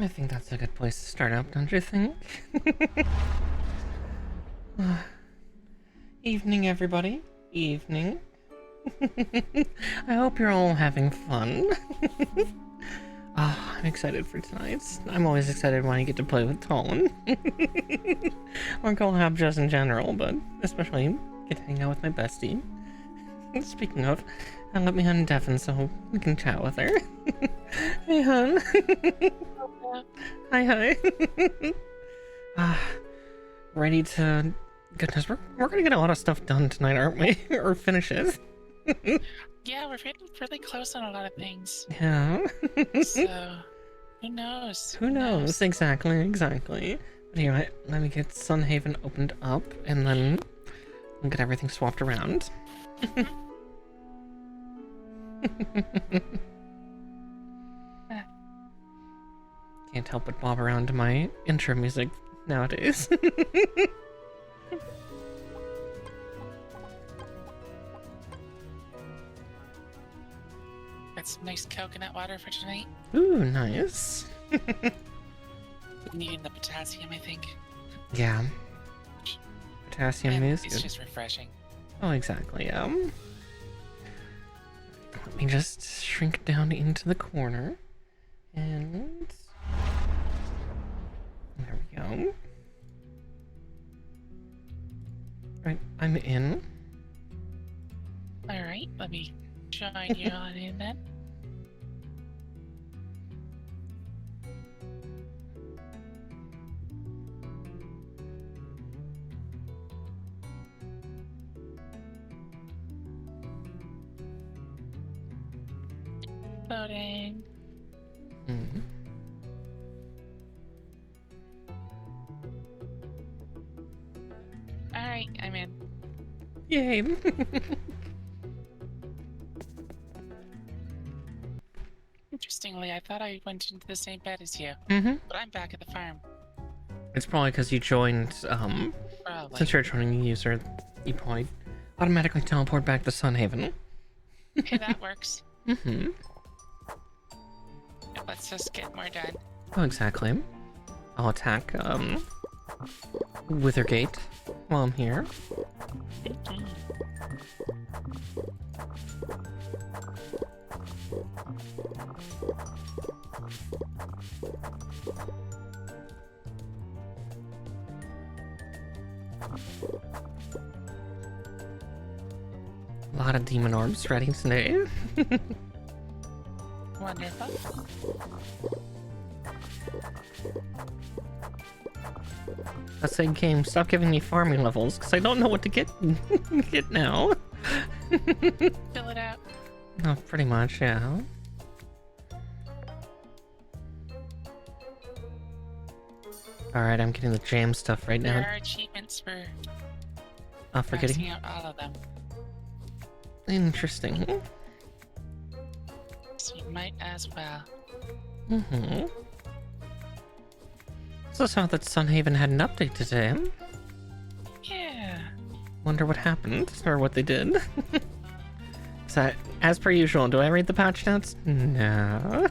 I think that's a good place to start out, don't you think? Evening, everybody. Evening. I hope you're all having fun. I'm excited for tonight. I'm always excited when I get to play with Tawlyn. Or collab just in general, but especially get to hang out with my bestie. Speaking of, let me undeafen Devin so we can chat with her. Hey, hon. Hi. Ready to... Goodness, we're gonna get a lot of stuff done tonight, aren't we? Or finish it. Yeah, we're getting really close on a lot of things. Yeah. So, who knows? Who knows? Exactly. But here, let me get Sunhaven opened up, and then we'll get everything swapped around. Can't help but bob around to my intro music nowadays. Got some nice coconut water for tonight. Ooh, nice. Needing the potassium, I think. Yeah. Potassium is It's good. just refreshing. Oh, exactly, yeah. Let me just shrink down into the corner. And... there we go. Right, I'm in. Alright, let me join you on in then. Loading. Mm. Alright, I'm in. Yay! Interestingly, I thought I went into the same bed as you, but I'm back at the farm. It's probably because you joined, Probably. since you're a joining user, you probably automatically teleport back to Sunhaven. Hey, that works. Mm-hmm. Let's just get more done. Oh, exactly. I'll attack, Withergate while I'm here. A lot of demon orbs ready today. Wonderful. That's saying, game, stop giving me farming levels, because I don't know what to get get now. Fill it out. Oh, pretty much, yeah. Alright, I'm getting the jam stuff right now. There are achievements for Forgetting. maxing out all of them. Interesting. So you might as well. Mm-hmm. So saw that Sunhaven had an update today. Yeah. Wonder what happened, or what they did. So, as per usual, do I read the patch notes? No.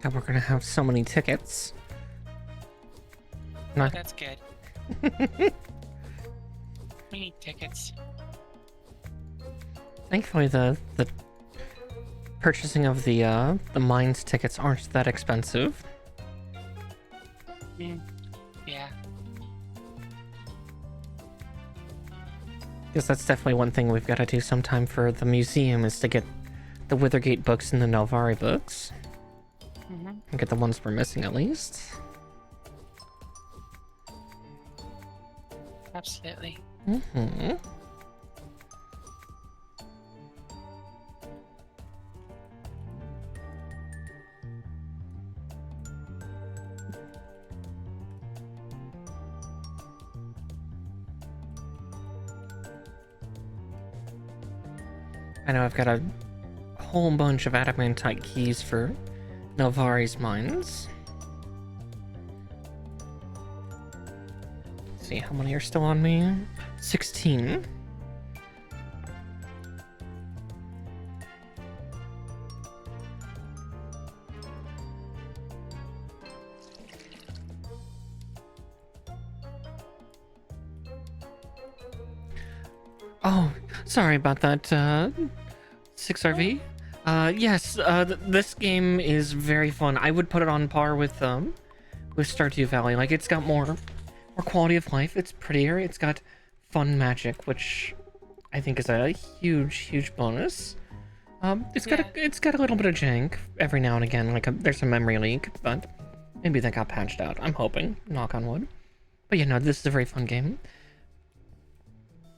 God, we're gonna have so many tickets. Oh, that's good. We need tickets. Thankfully, the purchasing of the mines tickets aren't that expensive. Yeah. Because that's definitely one thing we've got to do sometime for the museum, is to get the Withergate books and the Nelvari books. And get the ones we're missing, at least. Absolutely. I know I've got a whole bunch of adamantite keys for Nelvari's mines. Let's see, how many are still on me? 16. Oh, sorry about that, 6RV. Yes, this game is very fun. I would put it on par with Stardew Valley. Like, it's got more quality of life. It's prettier. It's got fun magic, which I think is a huge bonus. It's got a little bit of jank every now and again. Like, there's a memory leak, but maybe that got patched out. I'm hoping. Knock on wood. But yeah, no, this is a very fun game.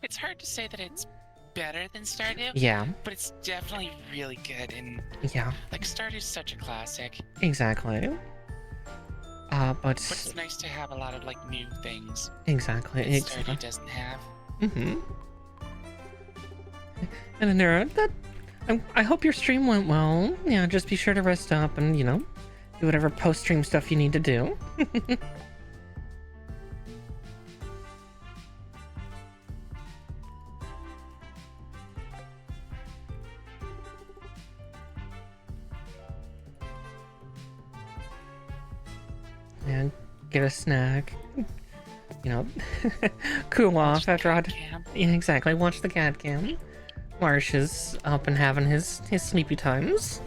It's hard to say that it's better than Stardew. Yeah. But it's definitely really good, and yeah. Like, Stardew's such a classic. Exactly. But it's nice to have a lot of like new things. Exactly. Stardew doesn't have. And then there I hope your stream went well. Yeah, just be sure to rest up and, you know, do whatever post-stream stuff you need to do. And get a snack, you know, cool off after yeah, exactly. Watch the cat cam. Marsh is up and having his sleepy times.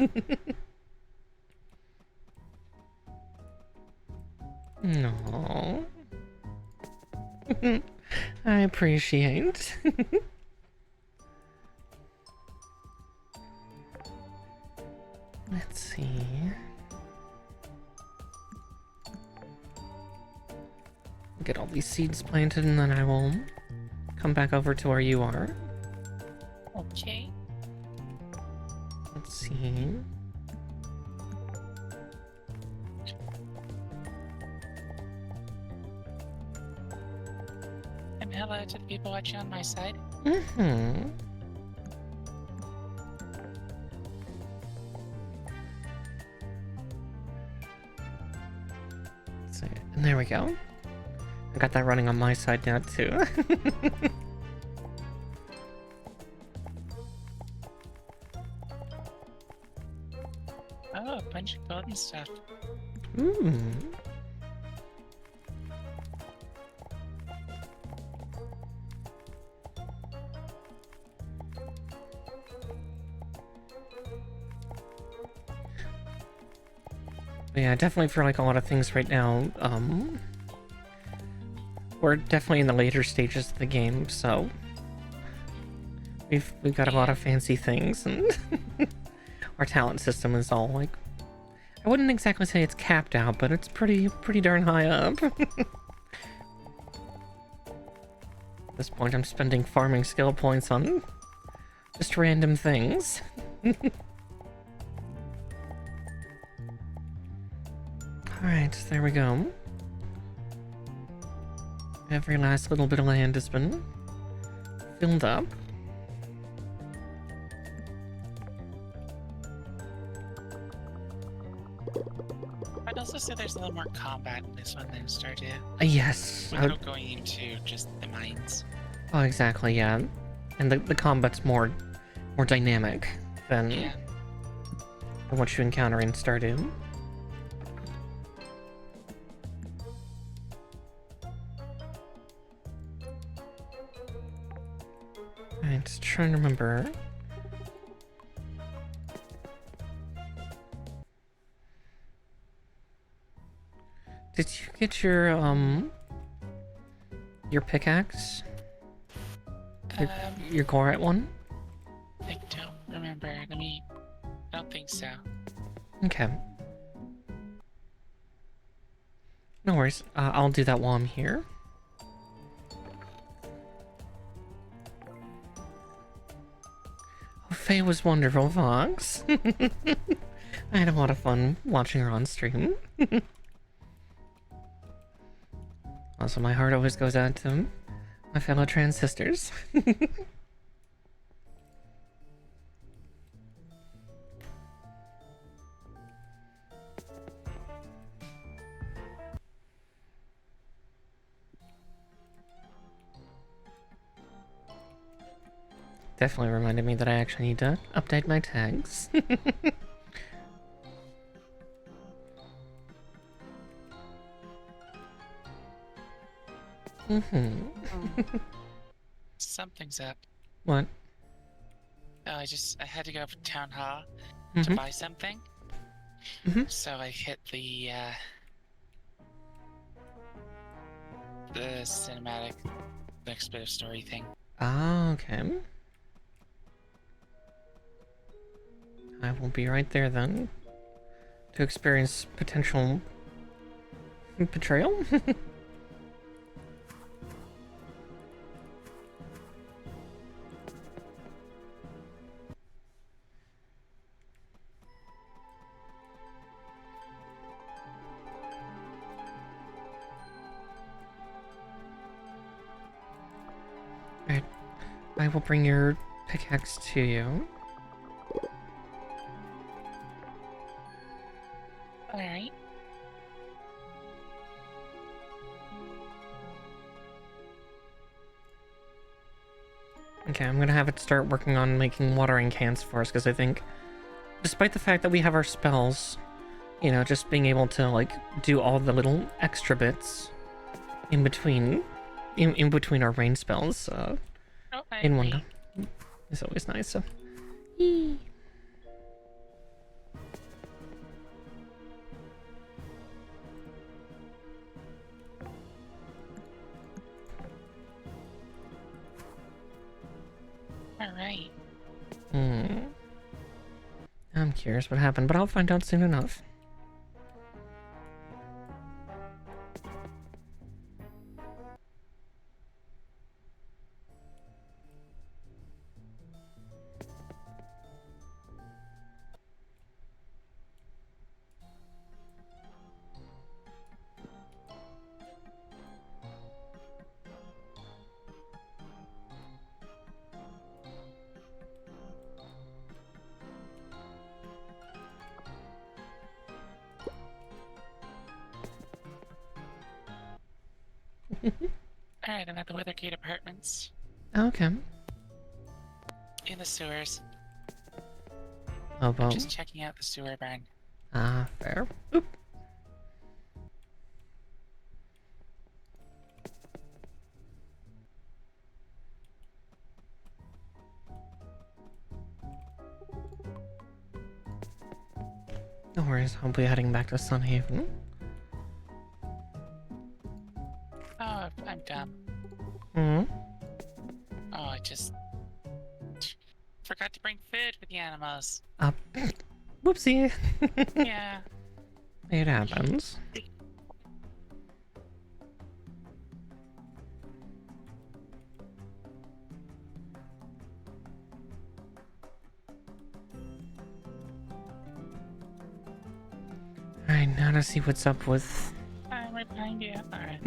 No, I appreciate. Let's see. Get all these seeds planted, and then I will come back over to where you are. Okay. Let's see. And hello to the people watching on my side. See, and there we go. I got that running on my side now, too. Oh, a bunch of golden stuff. Ooh. Yeah, definitely for like a lot of things right now, we're definitely in the later stages of the game, so we've got a lot of fancy things, and our talent system is all like, I wouldn't exactly say it's capped out, but it's pretty darn high up. At this point, I'm spending farming skill points on just random things. Alright, there we go. Every last little bit of land has been filled up. I'd also say there's a little more combat in this one than Stardew. Yes. Without going into just the mines. Oh, exactly, yeah. And the combat's more dynamic than what you encounter in Stardew. I'm just trying to remember. Did you get your pickaxe? Your Goret one? I don't remember. I don't think so. Okay. No worries. I'll do that while I'm here. Oh, Faye was wonderful, Fox. I had a lot of fun watching her on stream. Also, my heart always goes out to my fellow trans sisters. Definitely reminded me that I actually need to update my tags. Something's up. What? Oh, I had to go to town hall to buy something. So I hit the cinematic next bit of story thing. Ah, okay. I will be right there then to experience potential betrayal. Alright, I will bring your pickaxe to you. Alright. Okay, I'm gonna have it start working on making watering cans for us, because I think, despite the fact that we have our spells, you know, just being able to, like, do all the little extra bits in between our rain spells, in one go, is always nice, so. Yee. Alright. I'm curious what happened, but I'll find out soon enough. Alright, I'm at the Withergate Apartments. Okay. In the sewers. Oh, well. I'm just checking out the sewer burn. Ah, fair. Oop. No worries, I'll be heading back to Sunhaven. Oh, I'm dumb. Oh, I just forgot to bring food for the animals. Whoopsie. Yeah. It happens. Alright, now to see what's up with... I'm right behind you. Alright.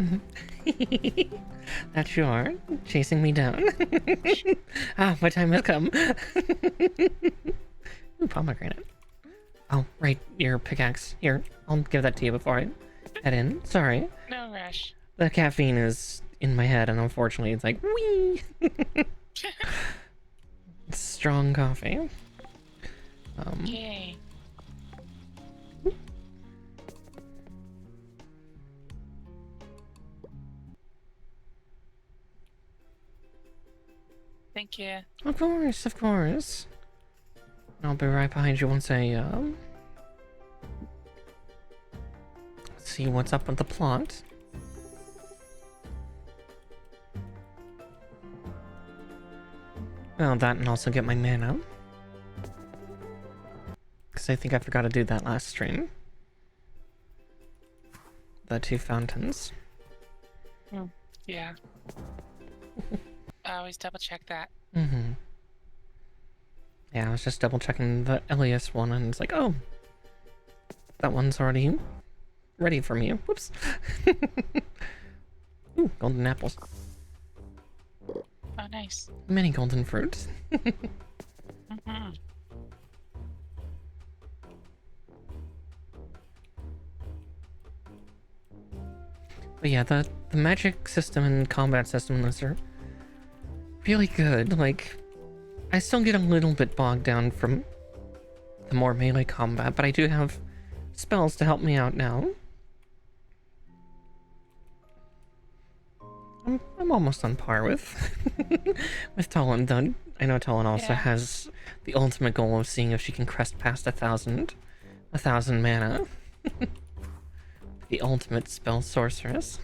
That you are, chasing me down. Ah, my time has come. Ooh, pomegranate. Oh, right, your pickaxe. Here, I'll give that to you before I head in. Sorry. No rush. The caffeine is in my head, and unfortunately it's like, wee! It's strong coffee. Yay. Thank you. Of course, of course. I'll be right behind you once I, see what's up with the plot. Well, that and also get my mana. Because I think I forgot to do that last stream. The 2 fountains. Yeah. I always double check that. Mm-hmm. Yeah, I was just double checking the Elias one and it's like, oh, that one's already ready for me. Whoops. Ooh, golden apples. Oh, nice. Many golden fruits. Mm-hmm. But yeah, the magic system and combat system in this are really good. Like, I still get a little bit bogged down from the more melee combat, but I do have spells to help me out now. I'm almost on par with with Tawlyn, though. I know Tawlyn also has the ultimate goal of seeing if she can crest past 1,000 mana. The ultimate spell sorceress.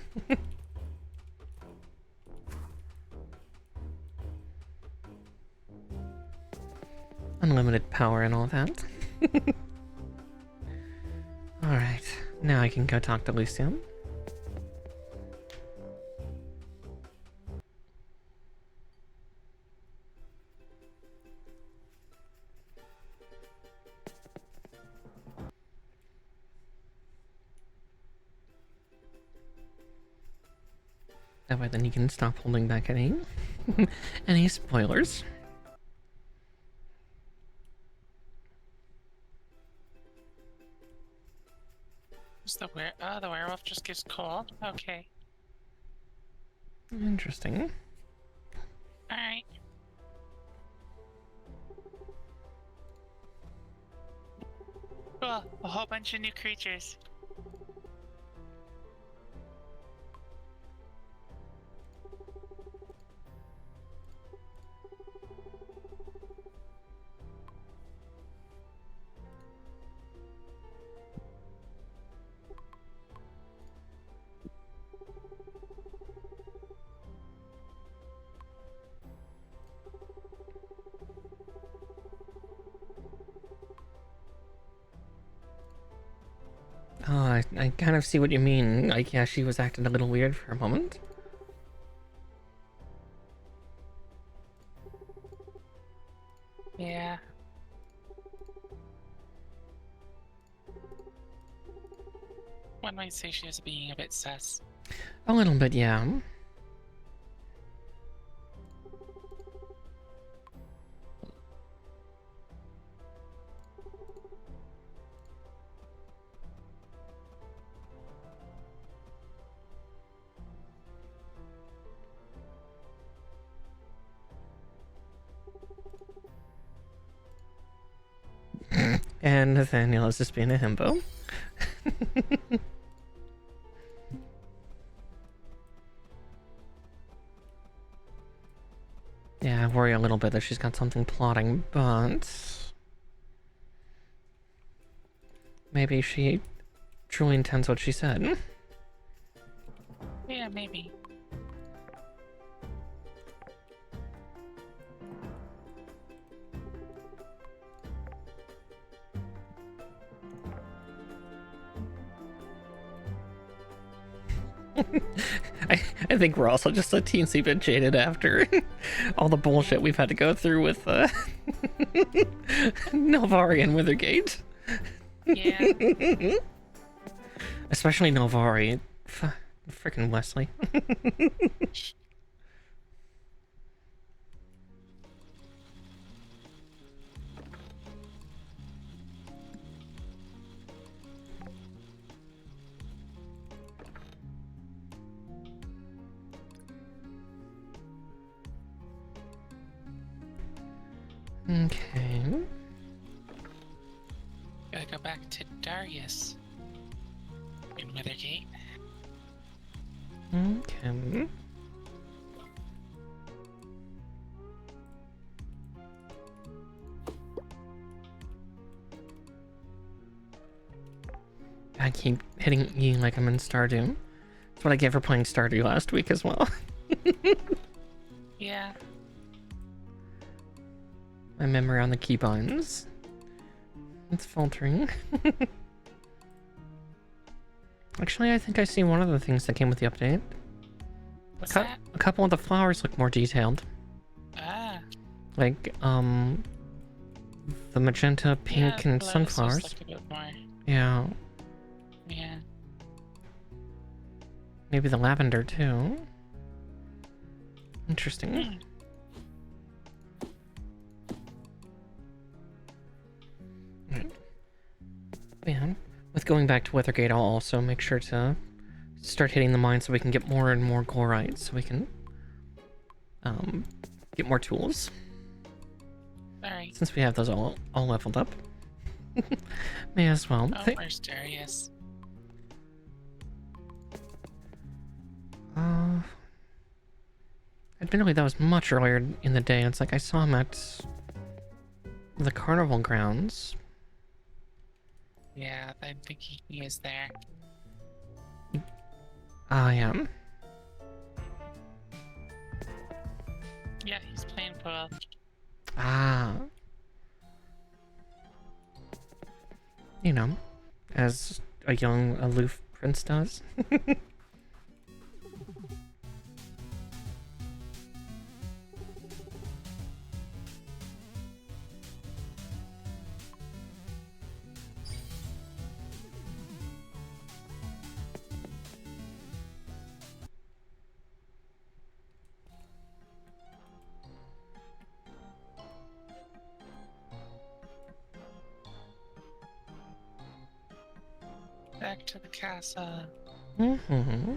Unlimited power and all that. Alright, now I can go talk to Lucian. That way then you can stop holding back any any spoilers. The werewolf just gives coal? Okay. Interesting. Alright. Cool. A whole bunch of new creatures. Oh, I kind of see what you mean. Like, yeah, she was acting a little weird for a moment. Yeah. One might say she was being a bit sus. A little bit, yeah. And Nathaniel is just being a himbo. Yeah, I worry a little bit that she's got something plotting, but maybe she truly intends what she said. Yeah, maybe. I think we're also just a teensy bit jaded after all the bullshit we've had to go through with Novari and Withergate. Yeah. Especially Novari. Frickin' Wesley. Okay. Gotta go back to Darius in Withergate. Okay. I keep hitting you like I'm in Stardew. That's what I get for playing Stardew last week as well. Yeah. My memory on the keybinds. It's faltering. Actually, I think I see one of the things that came with the update. What's that? A couple of the flowers look more detailed. Ah. Like, the magenta, pink, and sunflowers. Look a bit more. Yeah. Yeah. Maybe the lavender, too. Interesting. Right. Yeah. With going back to Weathergate, I'll also make sure to start hitting the mine so we can get more and more glorite, so we can get more tools. Alright. Since we have those all leveled up. May as well. Oh, where's Darius? Admittedly, that was much earlier in the day. It's like I saw him at the carnival grounds. Yeah, I'm thinking he is there. I am. Yeah, he's playing pool. Ah. You know, as a young, aloof prince does. Back to the castle. Mm-hmm.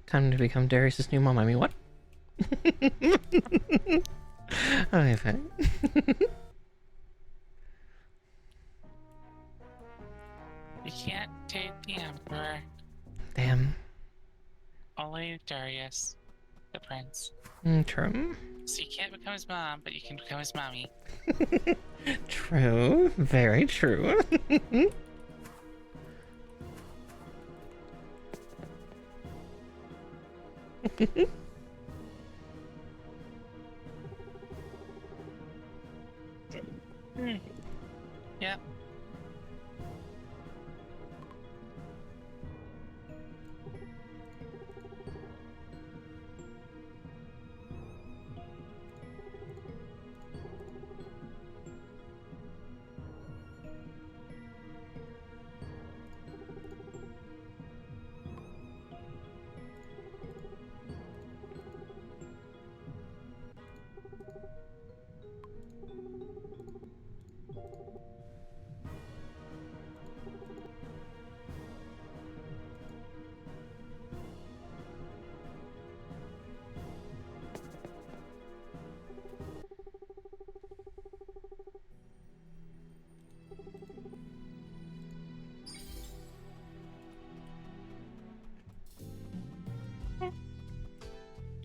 Time to become Darius's new mom. I mean, what? Okay. You can't take the Emperor. Damn. Only Darius, the prince. True. So you can't become his mom, but you can become his mommy. True. Very true. Yep.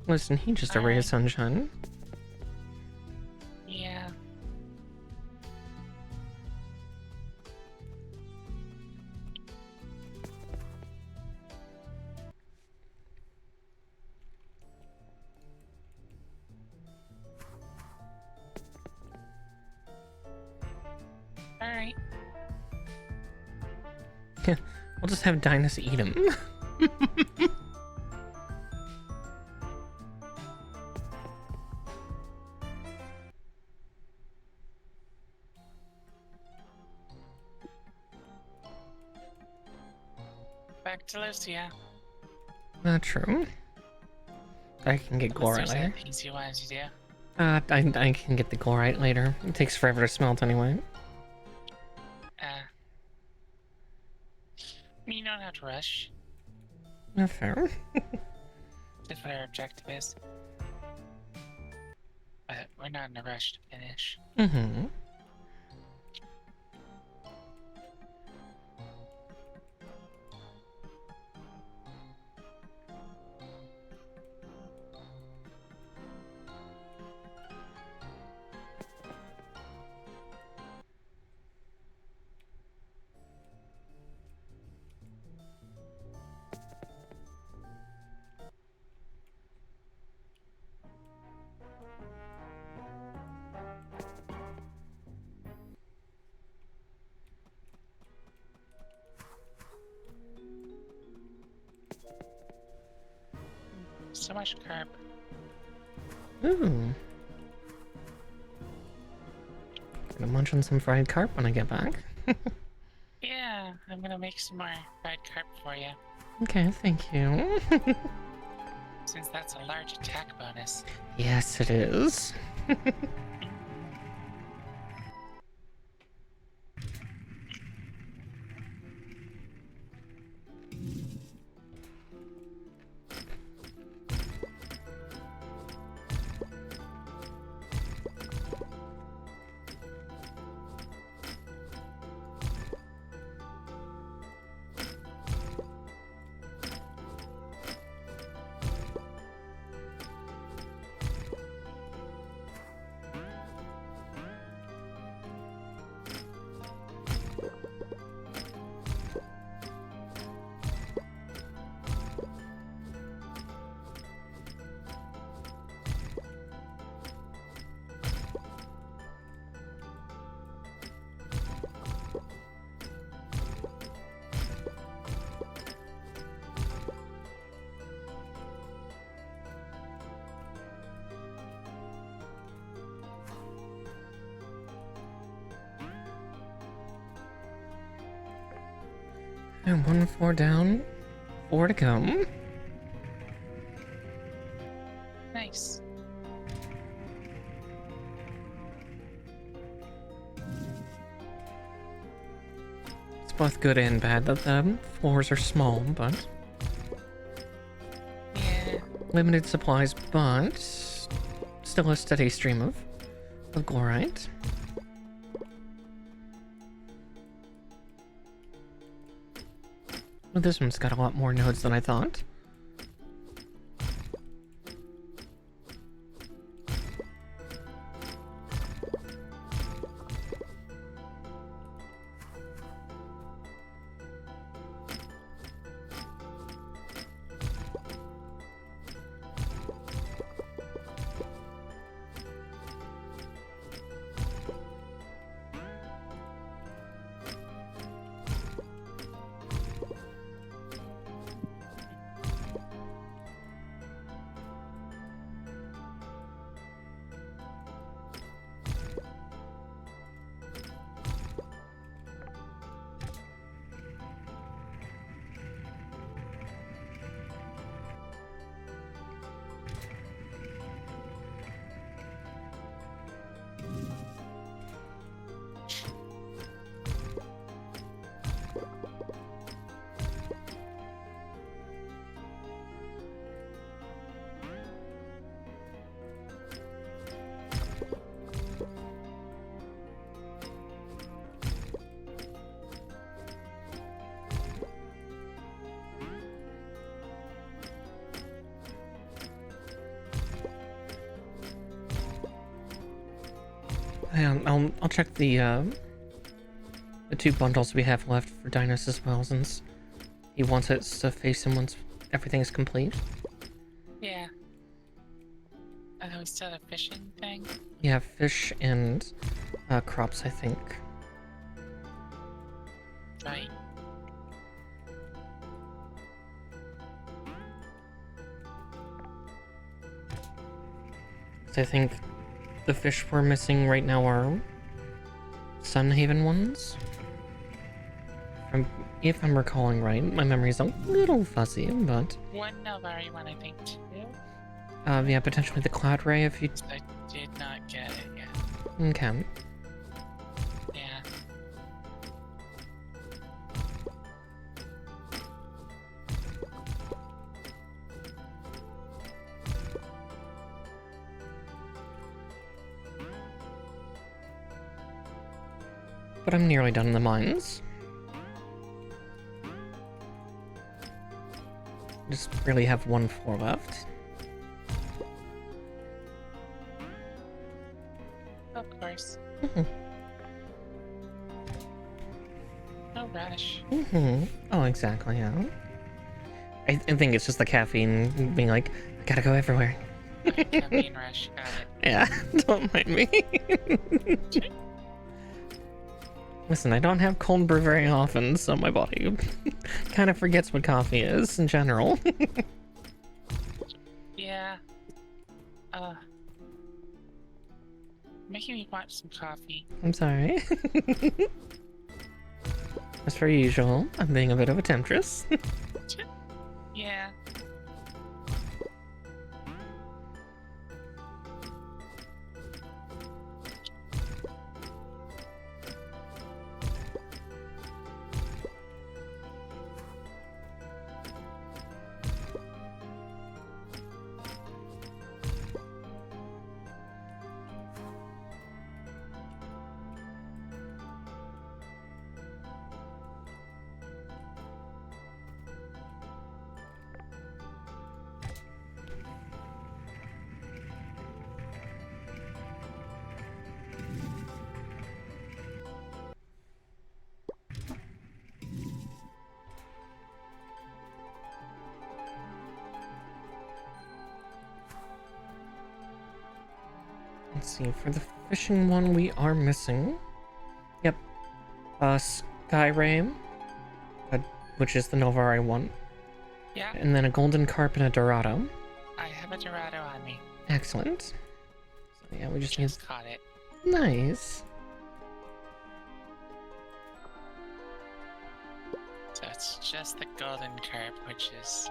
Listen, he just a ray of sunshine. Yeah. Alright. Yeah, we'll just have Dynus eat him. Back to Lucia. Not true. I can get glorite later. Things you wanted to do. I can get the glorite later. It takes forever to smelt anyway. You don't have to rush. Not fair. That's what our objective is. But we're not in a rush to finish. Mm-hmm. so much carb. Ooh. Gonna munch on some fried carp when I get back. Yeah, I'm gonna make some more fried carp for you. Okay, thank you. Since that's a large attack bonus. Yes, it is. And 1 4 down, 4 to come. Nice. It's both good and bad that the floors are small, but Yeah. limited supplies, but still a steady stream of glorite. Well, this one's got a lot more nodes than I thought. I'll check the 2 bundles we have left for Dynus as well, since he wants it to face him once everything's complete. Yeah. We still have a fishing thing? Yeah, fish and crops, I think. Right. So I think the fish we're missing right now are Sunhaven ones. If I'm recalling right, my memory's a little fuzzy, but... One Nelvari one, I think, too. Yeah, potentially the Cloud Ray if you... I did not get it yet. Okay. Yeah. But I'm nearly done in the mines. Just really have 1 floor left. Of course. Mhm. No rush. Oh, exactly, yeah. I think it's just the caffeine being like, I gotta go everywhere. Caffeine rush. Got it. Yeah, don't mind me. Listen, I don't have cold brew very often, so my body kind of forgets what coffee is in general. Yeah, making me want some coffee. I'm sorry. As per usual, I'm being a bit of a temptress. Yeah. Let's see, for the fishing one we are missing. Yep. Skyray, which is the Novari one. Yeah. And then a golden carp and a dorado. I have a Dorado on me. Excellent. So yeah, we just need... Just caught it. Nice. So it's just the golden carp, which is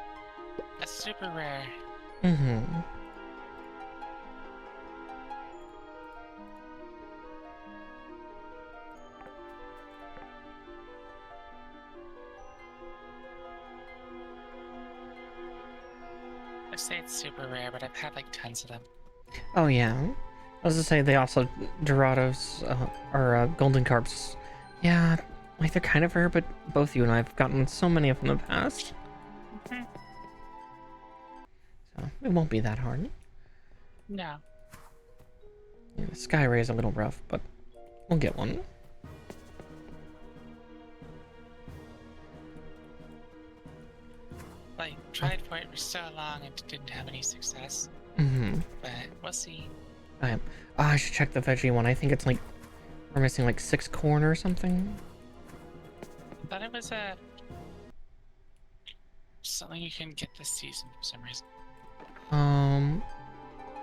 a super rare. Mm-hmm. I say it's super rare, but I've had like tons of them. Oh yeah. I was to say they also Dorados or golden carps. Yeah, like they're kind of rare, but both you and I have gotten so many of them in the past. Mhm. So it won't be that hard. No. Yeah, Skyray is a little rough, but we'll get one. Like, tried for it for so long and didn't have any success. Mm-hmm. But we'll see. I should check the veggie one. I think it's like we're missing like 6 corn or something. I thought it was something you can get this season for some reason.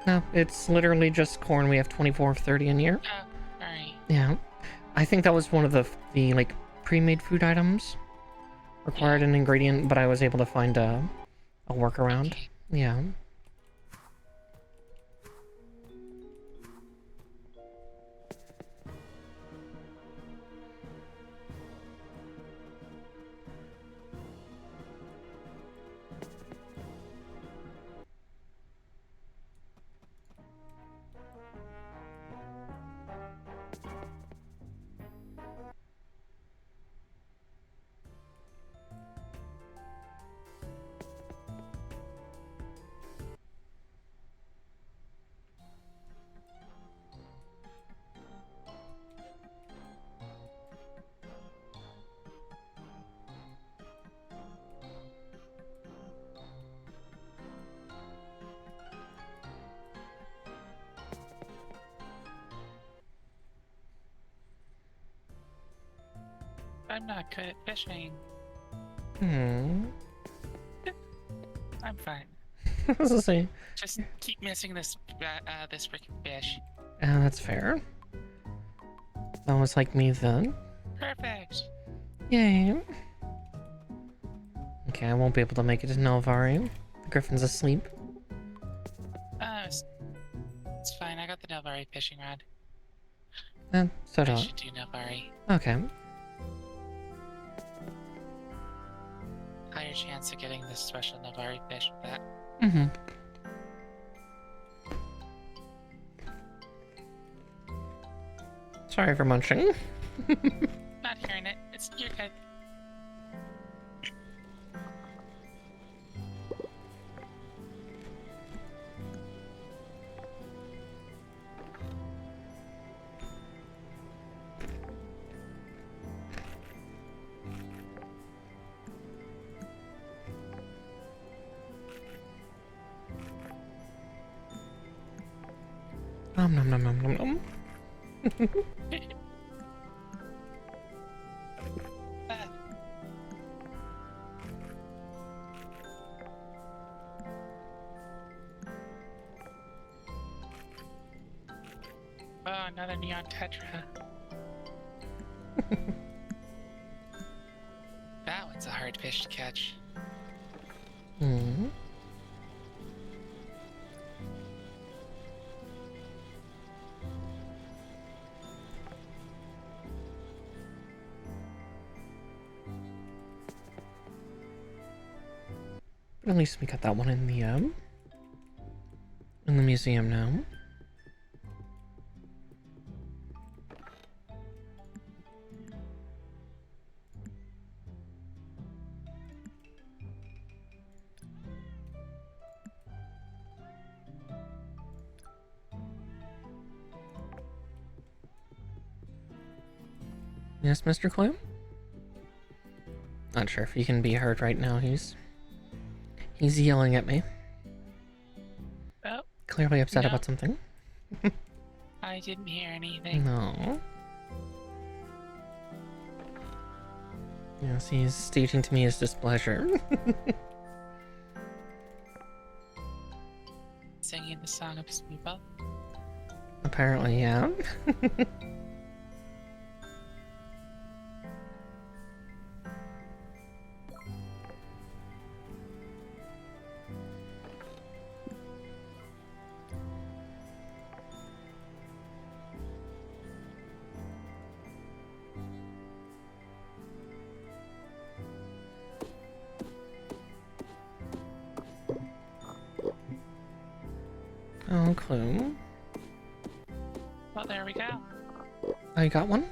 No, it's literally just corn. We have 24 of 30 in here. Oh, alright. Yeah. I think that was one of the like pre-made food items. Required an ingredient, but I was able to find a workaround. Okay. Yeah. I'm not good at fishing. Hmm. I'm fine. I was to say. Just keep missing this freaking fish. That's fair. That was like me then. Perfect. Yay. Okay, I won't be able to make it to Nelvari. The griffin's asleep. It's fine. I got the Nelvari fishing rod. So do I I. should do Nelvari. Okay. Higher chance of getting this special Nelvari fish with that. Mm-hmm. Sorry for munching. Not hearing it. You're good. Nom nom nom nom nom nom. Oh, another a neon tetra. That one's a hard fish to catch. Hmm. But at least we got that one in the museum now. Yes, Mr. Clue? Not sure if he can be heard right now. He's yelling at me. Oh. Clearly upset No. about something. I didn't hear anything. No. Yes, he's stating to me his displeasure. Singing the song of his people. Apparently, yeah. Oh, Clue. Well, there we go. Oh, you got one?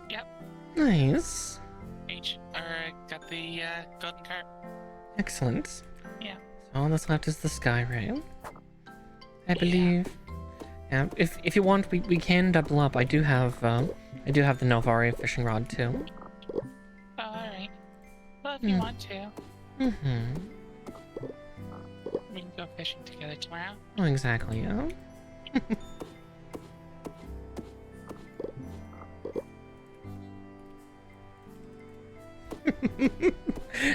Yep. Nice. Got the golden carp. Excellent. Yeah. So all that's left is the sky ray. I believe. Yeah. If you want, we can double up. I do have the Novari fishing rod too. Oh, alright. Well, if you want to, Mm-hmm. we can go fishing together tomorrow. Oh, exactly, yeah.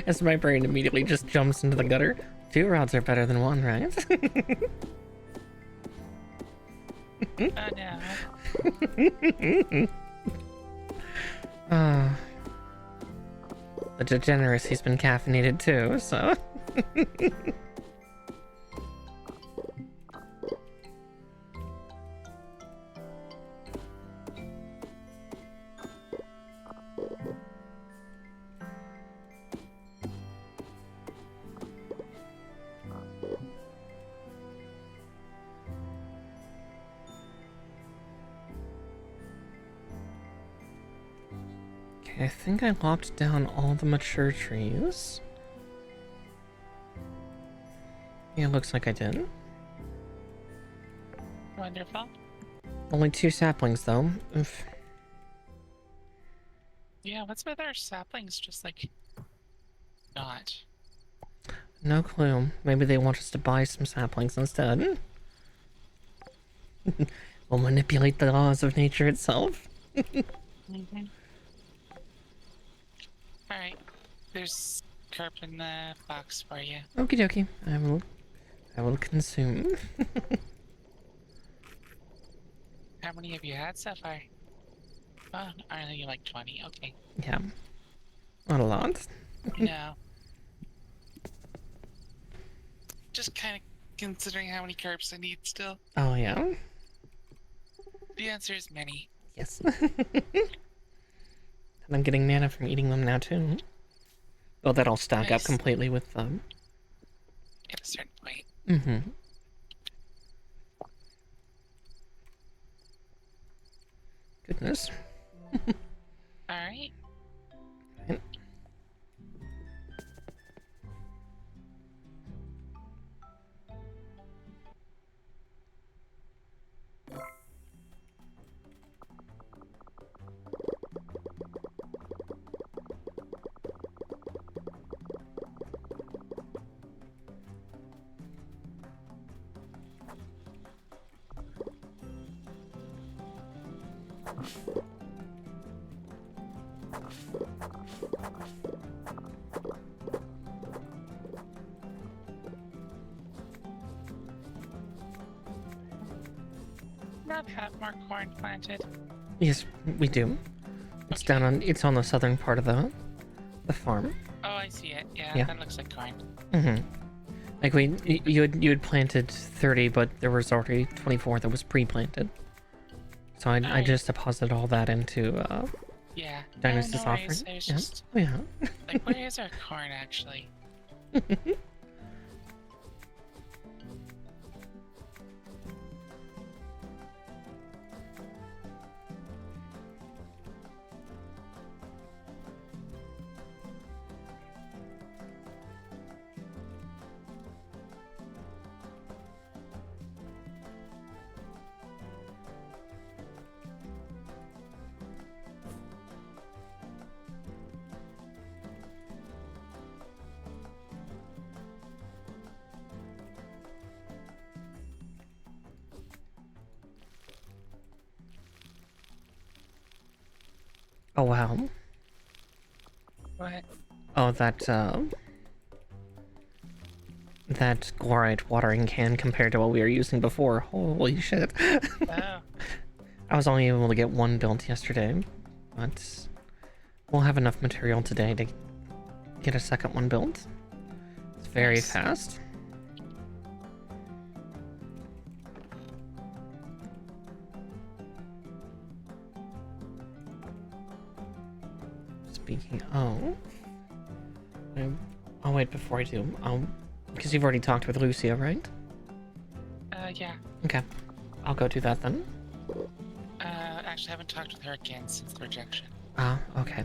As my brain immediately just jumps into the gutter. 2 rods are better than 1, right? Oh, no. The degenerate, he's been caffeinated too, so... I think I locked down all the mature trees. Yeah, looks like I did. Wonderful. Only 2 saplings, though. Oof. Yeah, what's with our saplings just like not? No clue. Maybe they want us to buy some saplings instead. We'll manipulate the laws of nature itself. Mm-hmm. Alright, there's carp in the box for you. Okie dokie. I will consume. How many have you had so far? Oh, only like 20. Okay. Yeah. Not a lot. No. Just kind of considering how many carps I need still. Oh, yeah? The answer is many. Yes. And I'm getting mana from eating them now, too. Well, that'll stack up Nice. completely with them. At a certain point. Mm-hmm. Goodness. Alright. not have more corn planted? Yes, we do. It's Okay. it's on the southern part of the farm. Oh, I see it. Yeah, Yeah. that looks like corn. Mm-hmm. Like you had planted 30, but there was already 24 that was pre-planted. So I Alright. just deposited all that into Yeah. Dynus' No offering. worries. I was Yeah. just Oh yeah. like, where is our corn actually? Oh wow. What? Oh, that chloride watering can compared to what we were using before. Holy shit. Oh. I was only able to get one built yesterday, but we'll have enough material today to get a second one built. It's very Nice. fast. Speaking of... I'll wait before I do. Because you've already talked with Lucia, right? Yeah. Okay. I'll go do that then. Actually, I haven't talked with her again since the rejection. Ah, okay.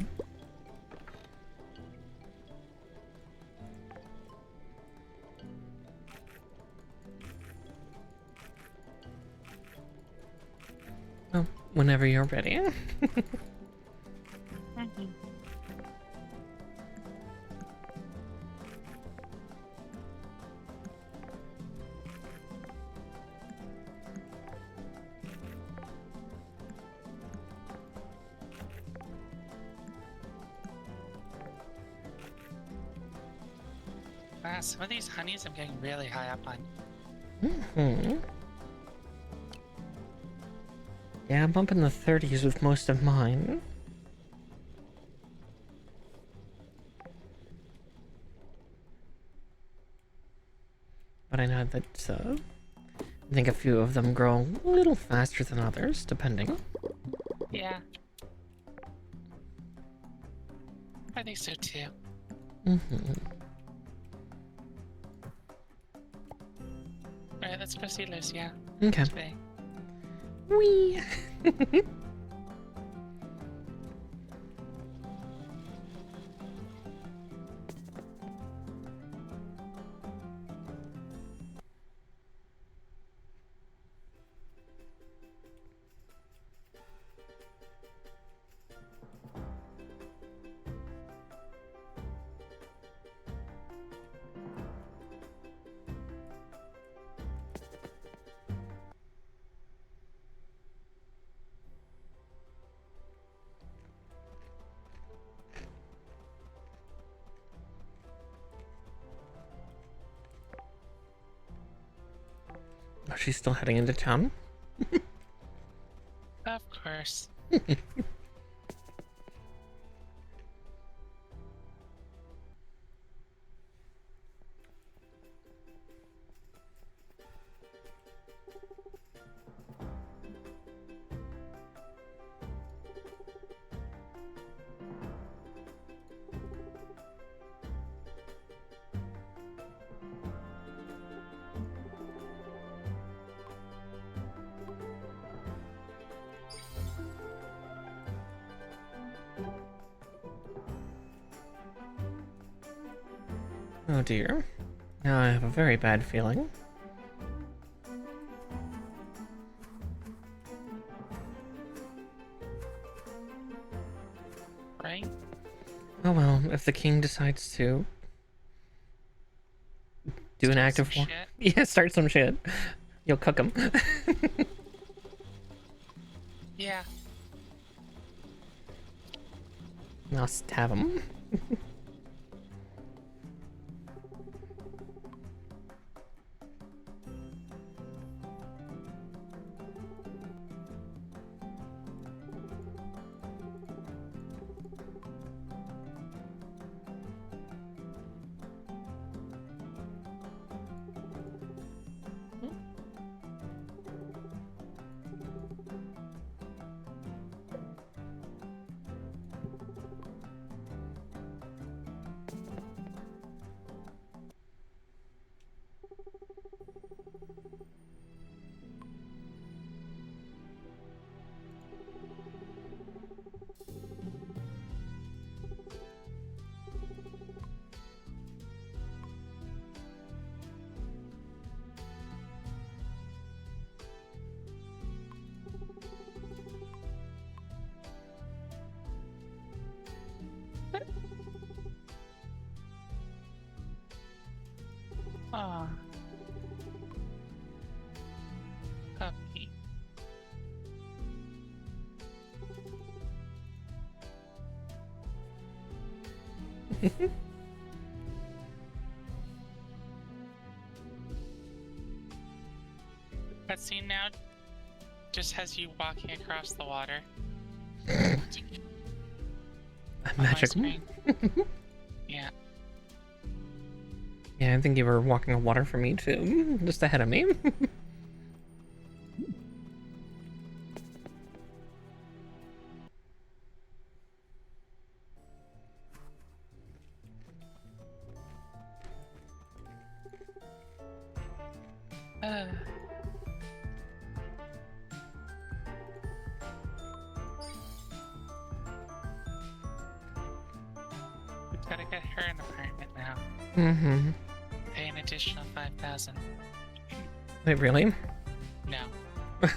Well, whenever you're ready. Mm-hmm. Wow, some of these honeys I'm getting really high up on. Mm-hmm. Yeah, I'm up in the 30s with most of mine. But I know that, I think a few of them grow a little faster than others, depending. Yeah. I think so too. Mm-hmm. Alright, let's proceed, Lucia. Okay. Today. Whee! Oh, she's still heading into town? Of course. Oh dear. Now I have a very bad feeling. Right? Oh well, if the king decides to do an act of war, yeah, start some shit, you'll cook him. Yeah. I'll stab him. Aw. Puppy. Cutscene now just has you walking across the water. Magical. Yeah. Yeah, I think you were walking on water for me too, just ahead of me. We gotta get her an apartment now. Mm-hmm. Pay an additional 5,000. Wait, really? No. I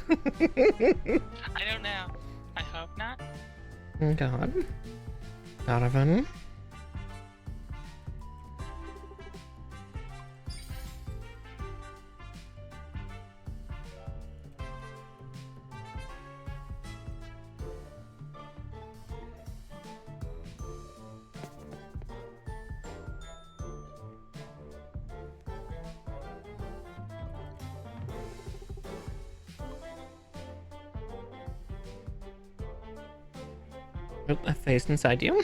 don't know. I hope not. God. Donovan. Oh, a face inside you.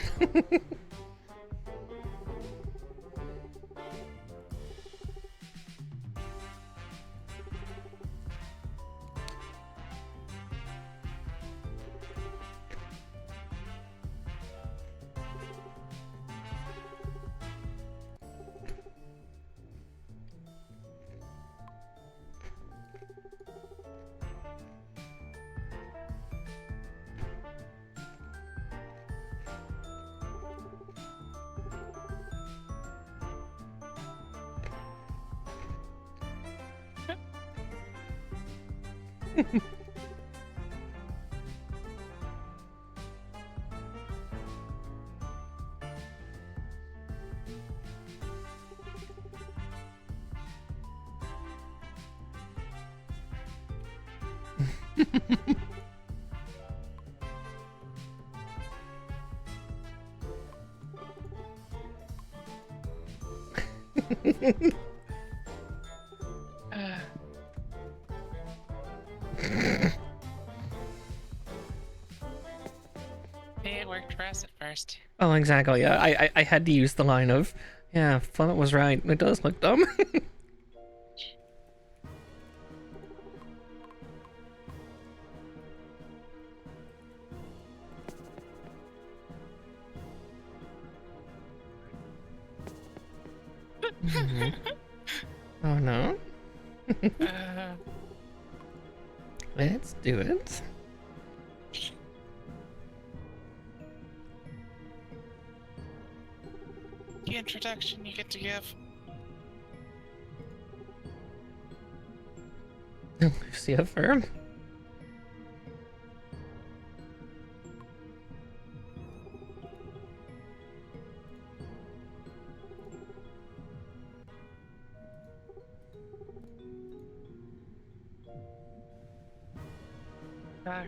It worked for us at first. Oh, exactly. Yeah, I had to use the line of, yeah, Flemmet was right. It does look dumb. Mhm. Oh no. Let's do it. The introduction you get to give. Lucia Firm.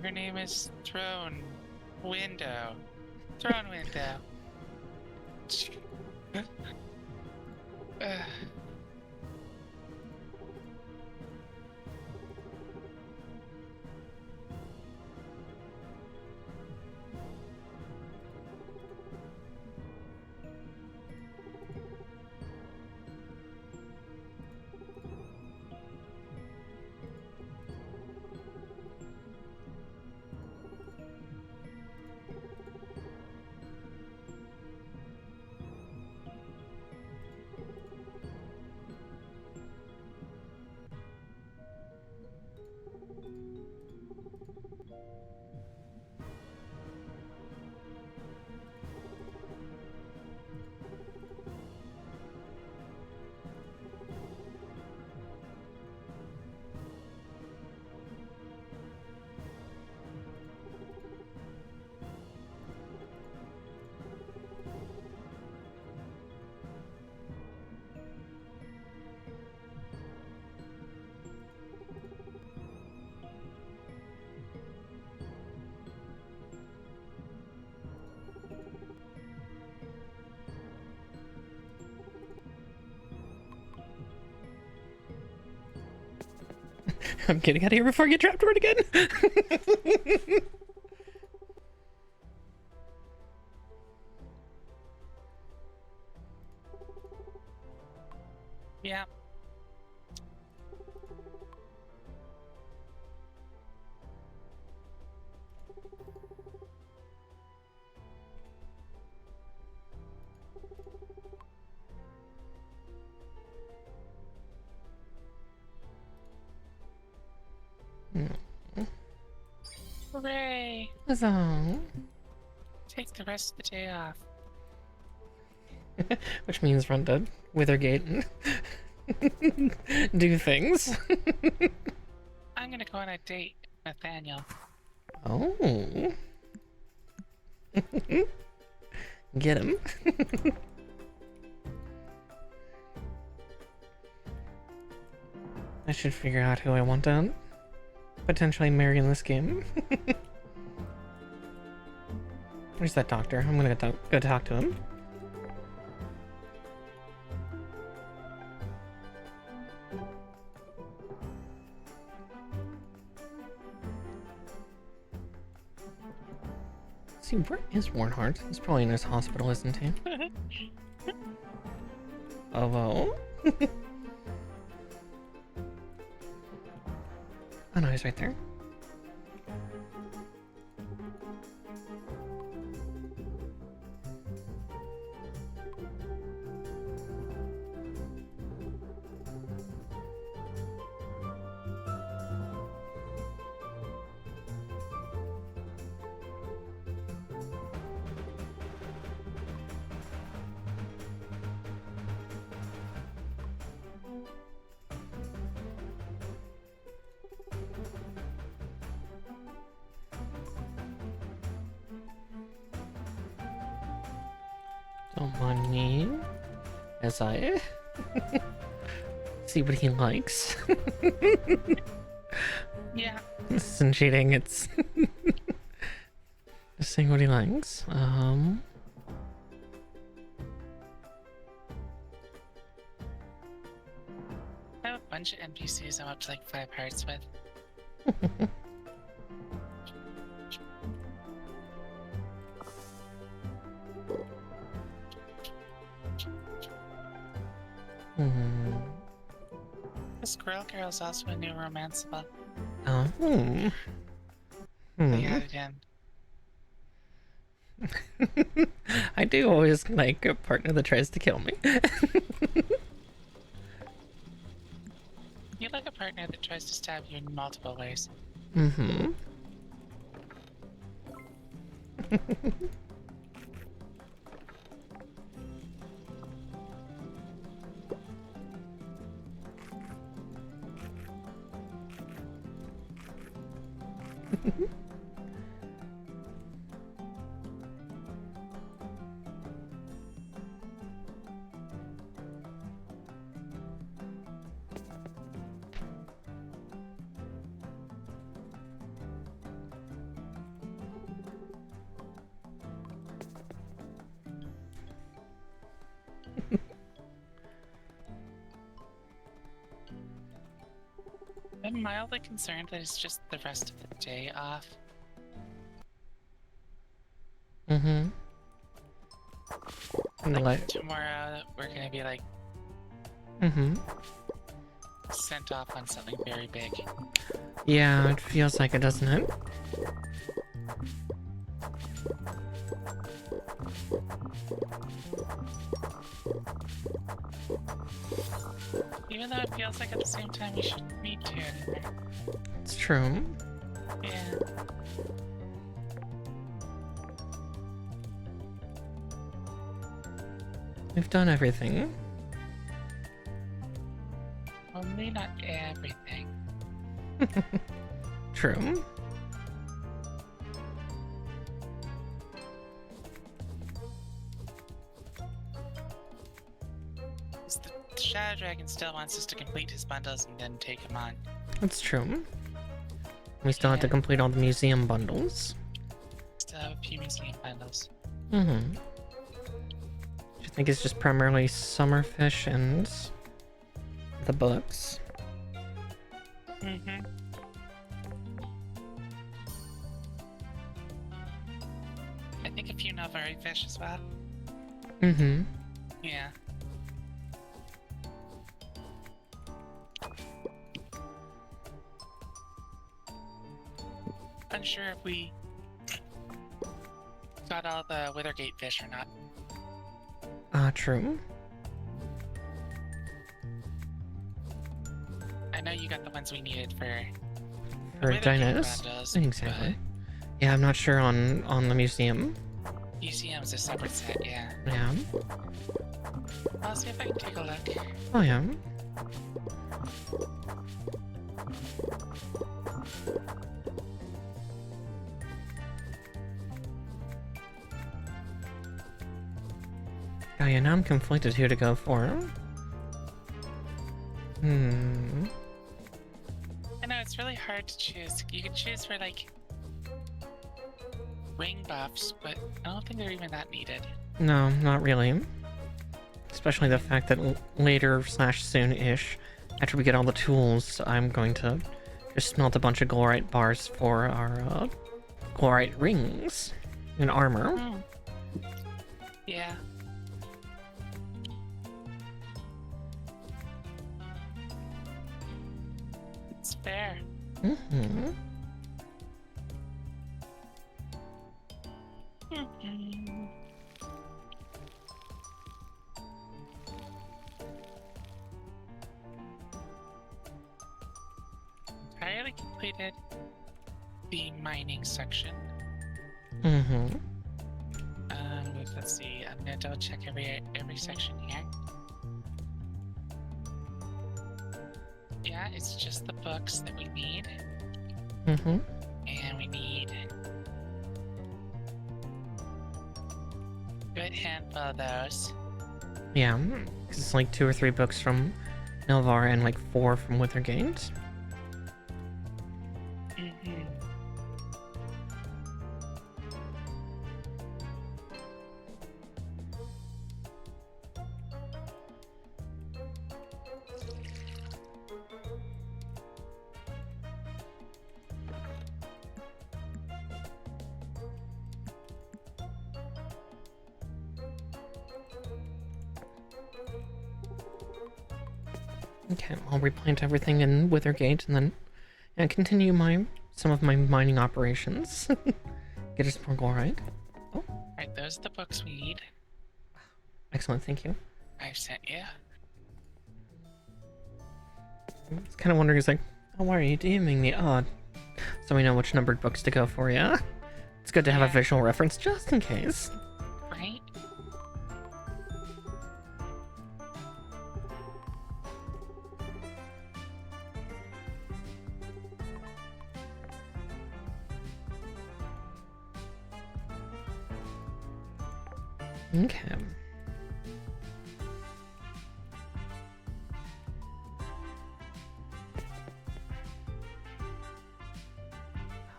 Her name is Throne Window. Throne Window. I'm getting out of here before I get trapped for it again. Yeah. Hooray! Huzzah. Take the rest of the day off. Which means run to Withergate and do things. I'm gonna go on a date with Nathaniel. Oh. Get him. I should figure out who I want to potentially marry in this game. Where's that doctor? I'm gonna go talk to him. See, where is Warnhart? He's probably in his hospital, isn't he? Oh. Oh no, he's right there. Don't mind me as I see what he likes. Yeah. This isn't cheating, it's just seeing what he likes. I have a bunch of NPCs I'm up to like 5 hearts with. The Squirrel Girl is also a new romanceable. Oh. They added in. I do always like a partner that tries to kill me. You like a partner that tries to stab you in multiple ways. Mm-hmm. I'm mildly concerned that it's just the rest of the day off. Mm-hmm. And Like tomorrow, we're gonna be like mm-hmm. sent off on something very big. Yeah, it feels like it, doesn't it? Even though it feels like at the same time we shouldn't need to anymore. It's true. Yeah. We've done everything. Only not everything. True. The Shadow Dragon still wants us to complete his bundles and then take him on. That's true. We still have to complete all the museum bundles. Still have a few museum bundles. Mm-hmm. I think it's just primarily Summerfish and the books. Mm-hmm. I think a few Nilvari fish as well. Mm-hmm. Yeah. Unsure if we got all the Withergate fish or not. True. I know you got the ones we needed for Dynus. Exactly. Yeah, I'm not sure on the museum. Museum's a separate set, yeah. Yeah. I'll see if I can take a look. Oh yeah. Oh yeah, now I'm conflicted who to go for. I know, it's really hard to choose. You can choose for, like, ring buffs, but I don't think they're even that needed. No, not really. Especially the fact that later / soon-ish, after we get all the tools, I'm going to just smelt a bunch of glorite bars for our glorite rings and armor. Oh. Yeah. It's fair. Mm-hmm. I already completed the mining section. Mm-hmm. Let's see. I'm gonna double check every section here. Yeah, it's just the books that we need. Mm-hmm. And we need a good handful of those. Yeah, 'cause it's like 2 or 3 books from Nilvar and like 4 from Withergate. Mm-hmm. Okay, I'll replant everything in Withergate and then continue some of my mining operations. Get us more glorite. Oh, Alright, those are the books we need. excellent, thank you. I've sent you. I was kind of wondering, it's like, oh, why are you DMing me? Oh, so we know which numbered books to go for, yeah? It's good to have a visual reference just in case. Right? Okay.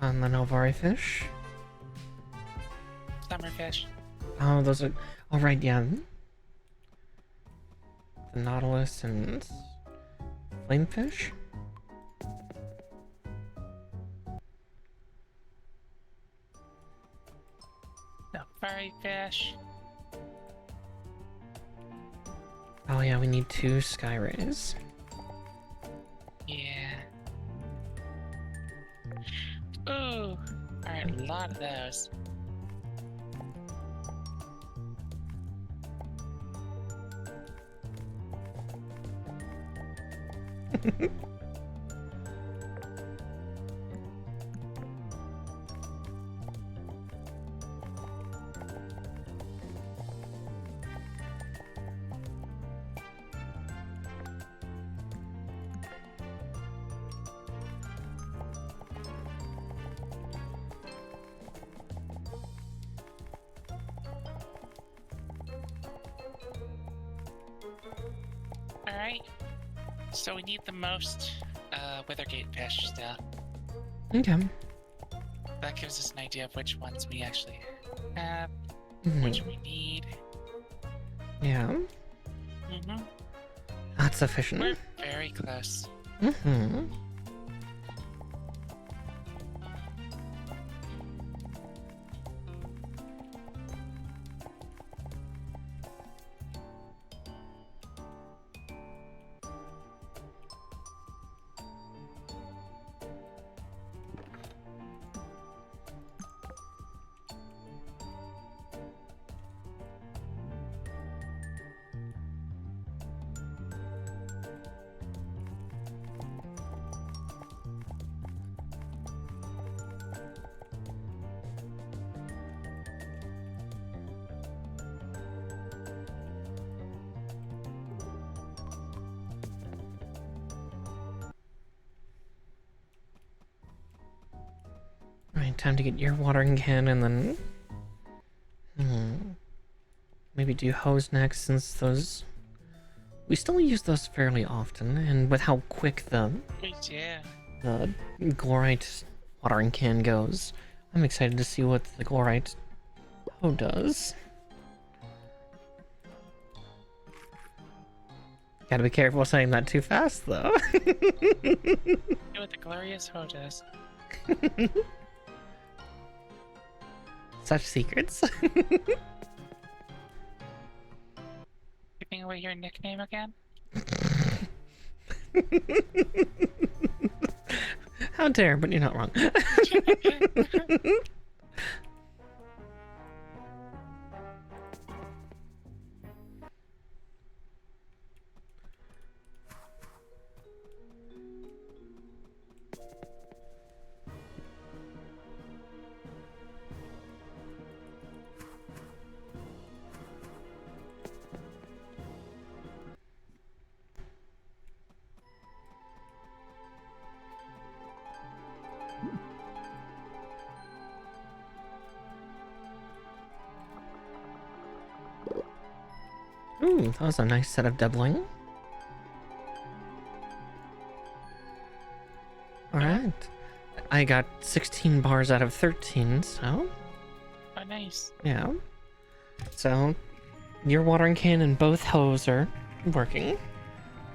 And the Nilvari fish. Summerfish. Oh, those are... All right, yeah. The Nautilus and Flamefish. No, furry fish. Oh yeah, we need 2 sky rays. Yeah. Ooh. Alright, a lot of those. Alright. So we need the most Withergate fish still. Okay. That gives us an idea of which ones we actually have, Mhm. which we need. Yeah, Mm-hmm. that's sufficient. We're very close. Mm-hmm. Alright, time to get your watering can and then... Maybe do hose next, since those... We still use those fairly often, and with how quick the Glorite watering can goes, I'm excited to see what the Glorite hoe does. Gotta be careful saying that too fast, though. What the glorious hoe does. Such secrets. Giving away your nickname again? How dare, but you're not wrong. Ooh, that was a nice set of doubling. Alright. I got 16 bars out of 13, so... Oh, nice. Yeah. So, your watering can and both hose are working.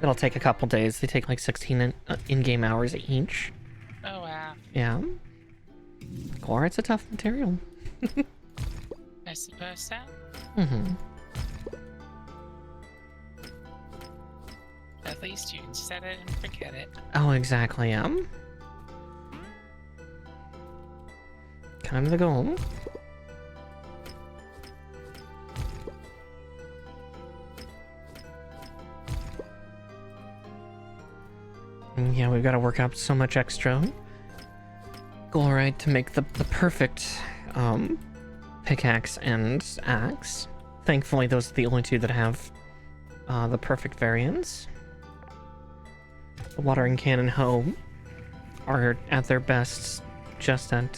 It'll take a couple days. They take like 16 in-game hours each. Oh, wow. Yeah. Or it's a tough material. I suppose so. Mm-hmm. At least you can set it and forget it. Oh, exactly, Kind of the goal. And yeah, we've got to work up so much extra Glorite to make the perfect pickaxe and axe. Thankfully, those are the only two that have the perfect variants. The watering can and hoe are at their best just at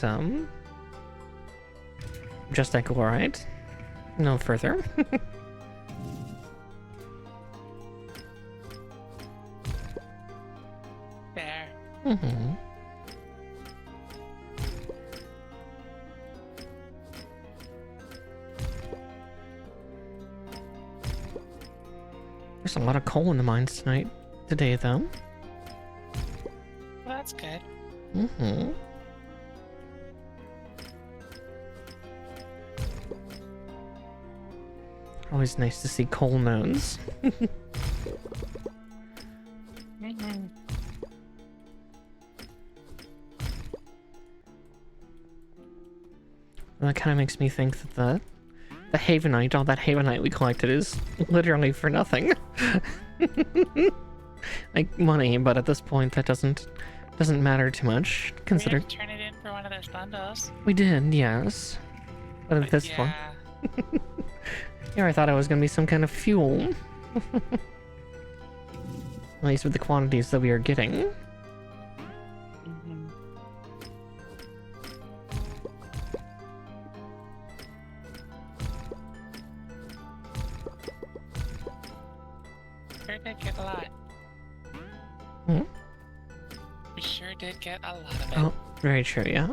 Glorite. No further. There. Mm-hmm. There's a lot of coal in the mines today, though. Well, that's good. Mm-hmm. Always nice to see coal nodes. Mm-hmm. That kind of makes me think that the Havenite, all that Havenite we collected is literally for nothing. Like money, but at this point that doesn't matter too much. Consider We had to turn it in for one of those bundles. we did, yes. But at this point, yeah, I thought it was gonna be some kind of fuel. At least with the quantities that we are getting. Mm-hmm. Sure did get a lot. Hmm? We sure did get a lot of it. Oh, very true, yeah.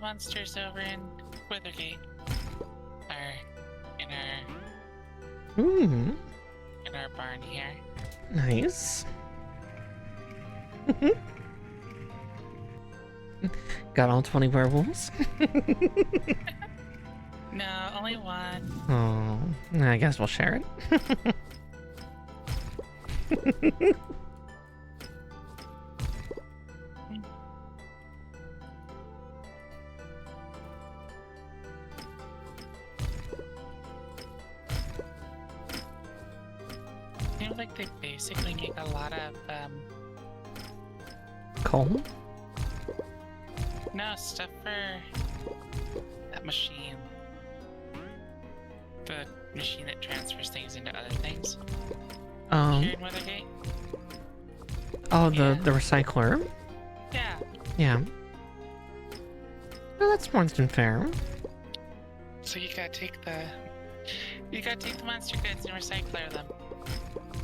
monsters over in Withergate. Or in our barn here. Nice. Got all 20 werewolves? No, only one. Oh, I guess we'll share it. I feel like they basically make a lot of, Coal? no, stuff for that machine. The machine that transfers things into other things. Here in Withergate? Oh, Yeah. the recycler? Yeah. Yeah. Well, that's more than fair. So you gotta take the monster goods and recycle them.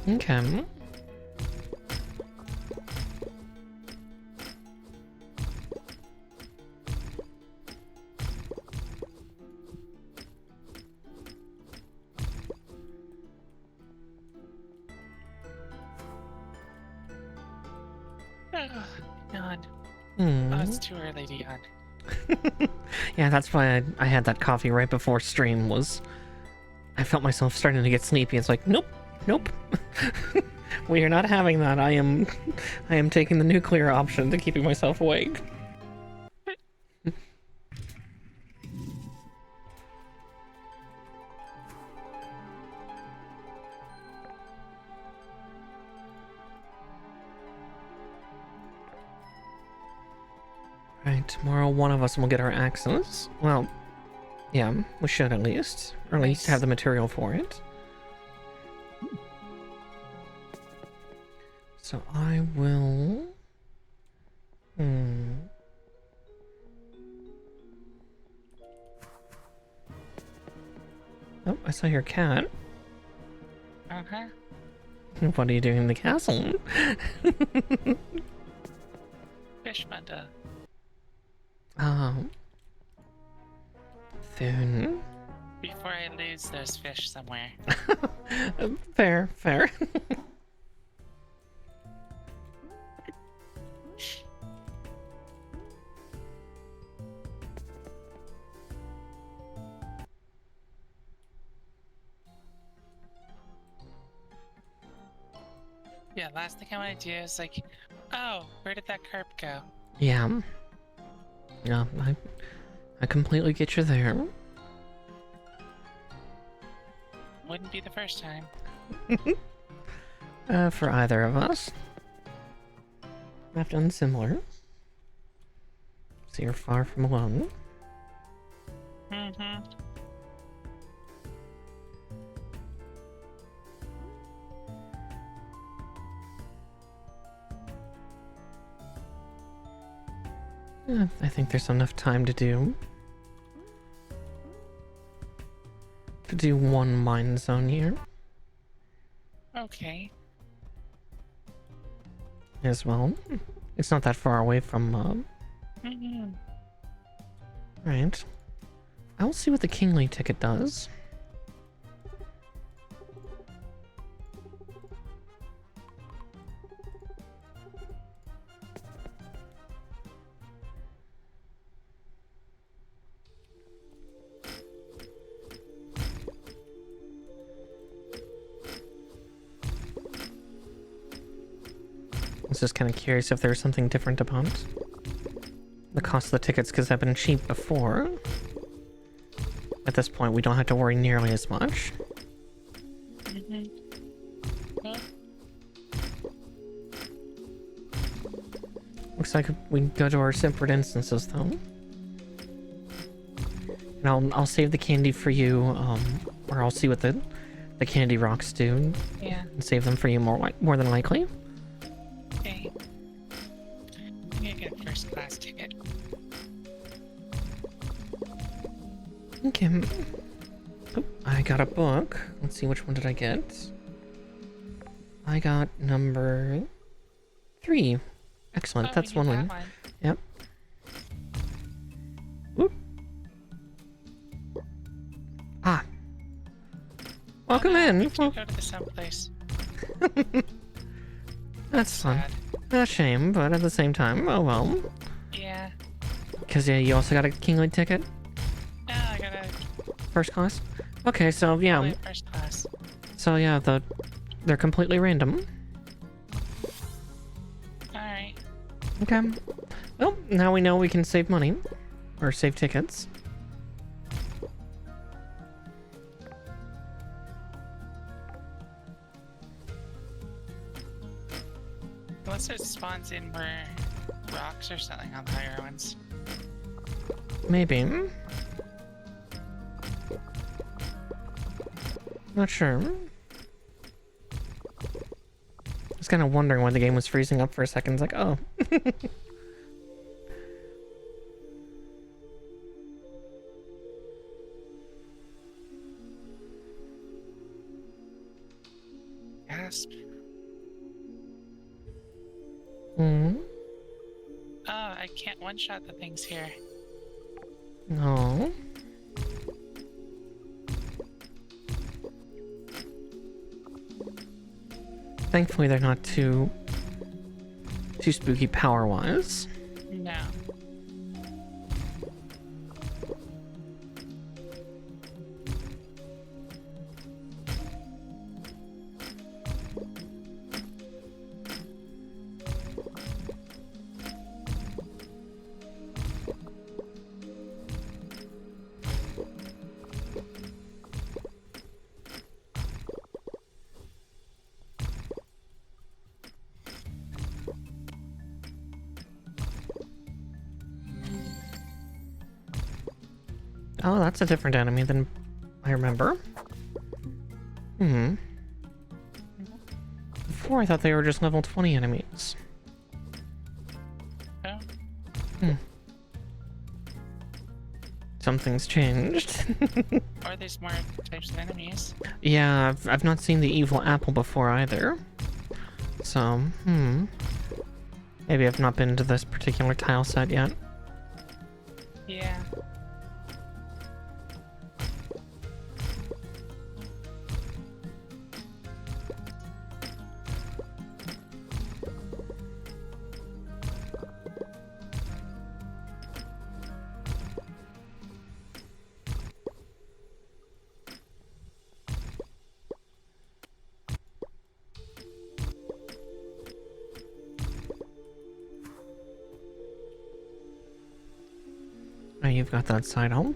Okay. Oh, yawn. Hmm. Oh, it's too early to yawn. Yeah, that's why I had that coffee right before stream. I felt myself starting to get sleepy. It's like, nope, nope. We are not having that. I am taking the nuclear option to keeping myself awake. Right, tomorrow one of us will get our axes. Well, yeah, we should at least. Or at least have the material for it. So I will... Oh, I saw your cat. Uh-huh. What are you doing in the castle? Fish bundle. Oh. Soon. Before I lose those fish somewhere. Fair, fair. Yeah, last thing I want to do is like, oh, where did that carp go? Yeah. Yeah, I completely get you there. Wouldn't be the first time. For either of us. I've done similar. So you're far from alone. Mm-hmm. I think there's enough time to do one mine zone here Okay. as well. It's not that far away from right. I'll see what the Kingly ticket does. I was just kind of curious if there's something different about the cost of the tickets, because they've been cheap before. At this point, we don't have to worry nearly as much. Looks like we can go to our separate instances, though. And I'll save the candy for you, or I'll see what the candy rocks do. Yeah. And save them for you more than likely. Okay. I'm gonna get a first class ticket. Okay. Oh, I got a book. Let's see, which one did I get? I got number 3. Excellent. Oh, That's we need one win. that one. Yep. Oop. Ah. Welcome in. We go to the someplace. That's fun. Sad. A shame, but at the same time, oh well. Yeah. Because yeah, you also got a Kingly ticket? No, I got a First class? Okay, so yeah. only first class. So yeah, they're completely random. Alright. Okay. Well, now we know we can save money. Or save tickets. Unless it spawns in where rocks or something on the higher ones. Maybe. Not sure. I was kind of wondering why the game was freezing up for a second. It's like, oh. Gasp. Hmm. Oh, I can't one-shot the things here. No. Thankfully, they're not too spooky power-wise. No. Oh, that's a different enemy than I remember. Hmm. Before, I thought they were just level 20 enemies. Oh. Hmm. Something's changed. Or there's more types of enemies. Yeah, I've not seen the evil apple before either. So, maybe I've not been to this particular tile set yet. Yeah. Oh, you've got that side home.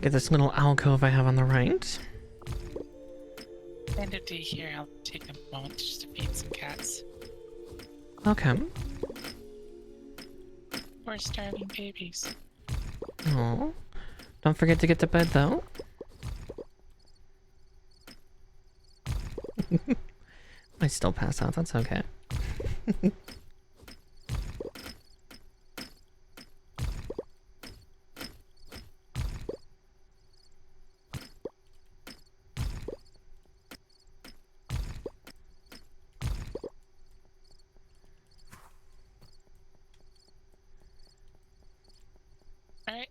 Get this little alcove I have on the right. End of day here. I'll take a moment just to feed some cats. Okay. Poor starving babies. Oh, don't forget to get to bed though. I still pass out. That's okay. Alright.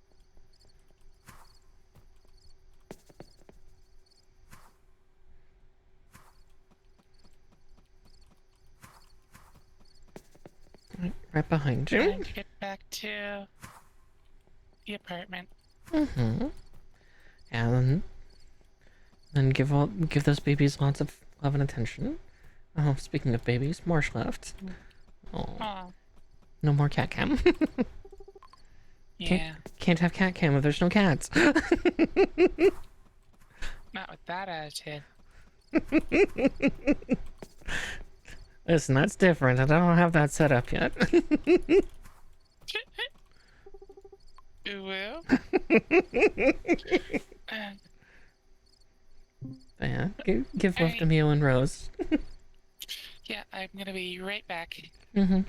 Right behind you. Time to get back to the apartment. Mm-hmm. And then give those babies lots of love and attention. Oh, speaking of babies, Marsh left. Oh, Aw. no more cat cam. Yeah. Can't have cat cam if there's no cats. Not with that attitude. Listen, that's different. I don't have that set up yet. Well. Yeah, give love to Mio and Rose. Yeah, I'm gonna be right back. Mm-hmm.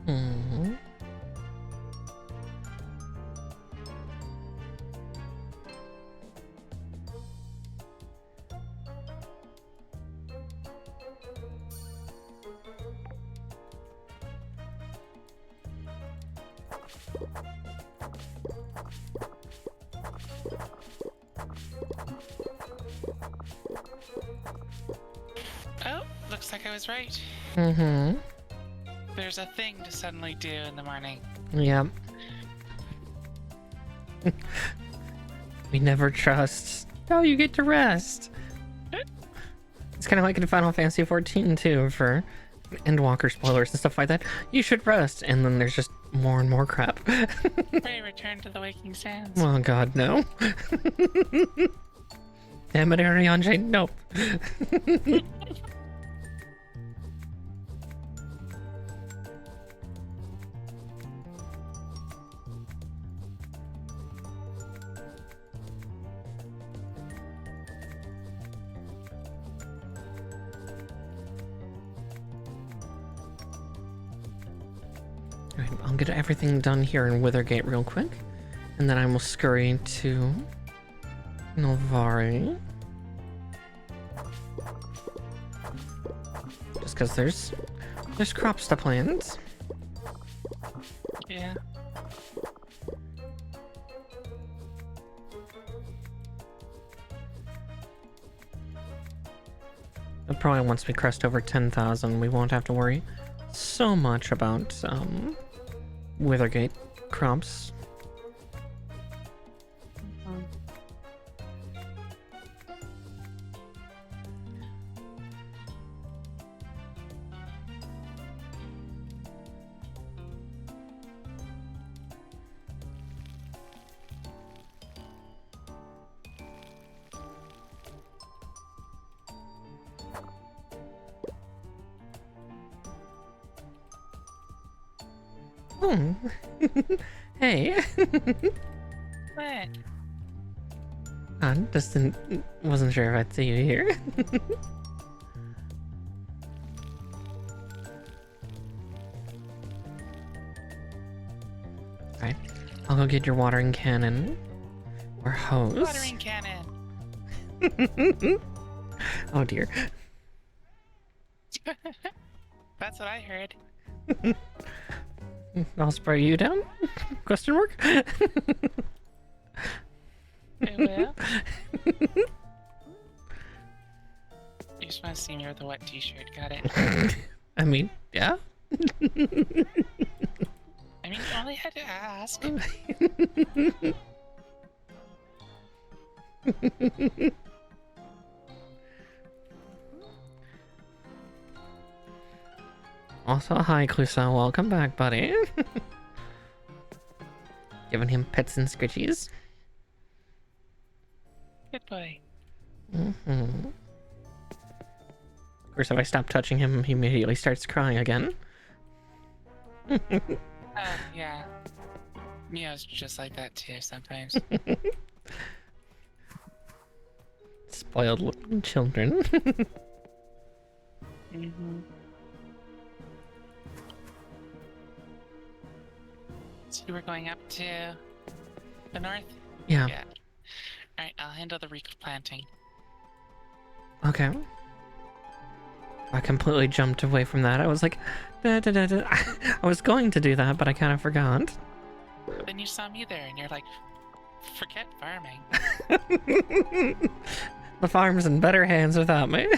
Hmm. Oh, looks like I was right. Mm-hmm. There's a thing to suddenly do in the morning. Yep. We never trust. Oh, you get to rest. It's kind of like in Final Fantasy 14 too, for Endwalker spoilers and stuff like that. You should rest, and then there's just more and more crap. Ray, return to the waking sands. Oh god, no. Damn it, Ariane, nope. Alright, I'll get everything done here in Withergate real quick, and then I will scurry to Nilvari. Just because there's crops to plant. Yeah. But probably once we crest over 10,000, we won't have to worry so much about Withergate crops. Hmm. Hey. What? I just wasn't sure if I'd see you here. Alright, I'll go get your watering cannon. Or hose. Watering cannon. Oh dear. That's what I heard. I'll spray you down? Question mark? I will. You just want to see me with a wet t-shirt. Got it. I mean, yeah. I mean, you only had to ask. Also, hi, Clusa. Welcome back, buddy. Giving him pets and scritchies. Good boy. Mm-hmm. Of course, if I stop touching him, he immediately starts crying again. Yeah. Mio's just like that too sometimes. Spoiled little children. Mm-hmm. So we're going up to the north? Yeah. Alright, I'll handle the replanting. Okay. I completely jumped away from that. I was like, da, da, da, da. I was going to do that, but I kind of forgot. But then you saw me there and you're like, forget farming. The farm's in better hands without me.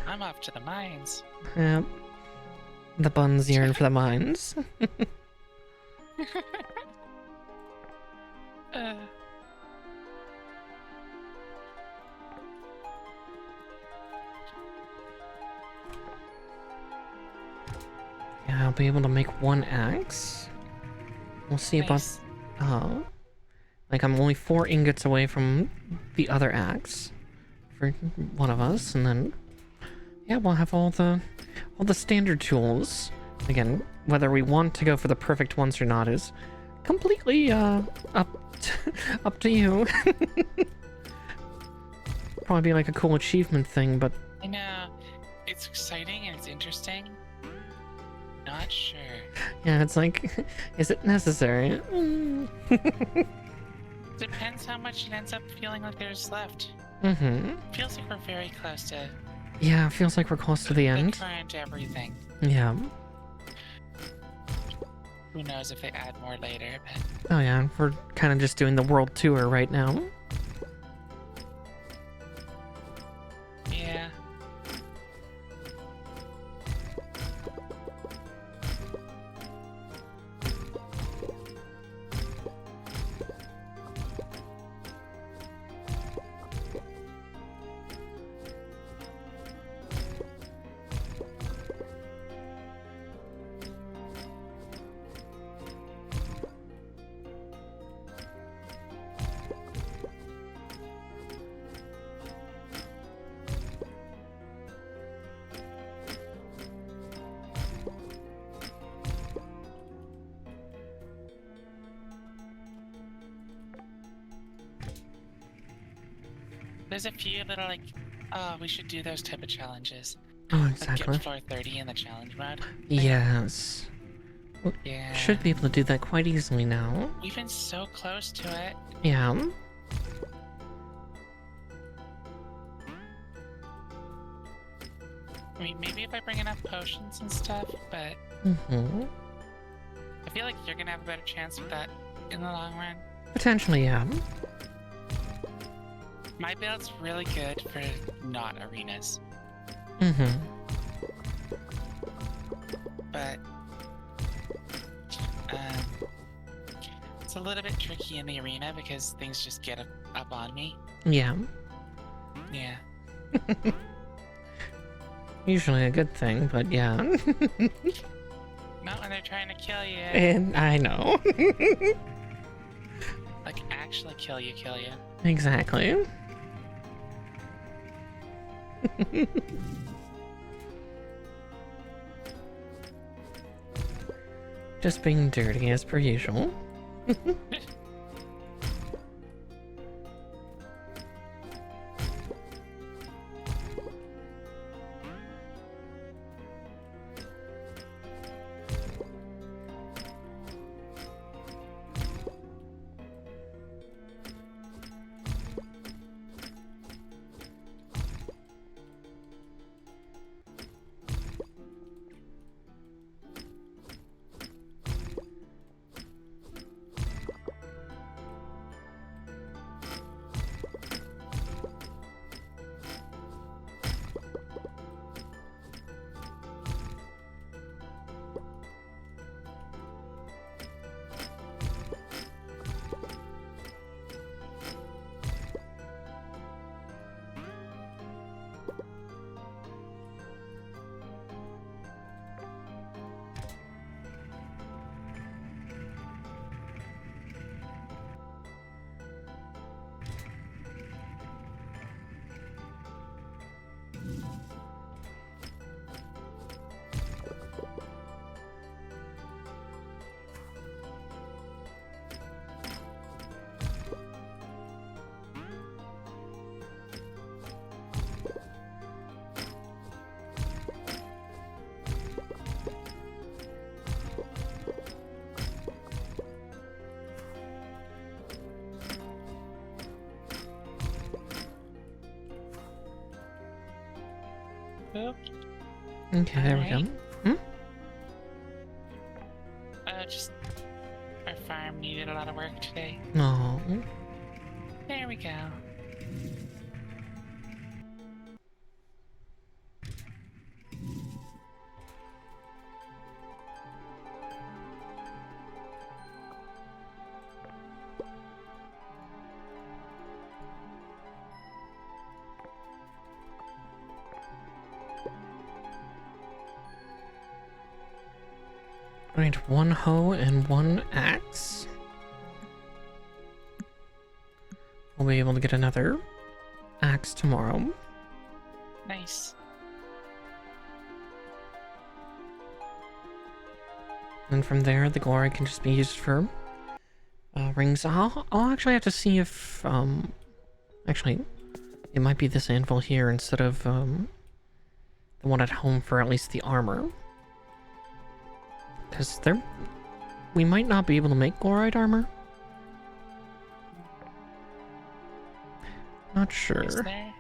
I'm off to the mines. Yep. The buns yearn for the mines. Yeah, I'll be able to make one axe. We'll see Nice. about, like I'm only 4 ingots away from the other axe for one of us, and then, yeah, we'll have all the standard tools. Again, whether we want to go for the perfect ones or not is completely, up to you. Probably be like a cool achievement thing, but... I know. It's exciting and it's interesting. Not sure. Yeah, it's like, is it necessary? Depends how much it ends up feeling like there's left. Mm-hmm. Feels like we're very close to Yeah, it feels like we're close to the end. the current everything. Yeah. Who knows if they add more later, but... Oh yeah, we're kind of just doing the world tour right now. Yeah. There's a few that are like, oh, we should do those type of challenges. Oh, Like exactly. get floor 30 in the challenge mode. Yes. Yeah. Should be able to do that quite easily now. We've been so close to it. Yeah. I mean, maybe if I bring enough potions and stuff, but Mm-hmm. I feel like you're gonna have a better chance with that in the long run. Potentially, yeah. My build's really good for not arenas, Mm-hmm. but it's a little bit tricky in the arena because things just get up on me. Yeah. Yeah. Usually a good thing, but yeah. Not when they're trying to kill you. And I know. Like, actually kill you. Exactly. Just being dirty as per usual. Oop. Okay, there we go. Alright. Just our farm needed a lot of work today. No. There we go. I need one hoe and one axe. We'll be able to get another axe tomorrow. Nice. And from there, the glory can just be used for rings. I'll actually have to see if, actually, it might be this anvil here instead of, the one at home for at least the armor. Because we might not be able to make glorite armor. Not sure. Is there?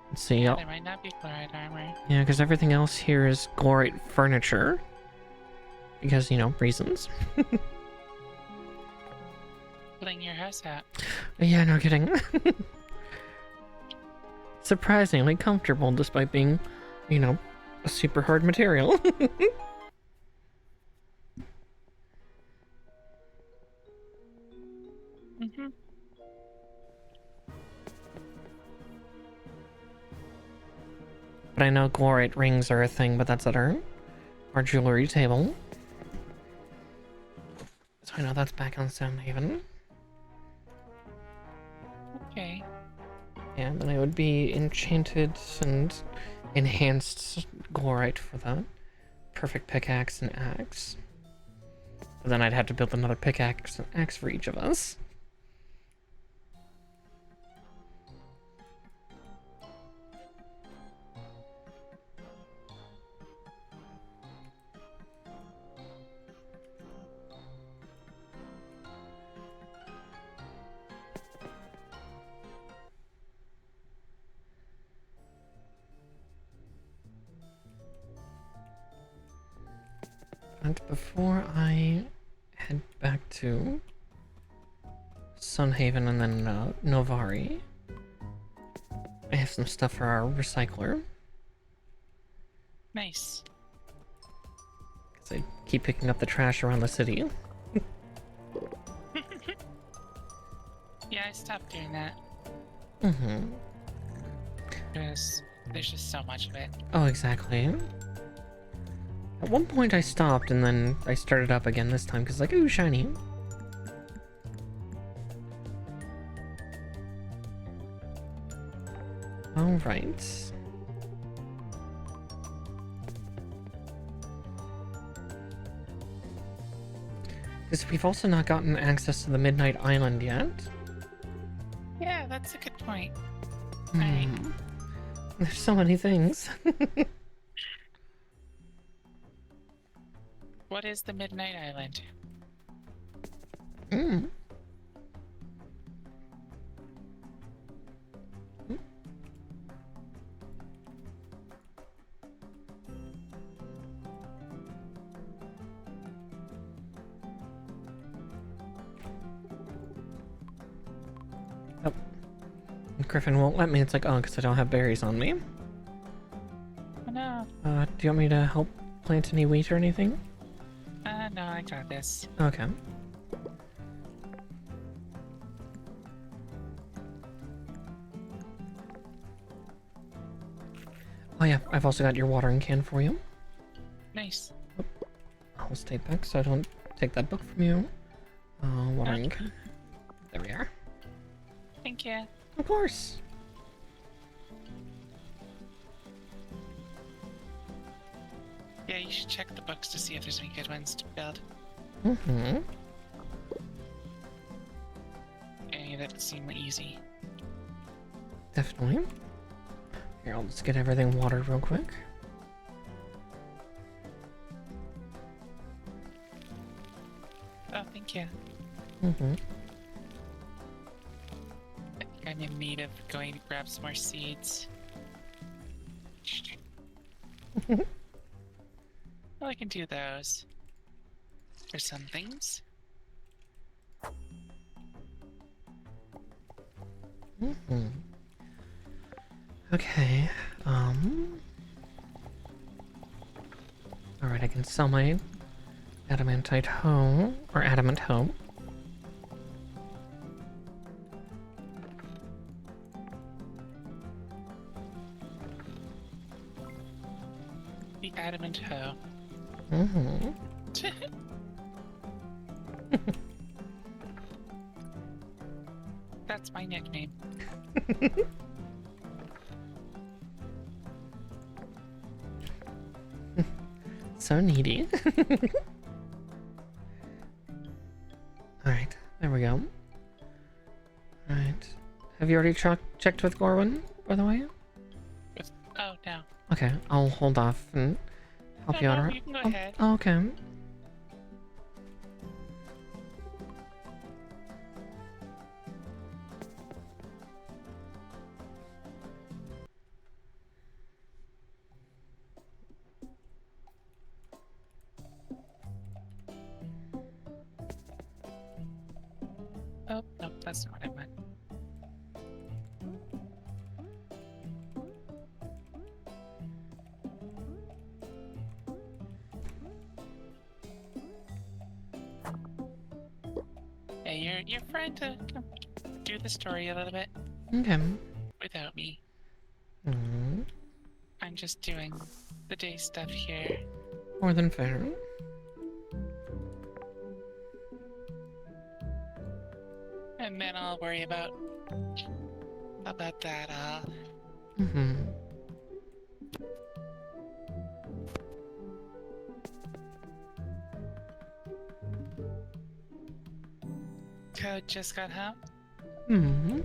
Let's see. Yeah, there might not be glorite armor. Yeah, because everything else here is glorite furniture. Because, you know, reasons. Building your house out. Yeah, no kidding. Surprisingly comfortable despite being, you know, a super hard material. Mm-hmm. But I know glorite rings are a thing, but that's at our jewelry table. So I know that's back on Stonehaven. Okay. Yeah, and then it would be enchanted and enhanced glorite for the perfect pickaxe and axe. But then I'd have to build another pickaxe and axe for each of us. And before I head back to Sunhaven and then Novari, I have some stuff for our recycler. Nice. Because I keep picking up the trash around the city. Yeah, I stopped doing that. Mm-hmm. Because there's just so much of it. Oh, exactly. At one point I stopped and then I started up again this time because like, ooh, shiny. Alright. Because we've also not gotten access to the Midnight Island yet. Yeah, that's a good point. Hmm. There's so many things. What is the Midnight Island? Hmm. Oh. Griffin won't let me. It's like, oh, because I don't have berries on me. Oh no. Do you want me to help plant any wheat or anything? No, I got this. Okay. Oh yeah, I've also got your watering can for you. Nice. I'll stay back so I don't take that book from you. Watering can. There we are. Thank you. Of course. Yeah, you should check the books to see if there's any good ones to build. Mm-hmm. Any that seem easy. Definitely. Here, I'll just get everything watered real quick. Oh, thank you. Mm-hmm. I think I'm in need of going to grab some more seeds. Well, I can do those. For some things. Mm-hmm. Okay, alright, I can sell my adamantite hoe, or adamant hoe. The adamant hoe. Mm-hmm. That's my nickname. So needy. Alright, there we go. Alright. Have you already checked with Gorwin, by the way? Oh, no. Okay, I'll hold off and help you out. No, Alright? you can go ahead. Oh, okay. Oh, no, that's not what I meant. Hey, you're trying to do the story a little bit Okay. without me. Mm, I'm just doing the day stuff here. more than fair. And then I'll worry about that, Mm-hmm. code just got home. Mm-hmm.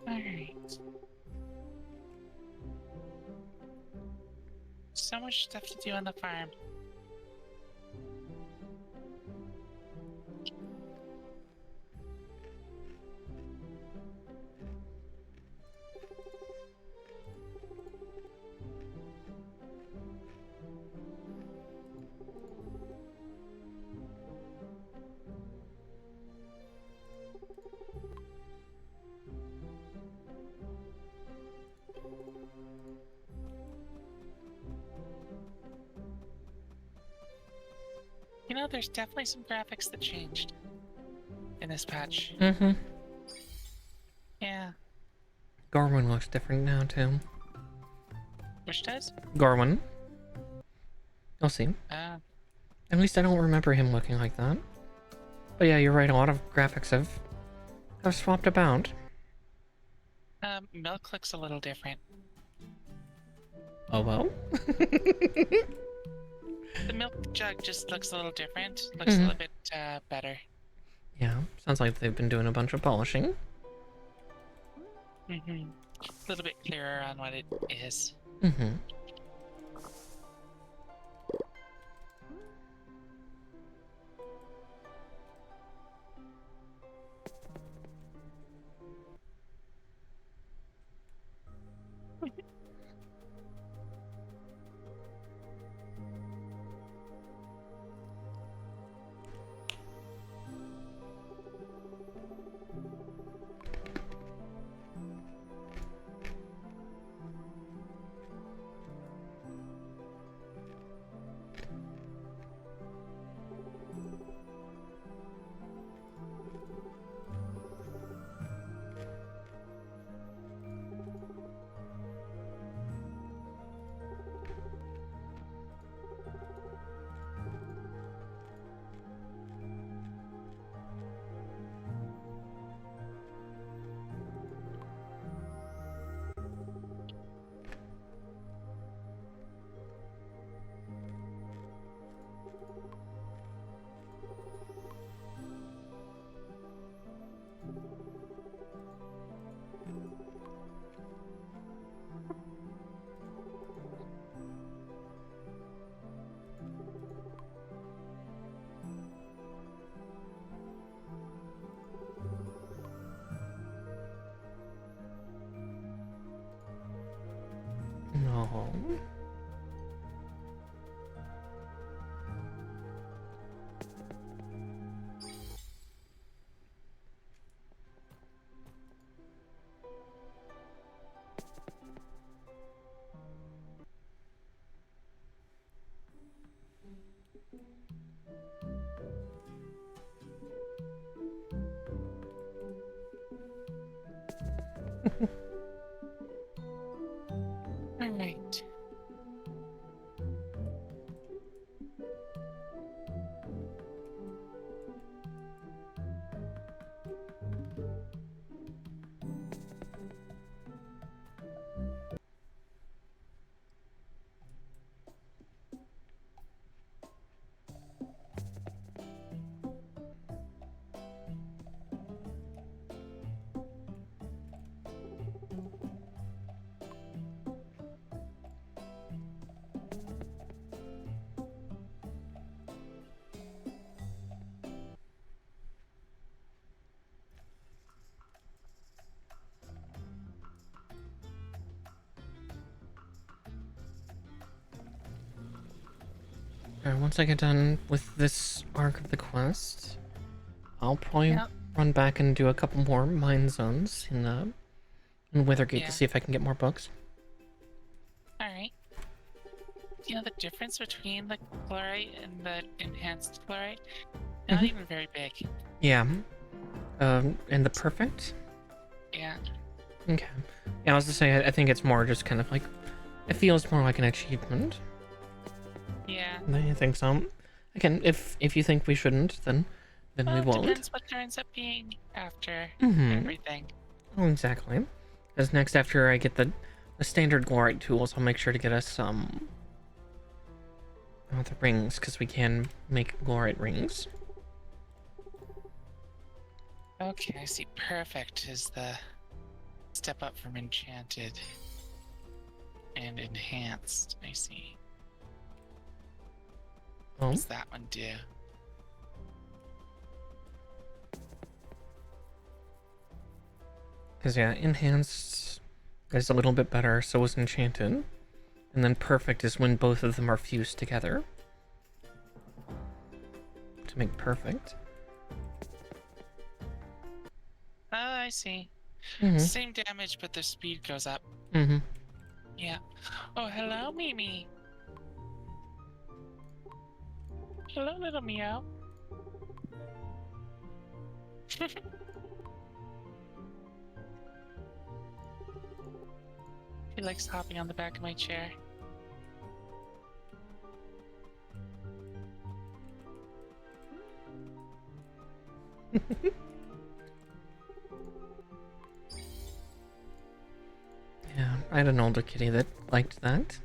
Alright. So much stuff to do on the farm. You know, there's definitely some graphics that changed in this patch. Mm-hmm. Yeah. Gorwin looks different now, too. Which does? Gorwin. You'll see. Uh, At least I don't remember him looking like that. But yeah, you're right, a lot of graphics have swapped about. milk looks a little different. Oh well? The milk jug just looks a little different. Looks a little bit, better. Yeah, sounds like they've been doing a bunch of polishing. Mm-hmm. A little bit clearer on what it is. Mm-hmm. No. All right. Once I get done with this arc of the quest, I'll probably run back and do a couple more mine zones in Withergate to see if I can get more books. Alright. You know the difference between the chlorite and the enhanced chlorite? Not even very big. Yeah. And the perfect? Yeah. Okay. Yeah, I was to say, I think it's more just kind of like, it feels more like an achievement. Yeah. I think so. Again, if you think we shouldn't, then we won't. Depends what turns up being after everything. Oh, exactly. Because next, after I get the standard glorite tools, I'll make sure to get us some the rings, because we can make glorite rings. Okay, I see. Perfect is the step up from enchanted and enhanced. I see. Oh. What does that one do? Because, yeah, enhanced is a little bit better, so is enchanted. And then perfect is when both of them are fused together to make perfect. Oh, I see. Same damage, but the speed goes up. Yeah. Oh, hello, Mimi. Hello, little meow. He likes hopping on the back of my chair. Yeah, I had an older kitty that liked that.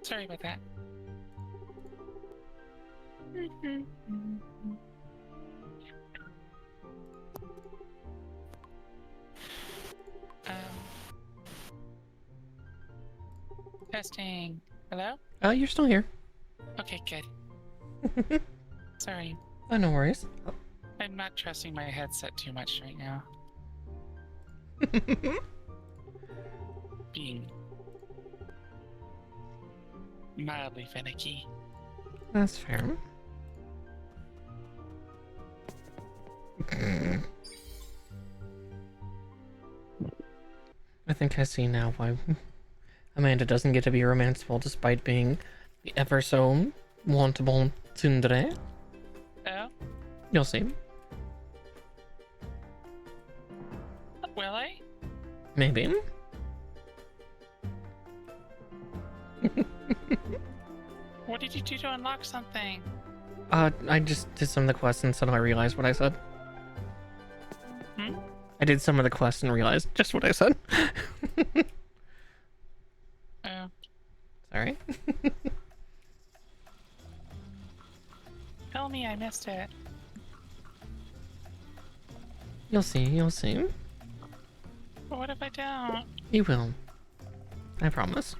Sorry about that. Testing. Hello? You're still here. Okay, good. Sorry. Oh, no worries. I'm not trusting my headset too much right now. Being mildly finicky. That's fair. I think I see now why Amanda doesn't get to be romanceable despite being the ever so wantable tsundere. Oh? You'll see. Will I? Maybe. What did you do to unlock something? I just did some of the quests and suddenly I realized what I said. I did some of the quests and realized just what I said. Oh. Sorry. Tell me I missed it. You'll see, you'll see. But what if I don't? You will. I promise.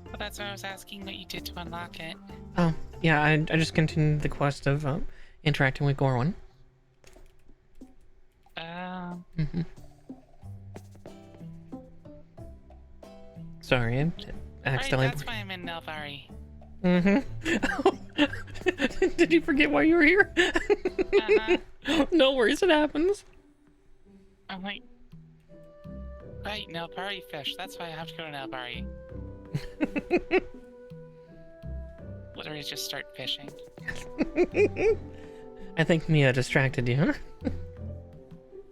Well, that's why I was asking what you did to unlock it. Oh, yeah, I just continued the quest of interacting with Gorwin. Mm-hmm. Sorry, I accidentally... Right, that's why I'm in Nelvari. Mm-hmm. Did you forget why you were here? Uh-huh. No worries, it happens. I'm like... Right, Nelvari fish. That's why I have to go to Nelvari. Literally just start fishing. I think Mia distracted you.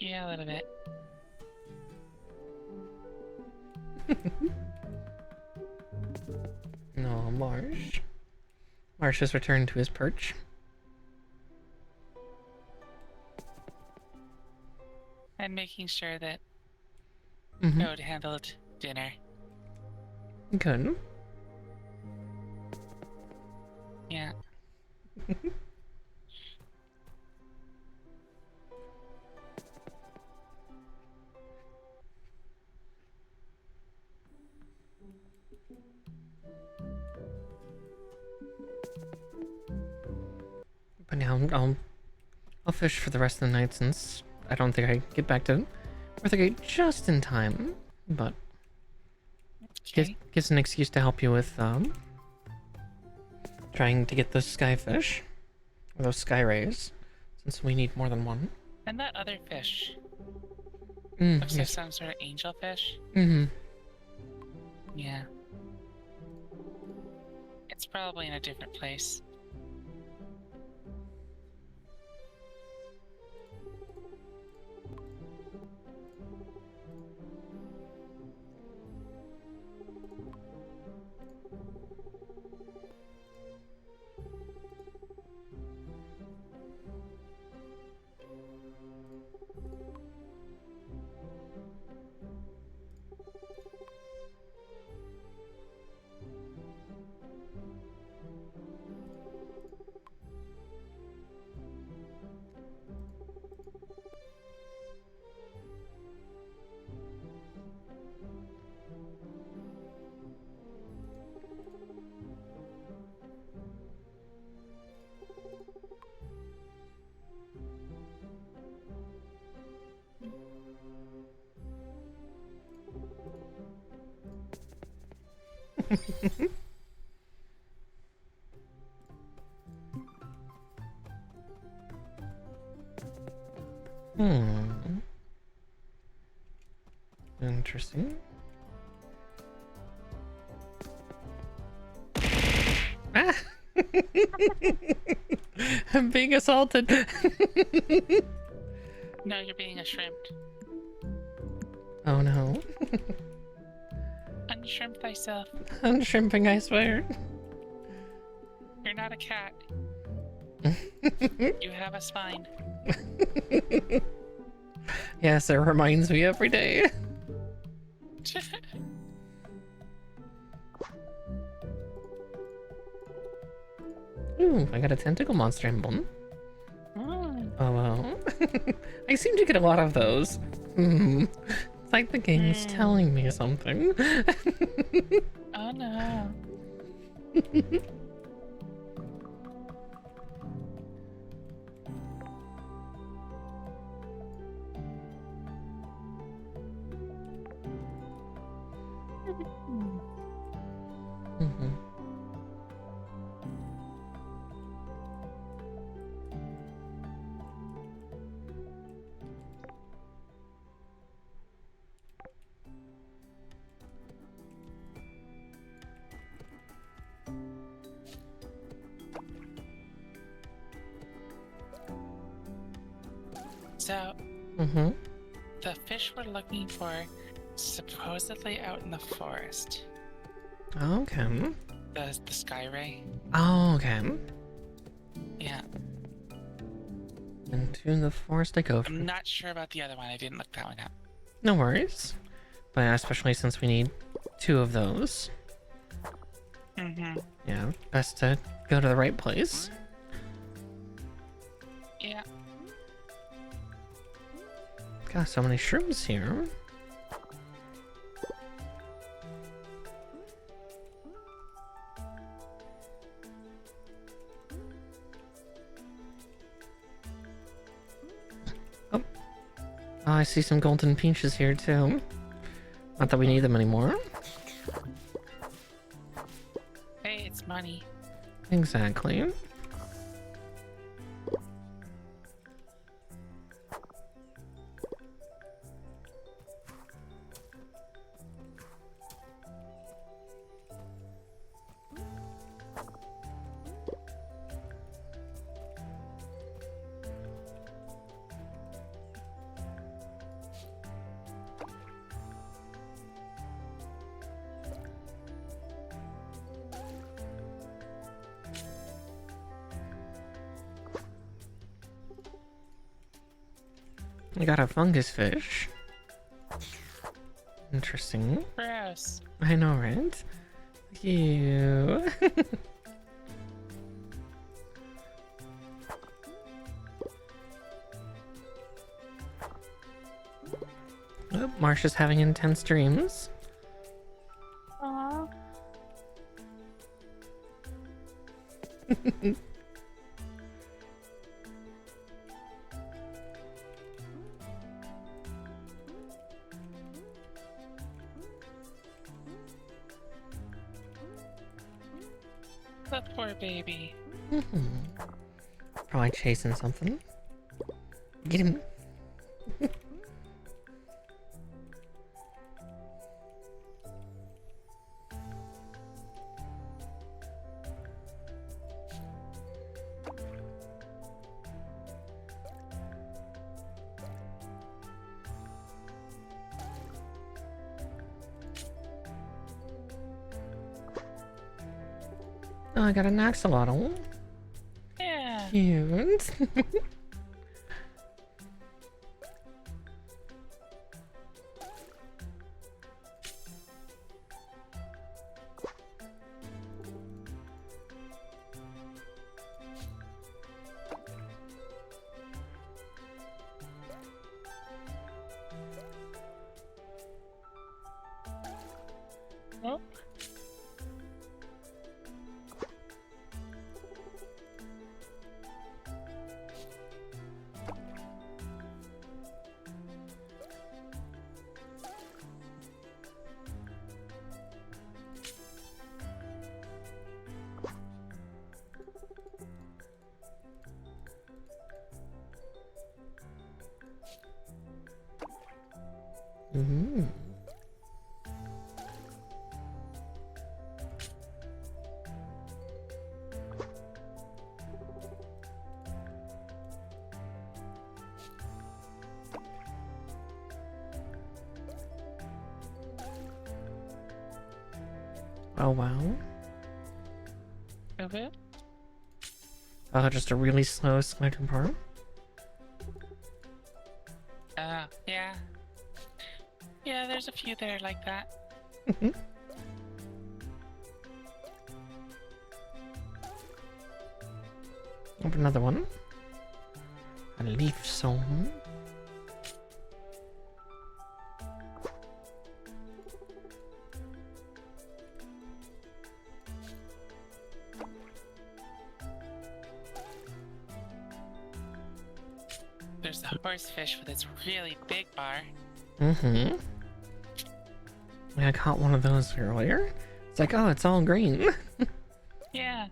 Yeah, a little bit. No, Marsh. Marsh has returned to his perch. And making sure that Mm-hmm. Code handled dinner. Good. Yeah. But now I'll fish for the rest of the night since I don't think I get back to Orthogate just in time. But Okay. gives an excuse to help you with trying to get those skyfish or those sky rays, since we need more than one. And that other fish. Mm, Looks like yes. some sort of angel fish. Mm-hmm. Yeah. It's probably in a different place. Interesting. Ah! I'm being assaulted. No, you're being a shrimp. Oh no. Unshrimp thyself. I'm shrimping, I swear. You're not a cat. You have a spine. Yes, it reminds me every day. Ooh, I got a tentacle monster emblem. Mm. Oh well. I seem to get a lot of those. It's like the game's telling me something. Oh no. Mhm. So, Mhm. the fish we're looking for supposedly out in the forest. Okay. The sky ray. Oh, okay. Yeah. Into the forest I go. I'm not sure about the other one. I didn't look that one up. No worries. But especially since we need 2 of those. Mm-hmm. Yeah, best to go to the right place. Yeah. Got so many shrooms here. Oh, I see some golden peaches here too. Not that we need them anymore. Hey, it's money. Exactly. I got a fungus fish. Interesting. Gross. I know, right? Ew. Oh, Marsha's having intense dreams. Aww. The poor baby. Probably chasing something. Get him. Oh, I got an axolotl. Yeah. Cute. Oh. Mm-hmm. Oh wow. Of it? Oh, just a really slow selector part. Yeah. Yeah, there's a few that are like that. Open another one. A leaf song. There's the horsefish with its really big bar. Mm-hmm. I caught one of those earlier. It's like, oh, it's all green. Yeah.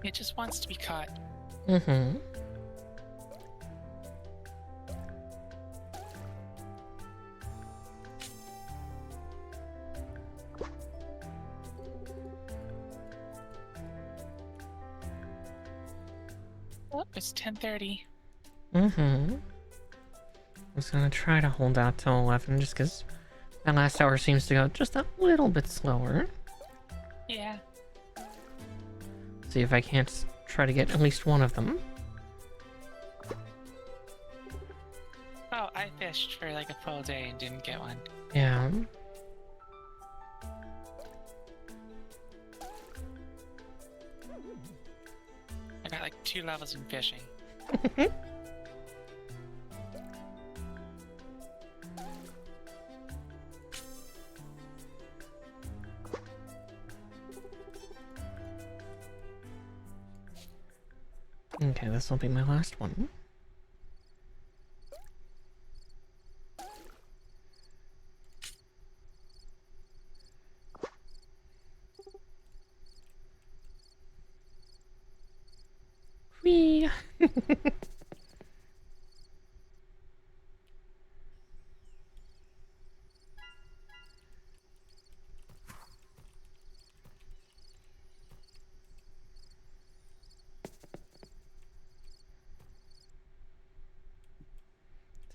It just wants to be caught. Mm-hmm. Oh, it's 10:30. Mm-hmm. I was gonna try to hold out till 11 just because that last hour seems to go just a little bit slower. Yeah. See if I can't try to get at least one of them. Oh, I fished for like a full day and didn't get one. Yeah. I got like 2 levels in fishing. Okay, this will be my last one. Whee!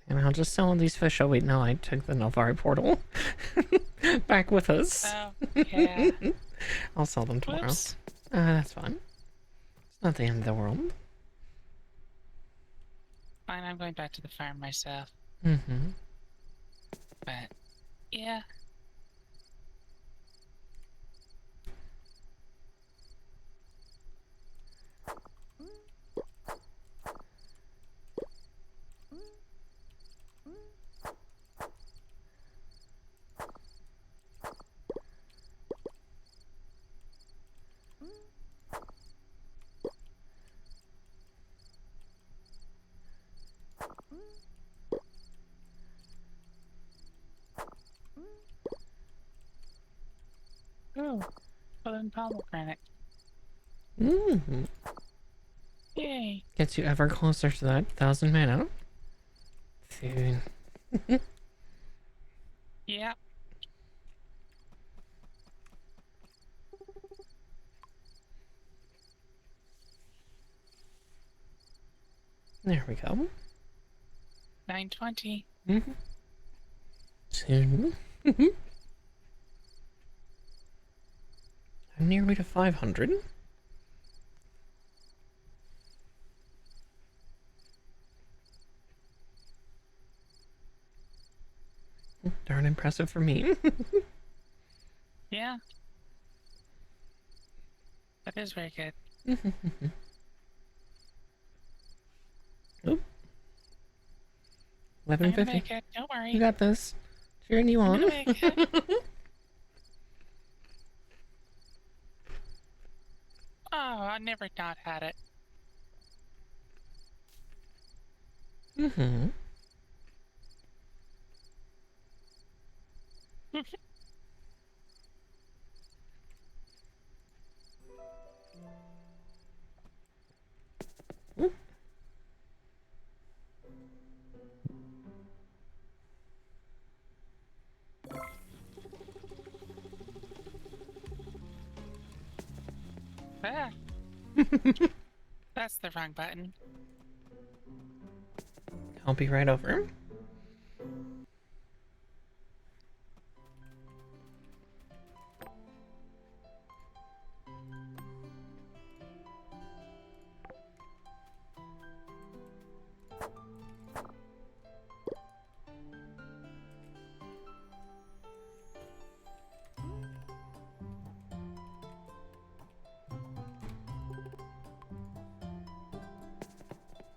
And I'll just sell these fish. Oh wait, no, I took the Nalvari portal back with us. Oh, yeah. I'll sell them tomorrow. Whoops. That's fine. It's not the end of the world. Fine, I'm going back to the farm myself. Mm-hmm. But, yeah. Oh, golden pomegranate. Mm-hmm. Yay. Gets you ever closer to that 1,000 mana. Dude. Yeah. There we go. 920. Mm-hmm. Soon. I'm nearly to 500. Darn impressive for me. Yeah. That is very good. Oop. I'm gonna 1150. make it. Don't worry. You got this. Cheering you I'm on. gonna make it. Oh, I never not had it. Mm-hmm. Ah. That's the wrong button. I'll be right over.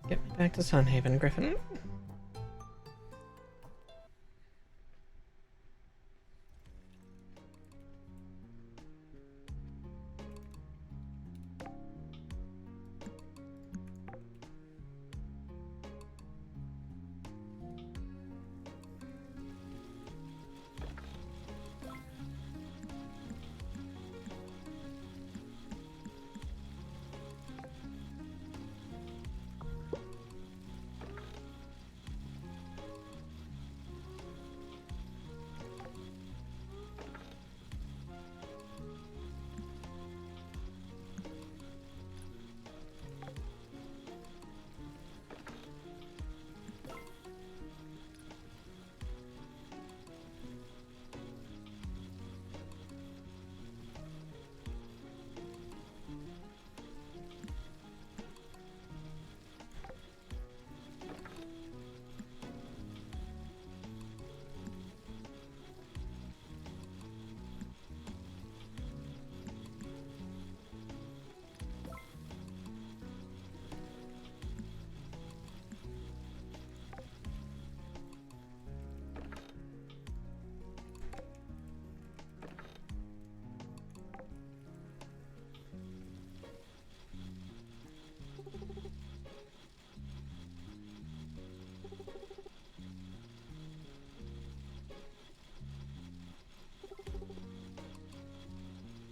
Get me back to Sunhaven, Griffin.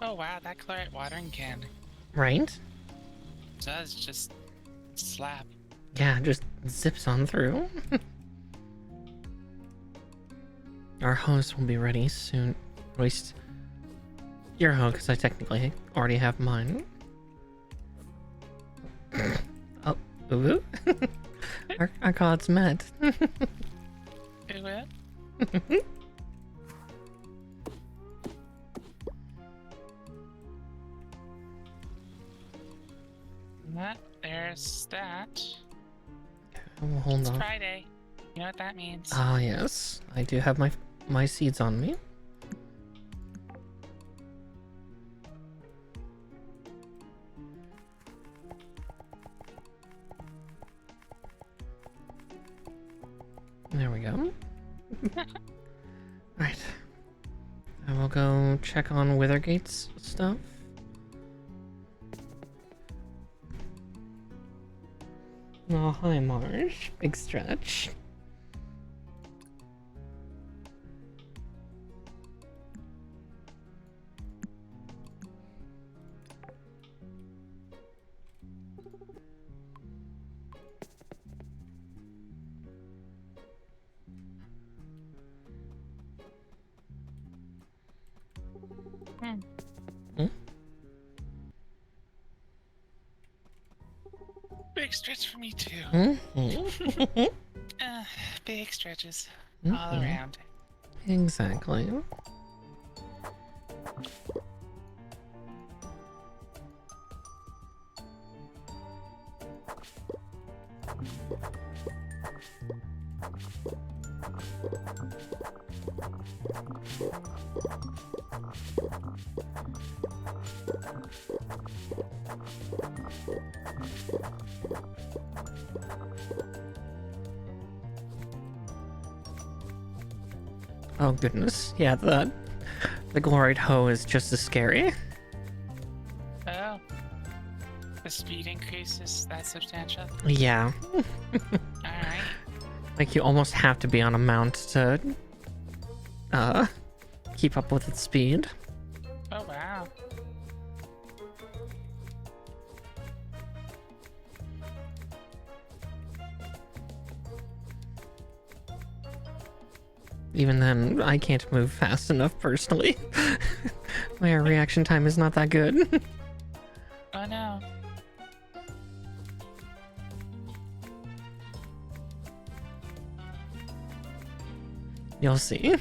Oh wow, that chlorite watering can Right? does just slap. Yeah, just zips on through. Our hose will be ready soon. Waste your hoe, because I technically already have mine. Oh, ooh. Our gods met. Do it. There's that. Oh, hold It's on. Friday. You know what that means? Ah, yes. I do have my seeds on me. There we go. Right. I will go check on Withergate's stuff. Oh, hi, Marsh. Big stretch. Big stretch for me too. Mm-hmm. Big stretches Mm-hmm. all around. Exactly. Oh goodness, yeah, the gloried hoe is just as scary. Oh. The speed increase is that substantial? Yeah, Alright. like you almost have to be on a mount to keep up with its speed. Oh wow. Even then, I can't move fast enough personally. My reaction time is not that good. Oh no. You'll see.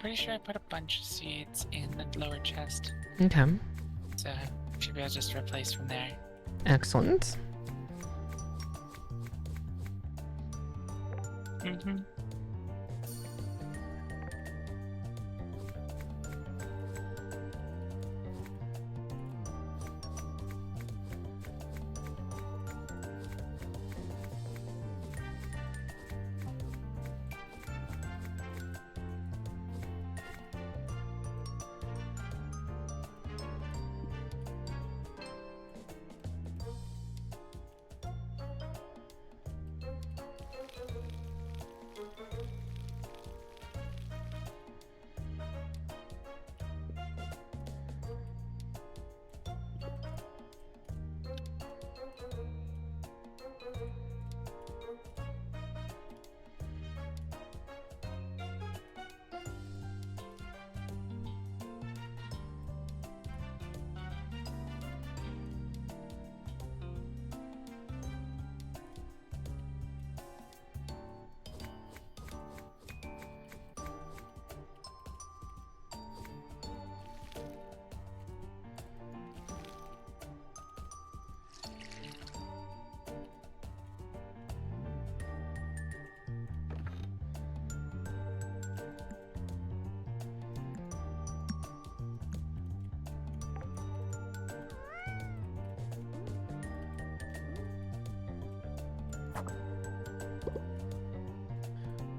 Pretty sure I put a bunch of seeds in the lower chest. Okay, So should be able to just replace from there. excellent. Mm-hmm.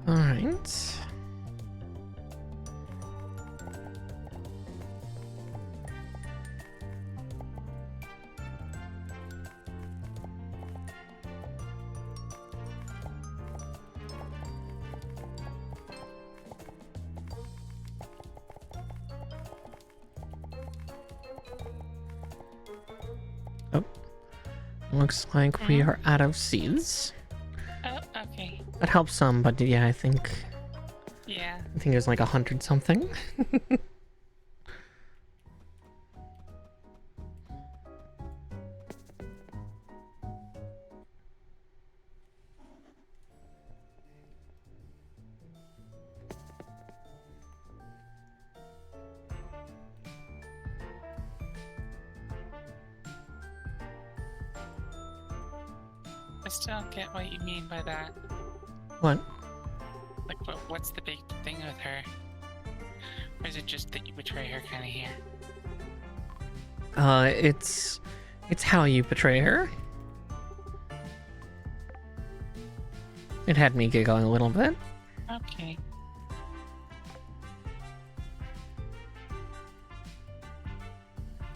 All right. Looks like we are out of seeds. Oh, okay. That helps some, but yeah, I think Yeah. there's like 100 something. I still don't get what you mean by that. What? Like, what's the big thing with her? Or is it just that you betray her kind of here? It's how you betray her. It had me giggling a little bit. Okay.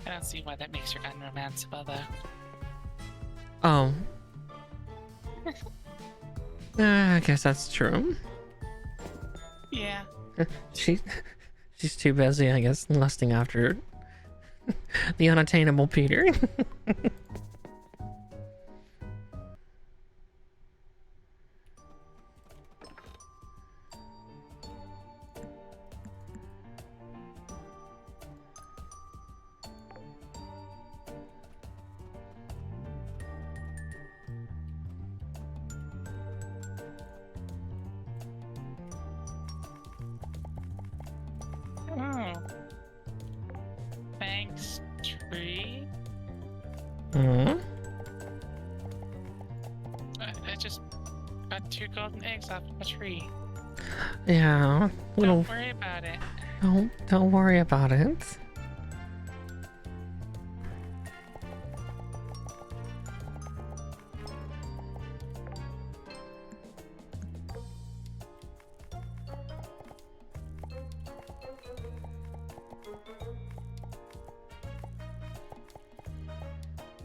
I don't see why that makes her unromanceable, though. Oh. I guess that's true. Yeah. She's too busy, I guess, lusting after the unattainable Peter. Oh. Thanks, tree. Hmm? I just got 2 golden eggs off a tree. Yeah, little. Don't worry about it. Don't worry about it.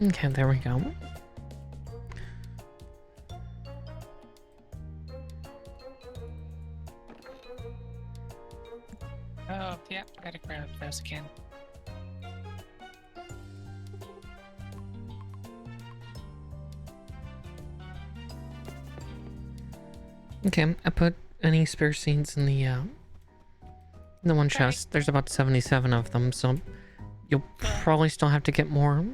Okay, there we go. Oh, yeah, I gotta grab those again. Okay, I put any spare seeds in the one chest. There's about 77 of them, so you'll probably still have to get more.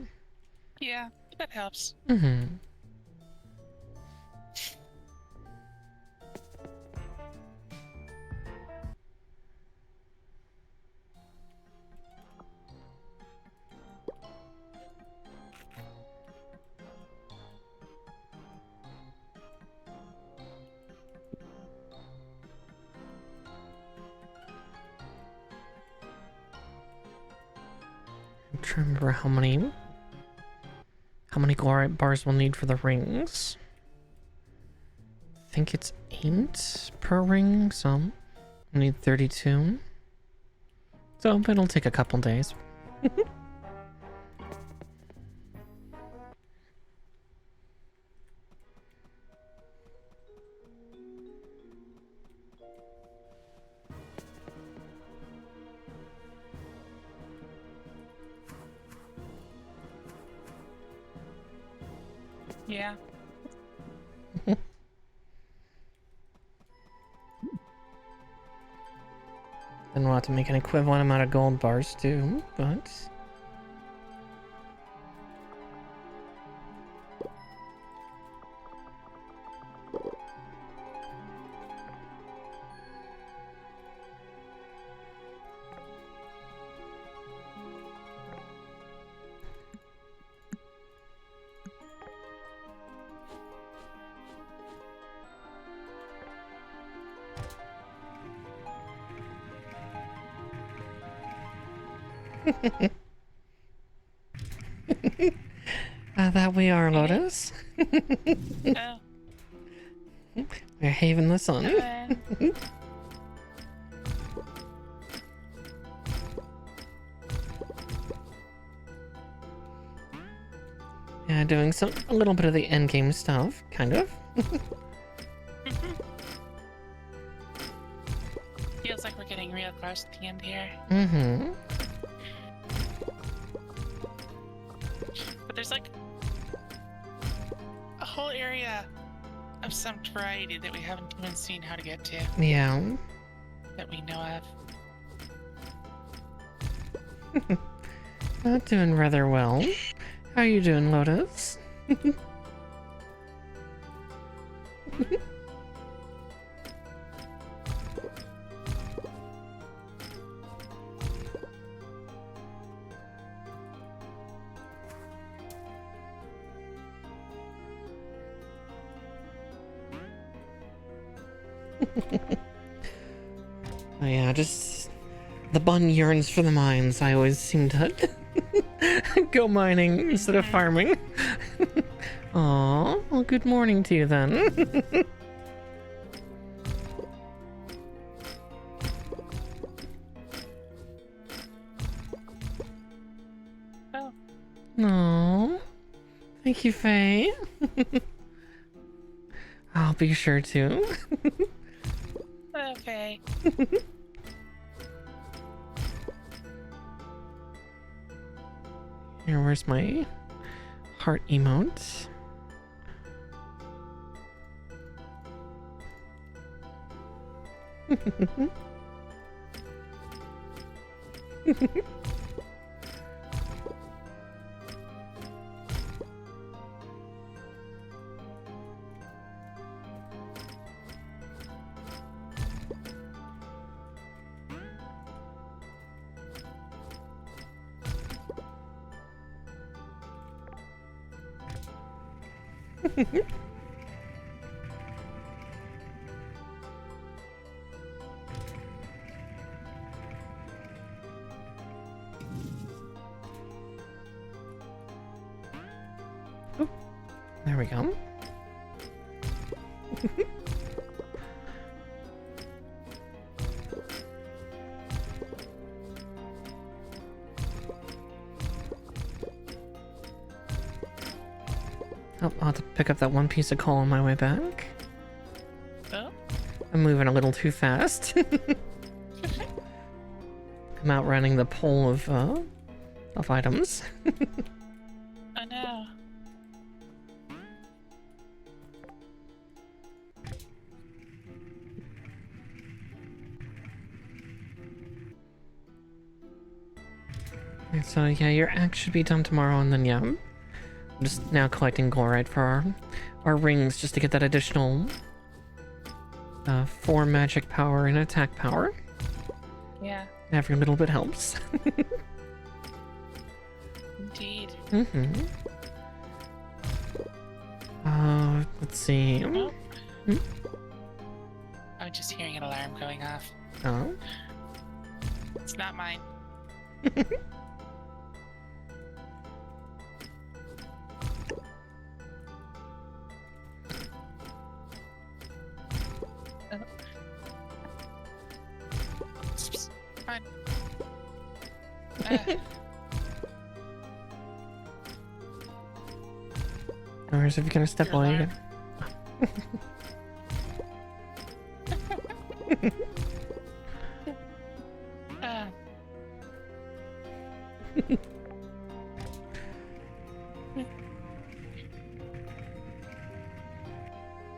Yeah, that helps. Mm-hmm. I'm trying to remember how many glorite bars we'll need for the rings. I think it's 8 per ring, so we need 32. So it'll take a couple days. Yeah. Then we'll have to make an equivalent amount of gold bars too, but... that we are, Lotus. Oh. We're having the sun. Yeah, doing a little bit of the end game stuff, kind of. Feels like we're getting real close to the end here. Mm-hmm. But there's like of some variety that we haven't even seen how to get to, Yeah. that we know of. Not doing rather well. How are you doing, Lotus? Oh yeah, just the bun yearns for the mines. I always seem to go mining instead of farming. Aw, well, good morning to you then. Oh. Aw, thank you, Faye. I'll be sure to. Okay. Here, where's my heart emote? Oh, there we go. Oh, I'll have to pick up that one piece of coal on my way back. Oh. I'm moving a little too fast. I'm outrunning the pole of items. Oh no. So yeah, your axe should be done tomorrow, and then yeah, I'm just now collecting glorite for our rings just to get that additional 4 magic power and attack power. Yeah, Every little bit helps. indeed. Mm-hmm. Let's see. Oh. Hmm? I'm just hearing an alarm going off. Oh. It's not mine. Fine. Or is if you're gonna step Your while you alarm.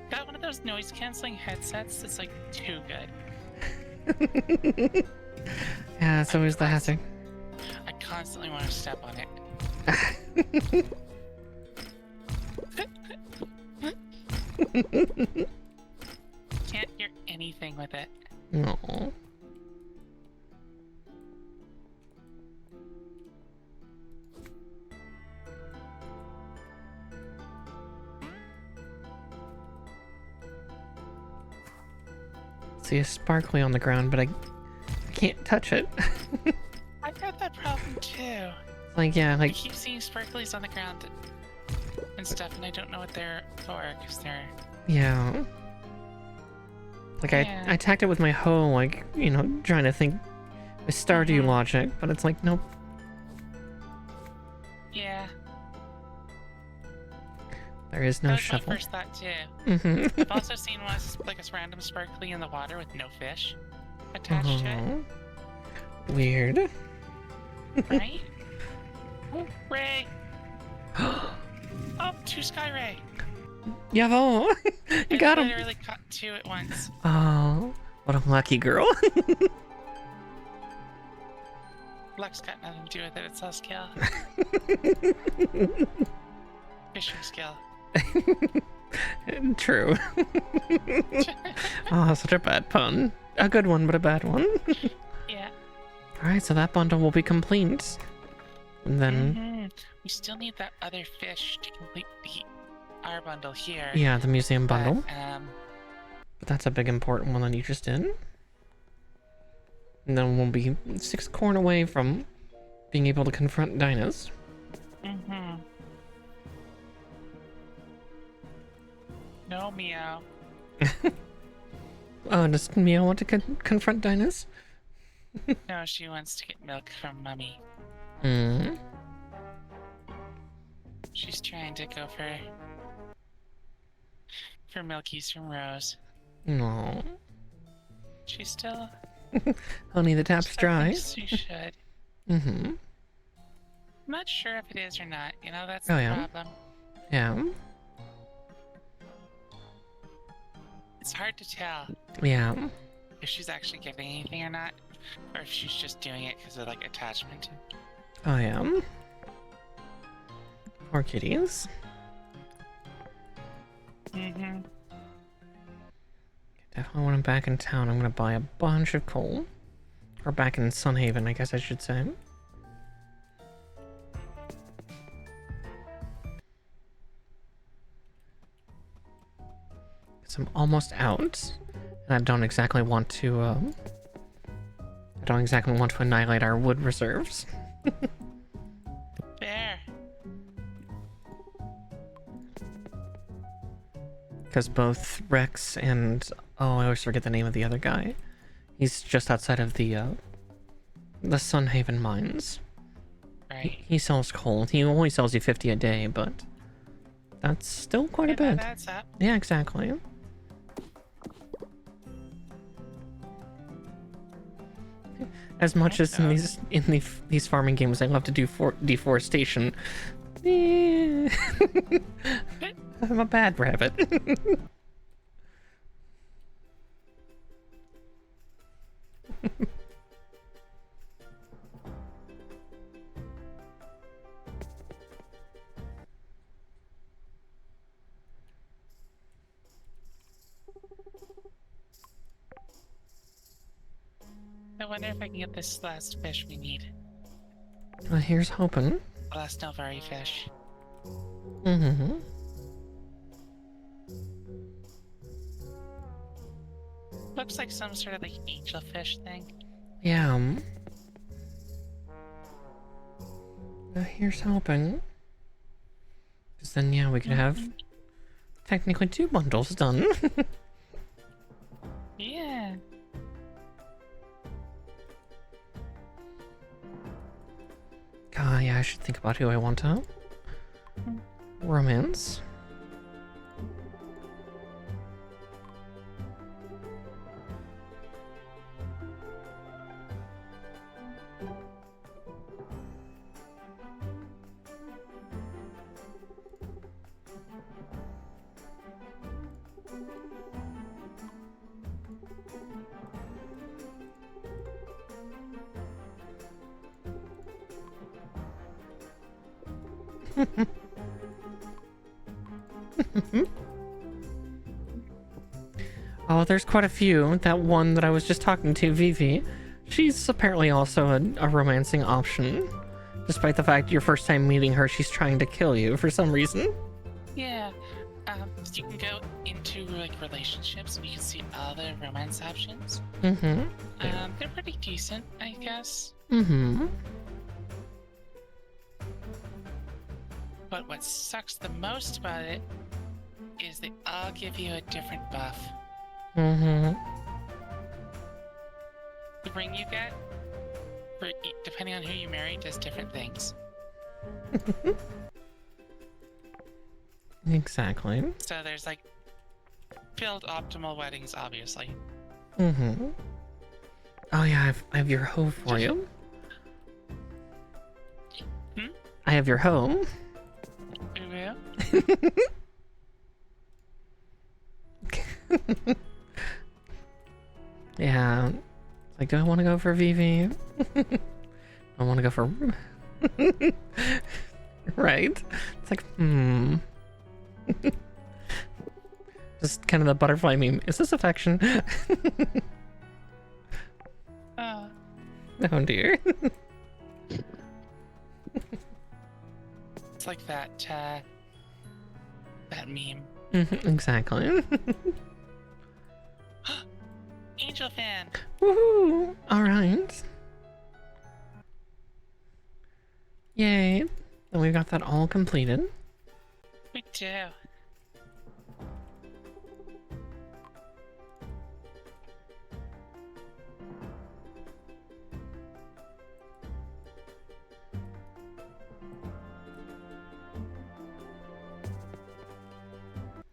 Got one of those noise canceling headsets that's like too good. Yeah, it's always the hazard. I constantly want to step on it. Can't hear anything with it. No. See a sparkly on the ground, but I can't touch it. I've had that problem too. Like, yeah, I like, keep seeing sparklies on the ground and stuff, and I don't know what they're for, because they're... yeah. Like, Yeah. I attacked it with my hoe, like, you know, trying to think with Stardew Mhm. logic, but it's like, nope. Yeah, There is no that was shovel. my first thought too. Mm-hmm. I've also seen one like a random sparkly in the water with no fish attached to it, Weird. right? Oh, Ray! Oh, 2 Sky Ray! Yavo! You got I him! literally caught 2 at once. Oh, what a lucky girl. Luck's got nothing to do with it. It's all skill. Fishing skill. True. Oh, such a bad pun. A good one, but a bad one. Yeah. Alright, so that bundle will be complete. And then... We still need that other fish to complete our bundle here. Yeah, the museum bundle. But, but that's a big important one that you just did. And then we'll be 6 corn away from being able to confront Dynus. No, Meow. Oh, does Mia want to confront Dynus? No, she wants to get milk from Mummy. Hmm. She's trying to go for milkies from Rose. No. She's still... Honey, the tap's dry. She should. Mm-hmm. I'm not sure if it is or not. You know, that's Oh, the yeah? problem. Yeah. It's hard to tell Yeah. if she's actually giving anything or not, or if she's just doing it because of, like, attachment. Oh, yeah. Poor kitties. Definitely when I'm back in town, I'm gonna buy a bunch of coal. Or back in Sunhaven, I guess I should say. Because I'm almost out. And I don't exactly want to, annihilate our wood reserves. There. Because both Rex and... Oh, I always forget the name of the other guy. He's just outside of the Sunhaven mines. Right. He sells coal. He only sells you 50 a day, but... That's still quite a bit. That's up. Yeah, exactly. As much as in these farming games I love to do deforestation, I'm a bad rabbit. I wonder if I can get this last fish we need. Well, here's hoping. The last Nilvari fish. Mm-hmm. Looks like some sort of like angelfish thing. Yeah. Well, here's hoping. Because then, yeah, we could have technically 2 bundles done. Yeah. Yeah, I should think about who I want to romance. Oh, there's quite a few. That one that I was just talking to, Vivi, she's apparently also a romancing option. Despite the fact your first time meeting her, she's trying to kill you for some reason. Yeah. You can go into like relationships and you can see all the romance options. Mm-hmm. They're pretty decent, I guess. Mm-hmm. But what sucks the most about it is they all give you a different buff. Mm-hmm. The ring you get, depending on who you marry, does different things. Exactly. So there's like build optimal weddings, obviously. Mm-hmm. Oh yeah, I have your hoe for you. Hmm? I have your hoe. You will? Yeah. Like, do I want to go for Vivi? I want to go for... right? It's like, Just kind of the butterfly meme. Is this affection? Oh, Oh dear. it's like that meme. Exactly. Angel fan. Woohoo! Alright. Yay. And we got that all completed. We do.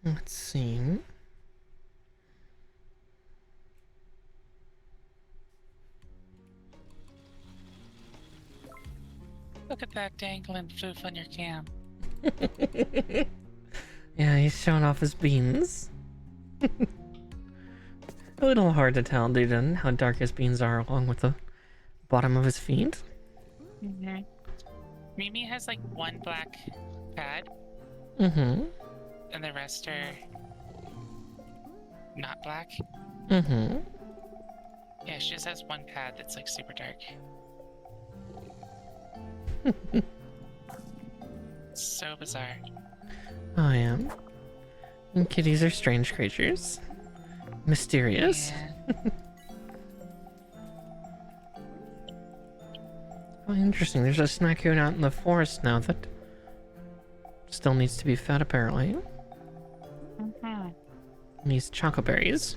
Let's see. Look at that dangling floof on your cam. Yeah, he's showing off his beans. A little hard to tell due to how dark his beans are along with the bottom of his feet. Mm-hmm. Mimi has like one black pad, Mm-hmm. and the rest are not black. Mm-hmm. Yeah, she just has one pad that's like super dark. So bizarre. Oh, yeah. And kitties are strange creatures. Mysterious. Yeah. Oh, interesting. There's a snackoon out in the forest now that still needs to be fed, apparently. Mm-hmm. These chocoberries.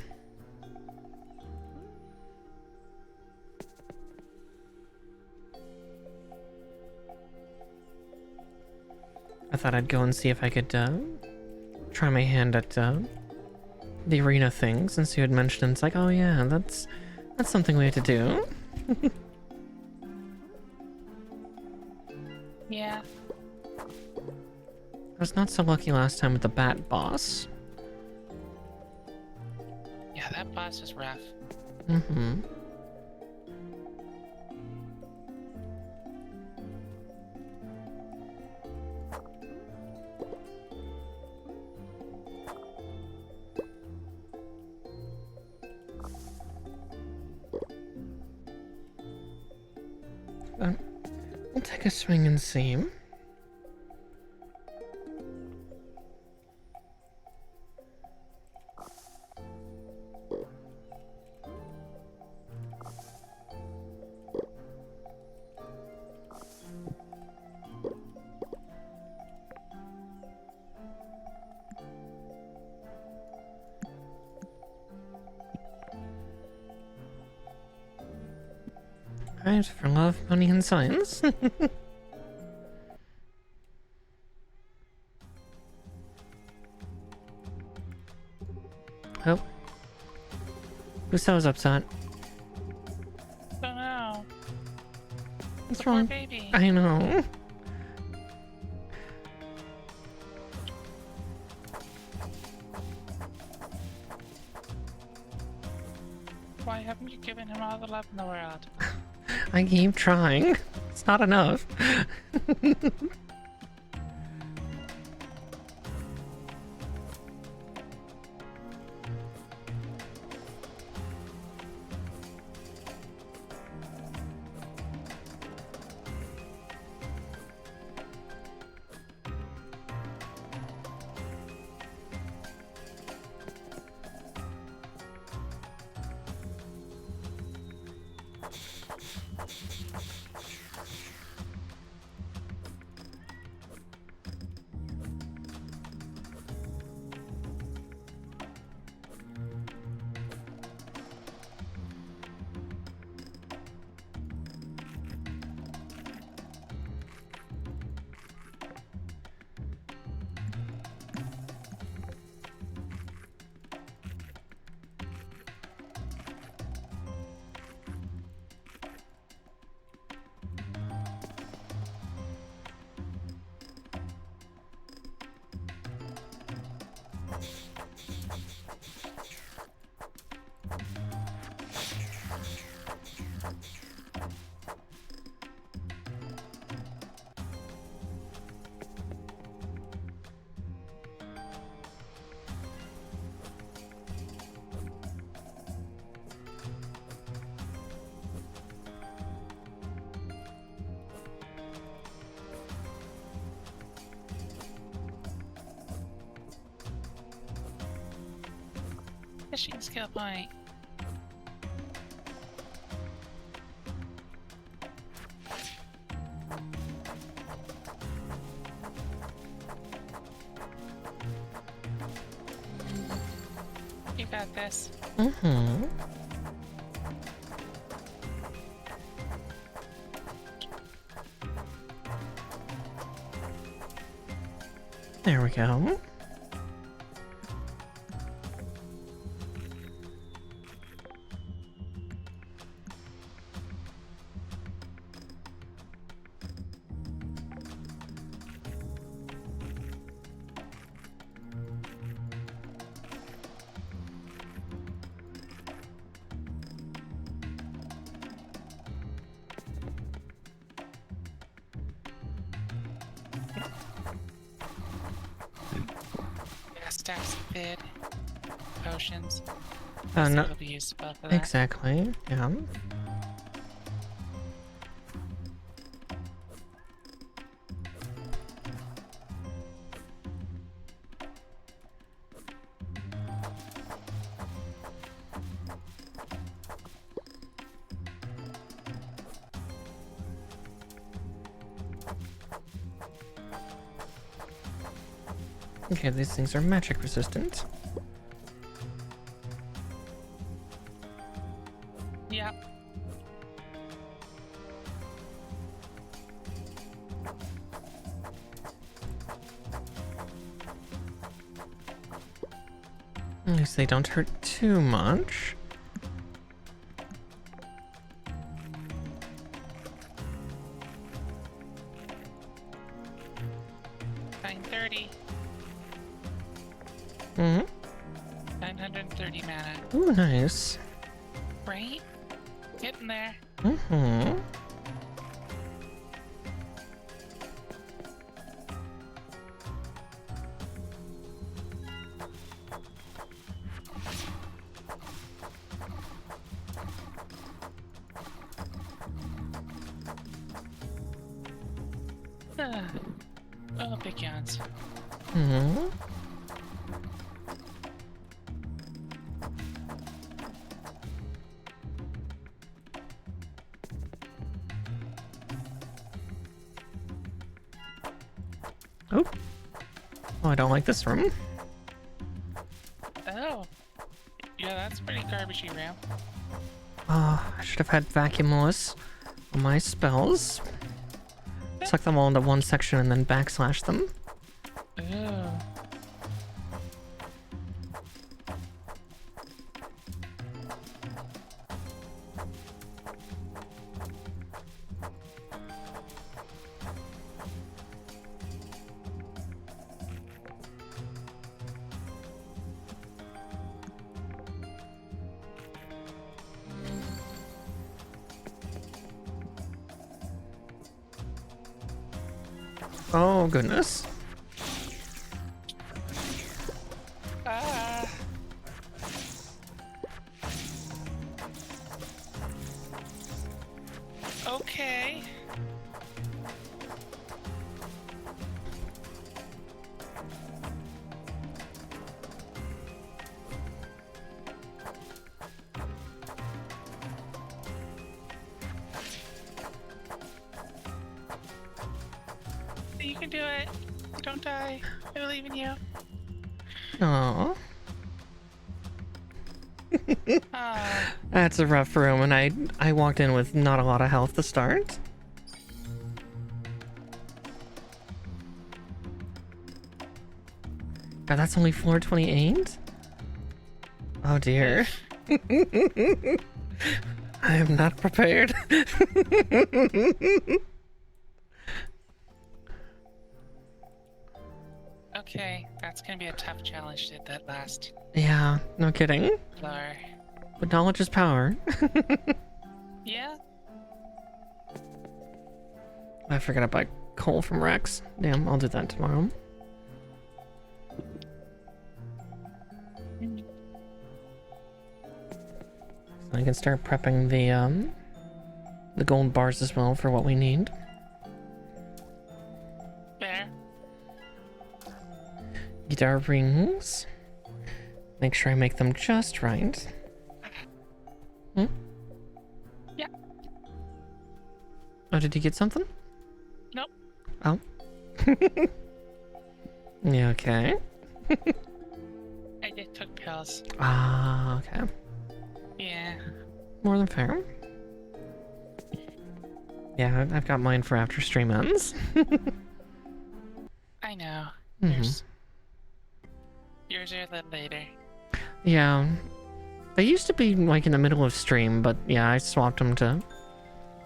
I thought I'd go and see if I could try my hand at the arena thing, since you had mentioned. It's like, oh yeah, that's something we had to do. Yeah. I was not so lucky last time with the bat boss. Yeah, that boss is rough. Mm-hmm. We'll take a swing and see. Alright, for love, money, and science. Oh. Gustav's upset. Oh no. What's The poor wrong? baby. I know. Why haven't you given him all the love in the world? I keep trying. It's not enough. Fishing skill point. You got this. Mm-hmm. There we go. Stacks of bid, potions. No, It'll be useful for that. exactly. Yeah. Okay, these things are magic resistant. Yep. At least they don't hurt too much. $930. Mm-hmm. 930 mana. Ooh, nice. Right? Getting there. Mm-hmm. Oh, big yawns. Mm-hmm. Oh. Oh, I don't like this room. Oh. Yeah, that's pretty garbagey, Ram. Oh, I should have had vacuumless on my spells. Suck them all into one section and then backslash them. Ooh. Oh, goodness. Ah. Okay. You can do it. Don't die. I believe in you. Aww. Ah. That's a rough room, and I walked in with not a lot of health to start. God, that's only floor 28? Oh dear. I am not prepared. Okay, that's gonna be a tough challenge to hit that last Yeah, no kidding. floor. But knowledge is power. Yeah? I forgot to buy coal from Rex. Damn, I'll do that tomorrow. So I can start prepping the gold bars as well for what we need. Fair. Guitar rings. Make sure I make them just right. Hmm? Yeah. Oh, did you get something? Nope. Oh. Yeah, okay. I just took pills. Ah, okay. Yeah. More than fair. Yeah, I've got mine for after stream ends. I know. Mhm. Yours are a little later. Yeah. They used to be like in the middle of stream, but yeah, I swapped them to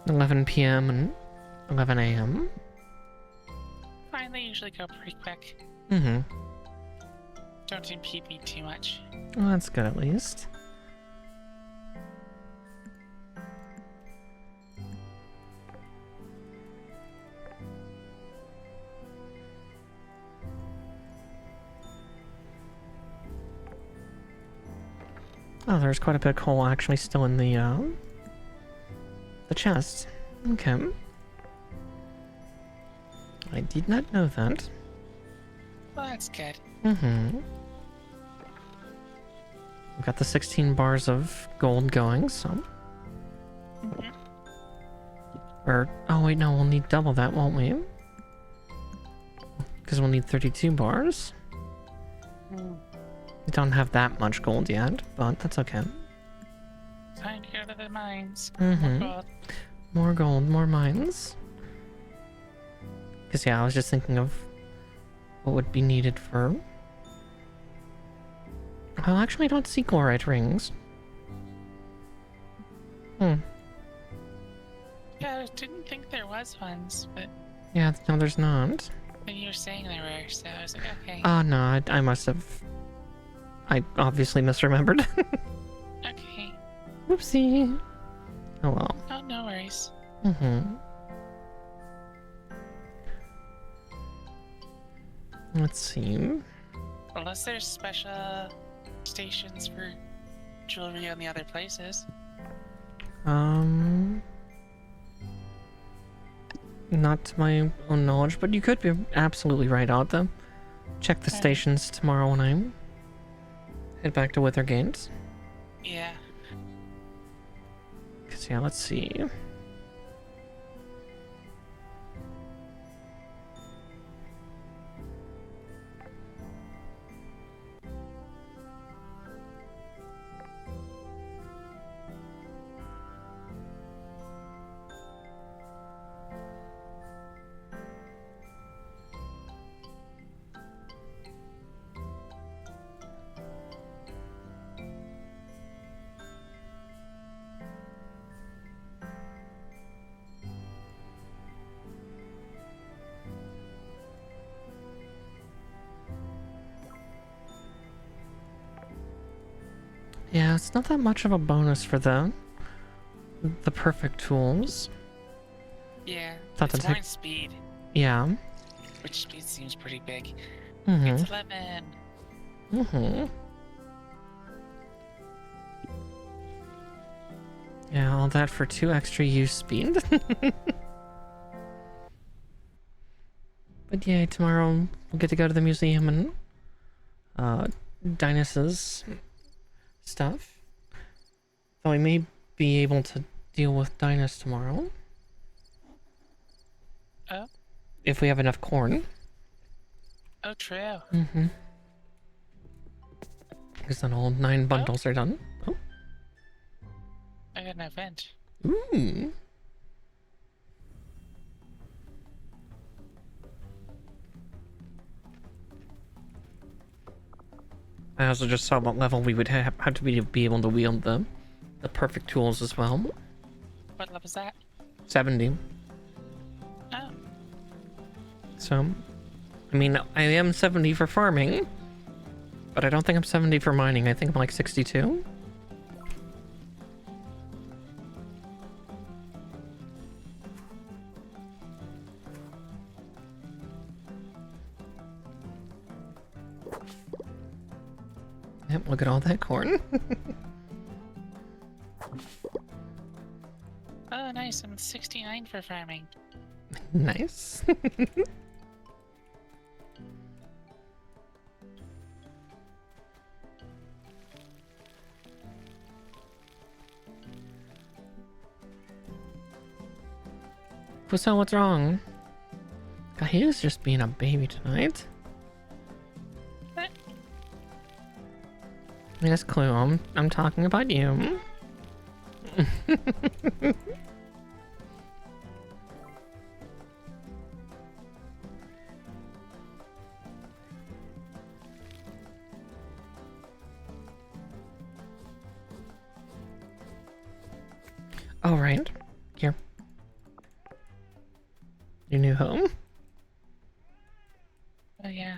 11 p.m. and 11 a.m. Fine, they usually go pretty quick. Mm-hmm. Don't impede me too much. Well, that's good at least. Oh, there's quite a bit of coal actually still in the chest. Okay. I did not know that. Well, that's good. Mm-hmm. We've got the 16 bars of gold going, so... Mm-hmm. Or, oh wait, no, we'll need double that, won't we? Because we'll need 32 bars. We don't have that much gold yet, but that's okay. Time to go to the mines. Mm-hmm. More gold. More gold, more mines. Because, yeah, I was just thinking of what would be needed for... Well, actually, I don't see chlorite rings. Hmm. Yeah, I didn't think there was ones, but Yeah, no, there's not. then you were saying there were, so I was like, okay. Oh, no, I must have... I obviously misremembered. Okay. Whoopsie. Oh, well. Oh, no worries. Mm-hmm. Let's see. Unless there's special stations for jewelry on the other places. Not to my own knowledge, but you could be absolutely right, Otto. Check the stations tomorrow when I head back to Withergate. Yeah. Cause yeah, let's see. Yeah, it's not that much of a bonus for the perfect tools. Yeah. Thought It's to more take- in speed, Yeah. which speed seems pretty big. Mm-hmm. It's 11. Mm-hmm. Yeah, all that for 2 extra use speed. But yeah, tomorrow we'll get to go to the museum and Dynus's stuff. Though I may be able to deal with Dynus tomorrow. Oh? If we have enough corn. Oh, true. Mm-hmm. Because then all 9 bundles are done. Oh. I got an event. Ooh. I also just saw what level we would have to be able to wield the perfect tools as well. What level is that? 70. Oh. So, I mean, I am 70 for farming, but I don't think I'm 70 for mining. I think I'm like 62. Yep, look at all that corn. Oh, nice. I'm 69 for farming. Nice. So what's wrong? God, he is just being a baby tonight. What? Yes, Clue, I'm talking about you. Oh, right. Here. Your new home? Oh, yeah.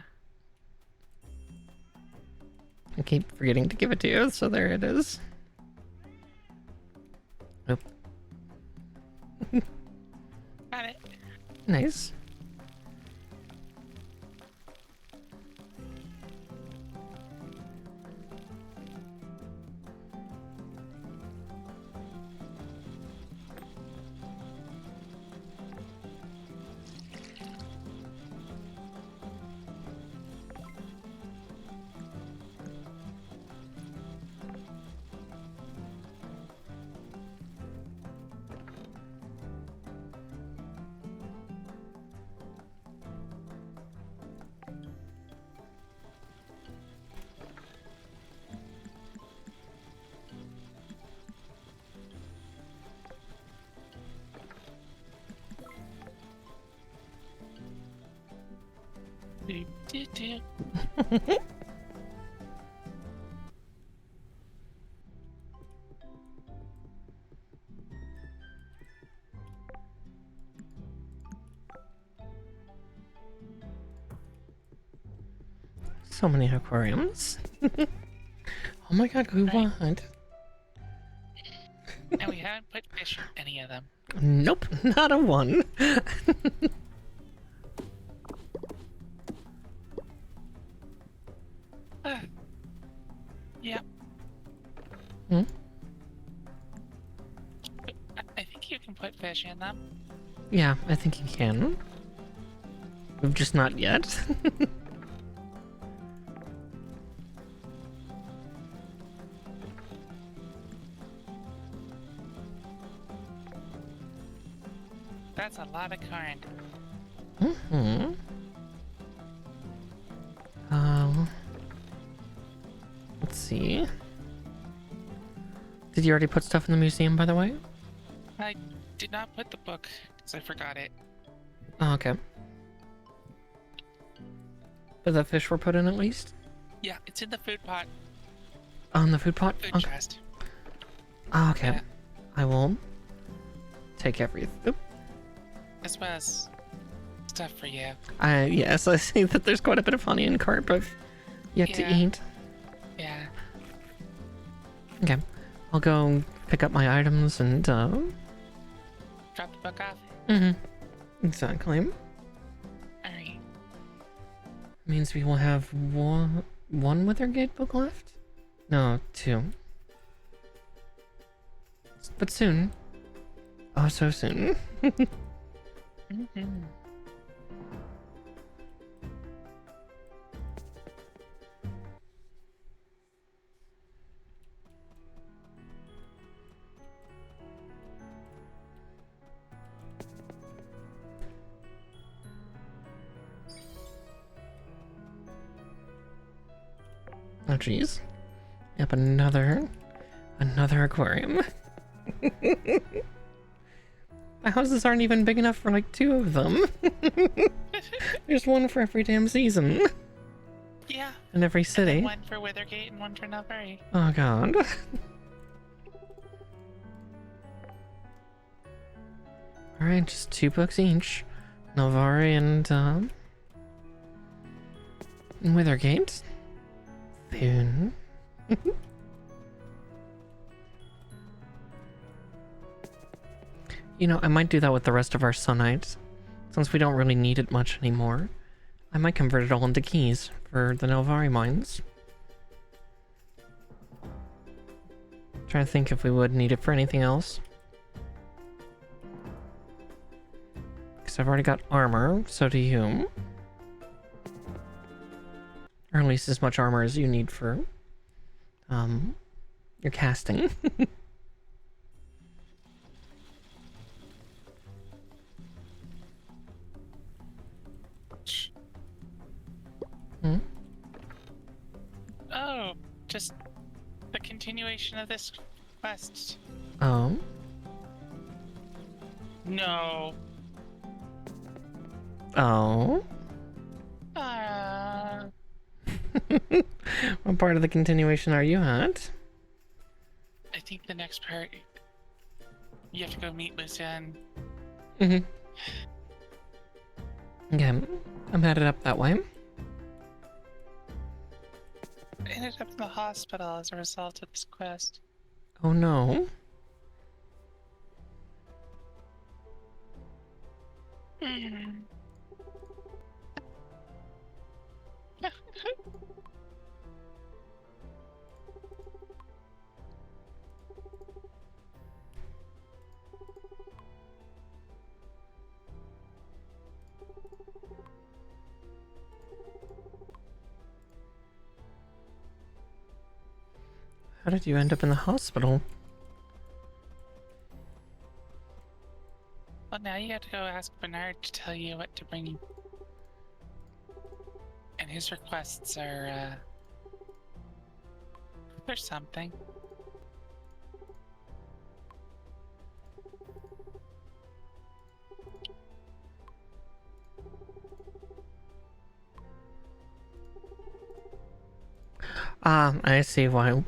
I keep forgetting to give it to you, so there it is. Oop. Got it. Nice. Do, do, do. So many aquariums. Oh my god, who Right. what? And we haven't put fish in any of them. Nope, not a one. Yeah. Hmm? I think you can put fish in them. Yeah, I think you can. We've just not yet. That's a lot of current. Mm-hmm. Um, let's see. Did you already put stuff in the museum, by the way? I did not put the book because I forgot it. Oh, okay. But the fish were put in at least? Yeah, it's in the food pot. On the food pot? Food Okay. chest. Oh, okay. Yeah. I will take everything. Oop. As well as stuff for you. Yes, I see that there's quite a bit of honey in cart, but yet to Yeah. eat. Yeah. Okay. I'll go pick up my items and, Drop the book off. Exactly. Alright. Means we will have one Withergate book left? No, 2. But soon. Oh, so soon. Mm-hmm. Oh, jeez. Yep, another aquarium. My houses aren't even big enough for like 2 of them. There's one for every damn season. Yeah. In every city. One for Withergate and one for Nelbury. Oh god. Alright, just 2 books each. Nalvari and Withergate. Boon. You know, I might do that with the rest of our Sunnites. Since we don't really need it much anymore. I might convert it all into keys for the Nelvari mines. Trying to think if we would need it for anything else. Because I've already got armor, so do you. Or at least as much armor as you need for your casting. continuation of this quest. Oh. No. Oh. What part of the continuation are you at? I think the next part, you have to go meet Lucian. Mm-hmm. Okay, I'm headed up that way. I ended up in the hospital as a result of this quest. Oh no. How did you end up in the hospital? Well, now you have to go ask Bernard to tell you what to bring you. And his requests are, there's something. Ah, I see why.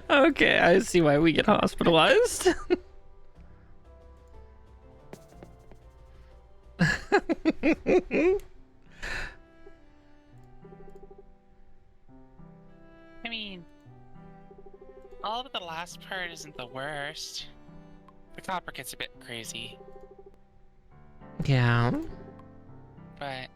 Okay, I see why we get hospitalized. I mean, all of the last part isn't the worst. The copper gets a bit crazy, Yeah. but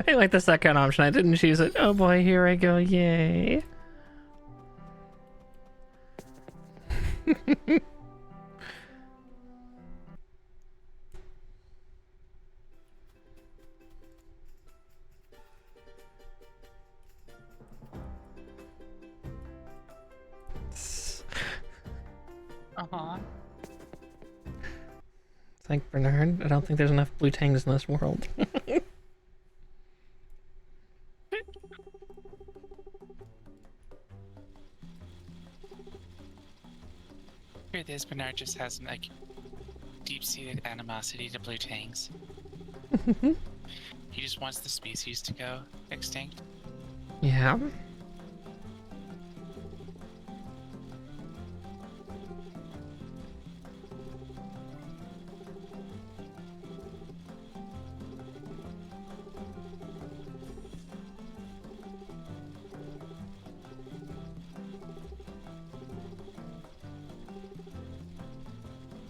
I like the second option. I didn't choose it. Oh boy, here I go. Yay. uh-huh. Thank Bernard. I don't think there's enough blue tangs in this world. Truth is, Bernard just has like deep-seated animosity to blue tangs. He just wants the species to go extinct. Yeah.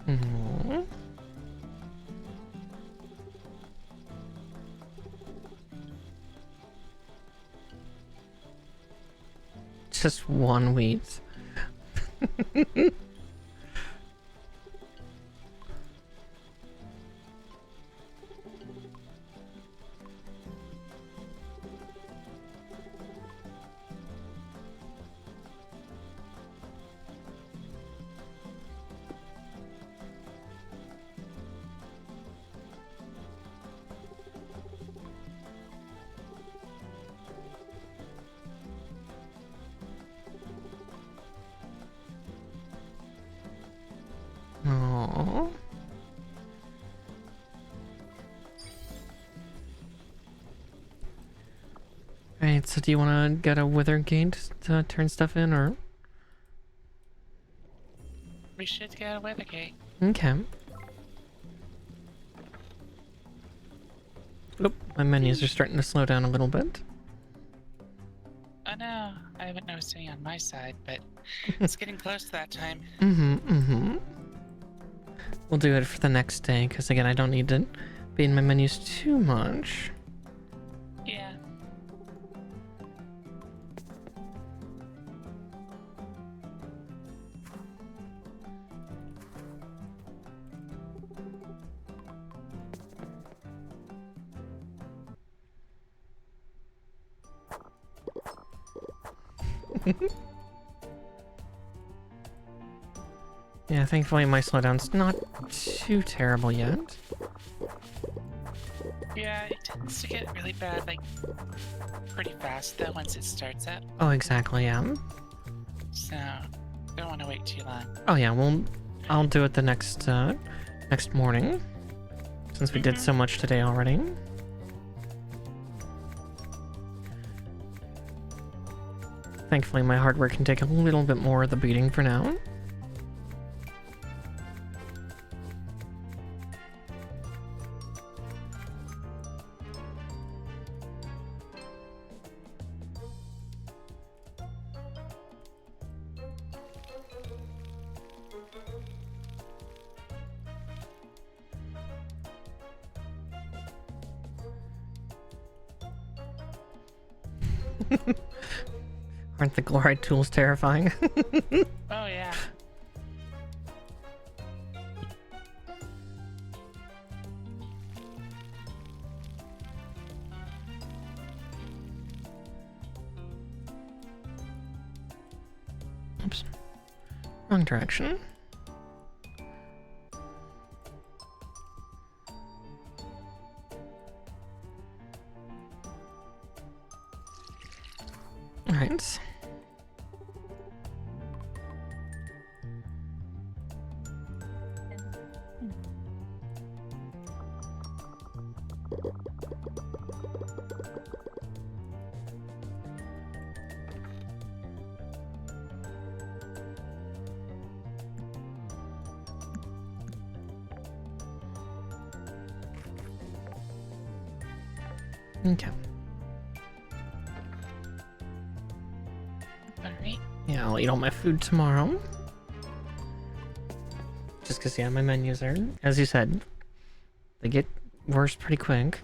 Mhm. Just one wheat. Aww. Right, so do you want to get a wither gate to turn stuff in, or? We should get a weather gate. Okay. Oop, my menus are starting to slow down a little bit. Oh no, I haven't noticed any on my side, but it's getting close to that time. We'll do it for the next day, because again, I don't need to be in my menus too much. Yeah. Yeah, thankfully my slowdown's not too terrible yet. Yeah, it tends to get really bad, like, pretty fast, though, once it starts up. Oh, exactly, yeah. So, don't want to wait too long. Oh yeah, well, I'll do it the next morning, since we did so much today already. Thankfully, my hardware can take a little bit more of the beating for now. Aren't the chloride tools terrifying? Oh, yeah. Oops. Wrong direction. Alright. Okay. Alright. Yeah, I'll eat all my food tomorrow. Just because, yeah, my menus are, as you said, they get worse pretty quick.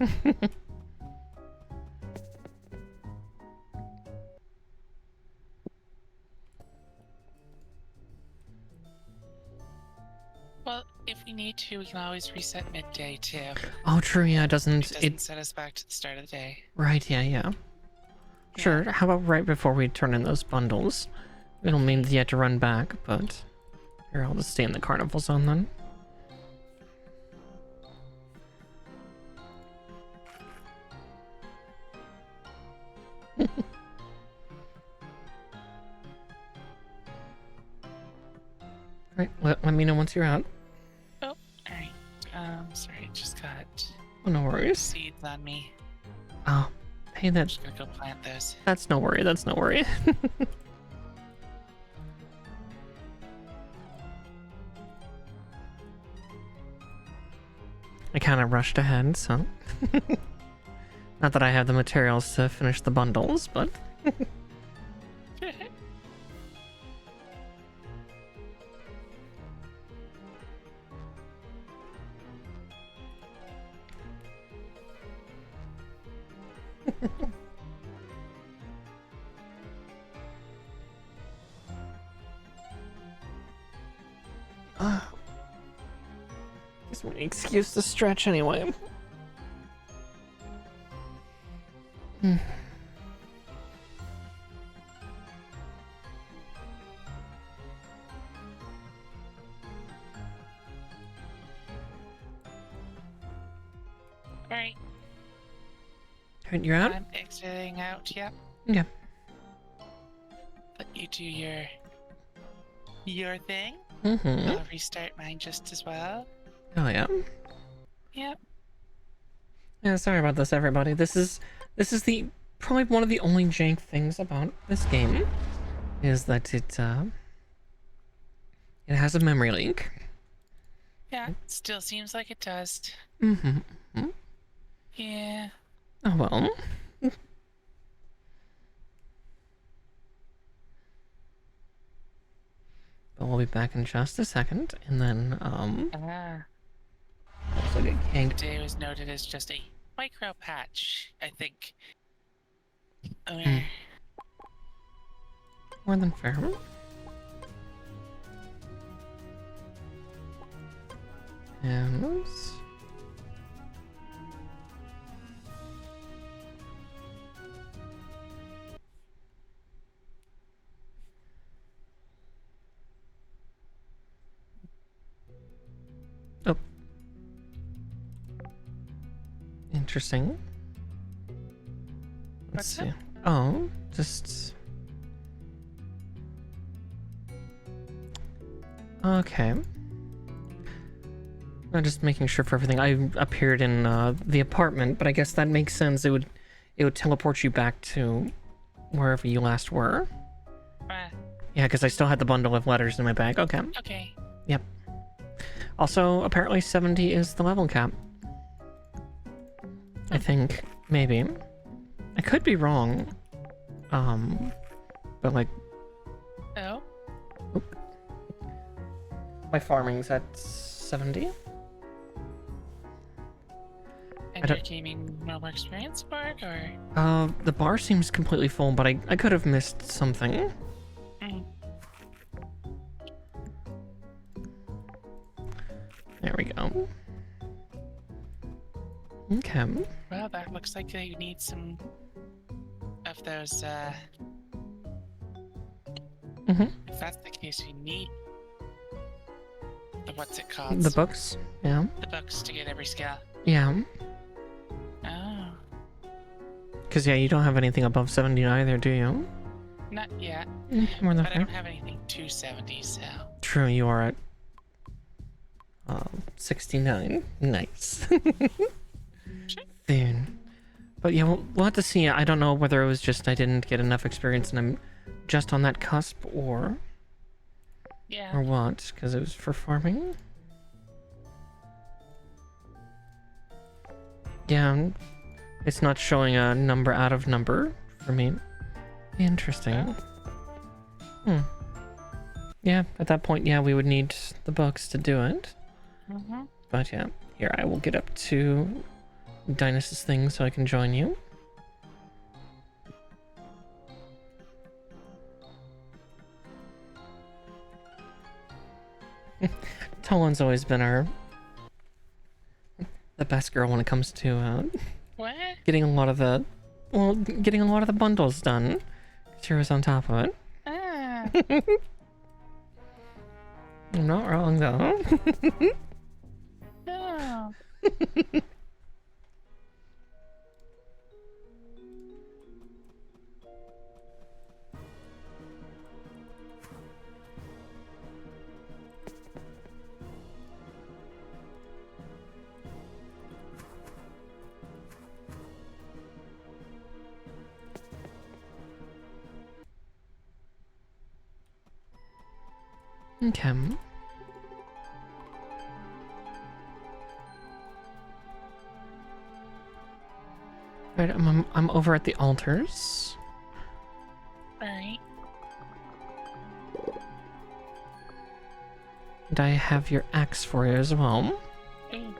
Well, if we need to, we can always reset midday, too. Oh, true, yeah, it doesn't... It doesn't set us back to the start of the day. Right, yeah. Sure, how about right before we turn in those bundles? It'll mean that you have to run back, but... Here, I'll just stay in the carnival zone then. Right, let me know once you're out. Oh, alright. Sorry, I just got Oh, no worries. seeds on me. Oh, hey, I'm just gonna go plant those. that's no worry, that's no worry. I kind of rushed ahead, so... Not that I have the materials to finish the bundles, but... Gives me an excuse to stretch anyway. Alright, You're out? I'm exiting out, yep. Yeah. Let you do your thing. Mm-hmm. I'll restart mine just as well. Oh, yeah. Yep. Yeah, sorry about this, everybody. This is the probably one of the only jank things about this game is that it has a memory leak. Yeah, still seems like it does. Mm-hmm. Yeah. Oh well. But we'll be back in just a second, and then also get canked. Today was noted as just a micro patch, I think. More than fair. And Interesting. Let's What's see. Oh, just... Okay. I'm just making sure for everything. I appeared in the apartment, but I guess that makes sense. It would teleport you back to wherever you last were. Yeah, because I still had the bundle of letters in my bag. Okay. Okay. Yep. Also, apparently 70 is the level cap. I think, maybe. I could be wrong. But like... Oh? Oop. My farming's at 70. And you're gaming normal experience bar, or? The bar seems completely full, but I could have missed something. Mm. There we go. Okay. Well, that looks like you need some of those, If that's the case, you need the what's it called? The books? Yeah. The books to get every skill. Yeah. Oh. Because, yeah, you don't have anything above 70 either, do you? Not yet. More than But I fair. don't have anything 270, so. True, you are at 69. Nice. Soon. But yeah, we'll have to see. I don't know whether it was just I didn't get enough experience and I'm just on that cusp, or Yeah. what, because it was for farming. Yeah, it's not showing a number out of number for me. Interesting. Yeah, at that point, yeah, we would need the books to do it. But yeah, here, I will get up to Dynus's thing so I can join you. Tawlyn's always been the best girl when it comes to What? getting a lot of the bundles done. She was on top of it. Ah. I'm not wrong though. No. Okay. Right, I'm over at the altars. Alright. And I have your axe for you as well. Ooh.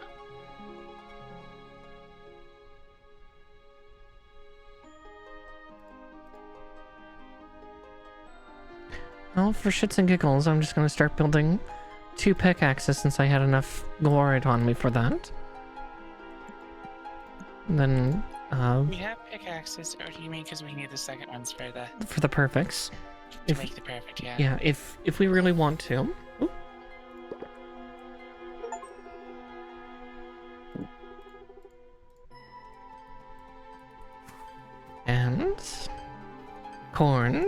Well, for shits and giggles, I'm just gonna start building 2 pickaxes since I had enough glorite on me for that. And then, We have pickaxes, or do you mean because we need the second ones for for the perfects. to make the perfect, yeah. Yeah, if we really want to. Oop. And corn.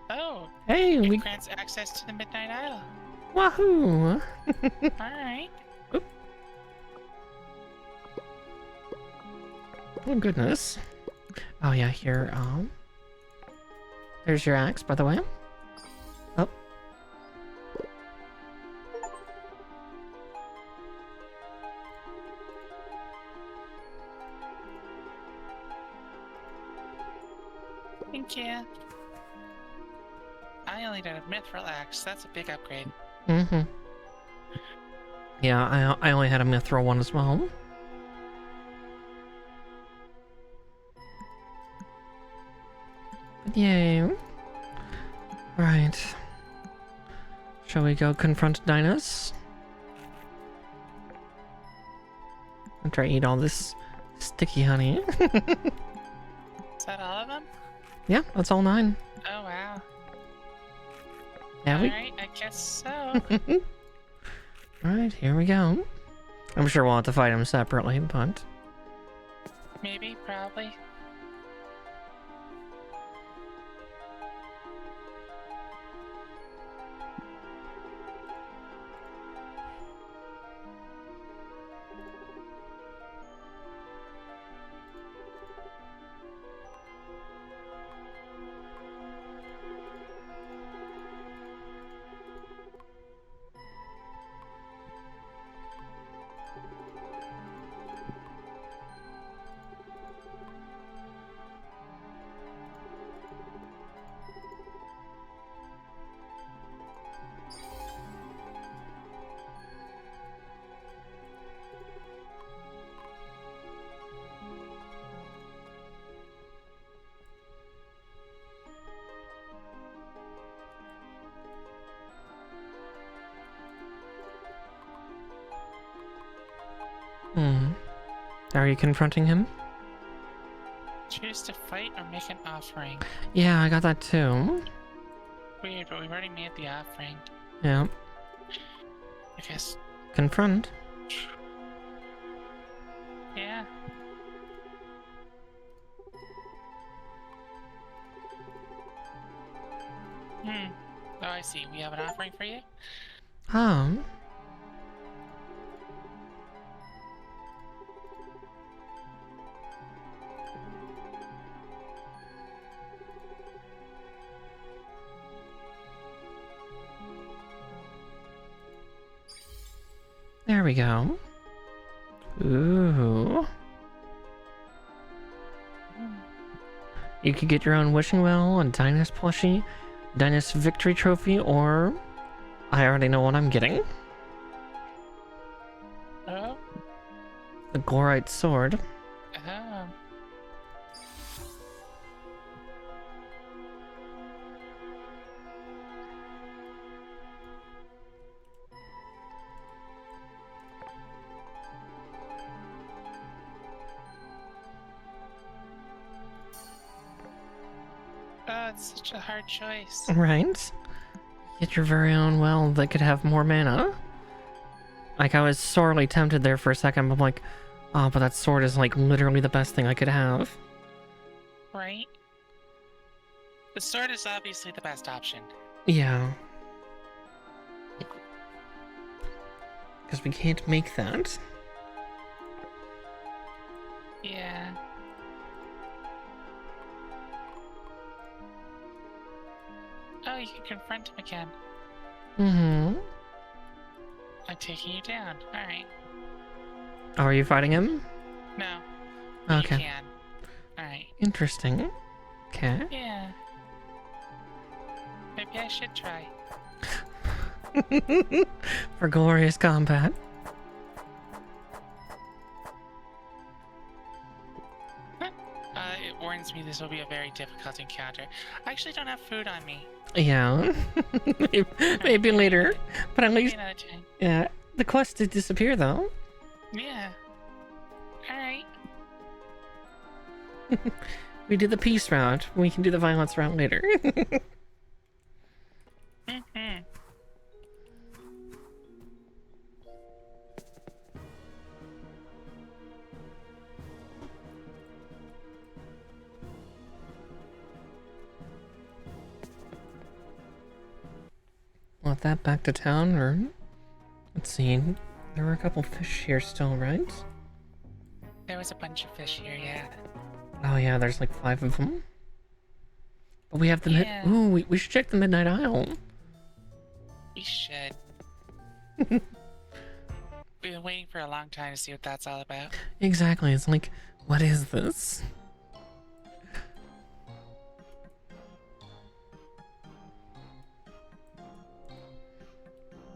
Oh, Hey, it we grants access to the Midnight Isle. wahoo! Alright. Oh goodness. Oh yeah, here, there's your axe, by the way. Oh. Thank you. I only did a mithril axe. That's a big upgrade. Mm-hmm. Yeah, I only had a mithril one as well. But yay. Alright. Shall we go confront Dynus? I'm trying to eat all this sticky honey. Is that all of them? Yeah, that's all 9. Oh, wow. Yeah, we... Alright, I guess so. Alright, here we go. I'm sure we'll have to fight him separately, but... Maybe, probably. Are you confronting him? Choose to fight or make an offering. Yeah, I got that too. Weird, but we've already made the offering. Yeah. I guess. Confront. Yeah. Oh, I see. We have an offering for you? Oh. There we go. Ooh. You could get your own wishing well, a Dynus plushie, Dynus victory trophy, or... I already know what I'm getting. Oh? The Gorite sword. Oh. Oh, it's such a hard choice. Right? Get your very own well that could have more mana. Like, I was sorely tempted there for a second, but I'm like, oh, but that sword is like literally the best thing I could have. Right? The sword is obviously the best option. Yeah. Because we can't make that. Yeah. Oh, you can confront him again. Mm-hmm. I'm taking you down. Alright. Are you fighting him? No. Okay. You can. Alright. Interesting. Okay. Yeah. Maybe I should try. For glorious combat. It warns me this will be a very difficult encounter. I actually don't have food on me. Yeah. Maybe later. But at Maybe least... another time. Yeah. The quest did disappear, though. Yeah. Alright. We did the peace route. We can do the violence route later. Mm-hmm. Want that back to town, or... Let's see. There were a couple fish here still, right? There was a bunch of fish here, yeah. Oh yeah, there's like 5 of them. But we have the Yeah. Ooh, we should check the Midnight Isle. We should. We've been waiting for a long time to see what that's all about. Exactly, it's like, what is this?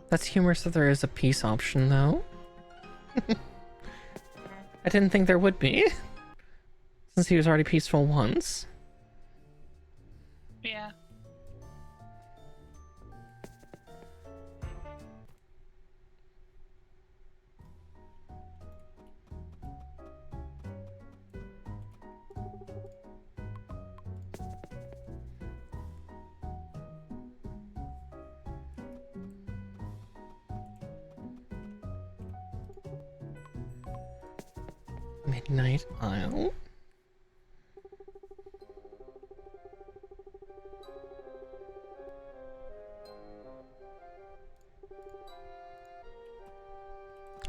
That's humorous that there is a peace option, though. I didn't think there would be. Since he was already peaceful once. Yeah. Midnight Isle.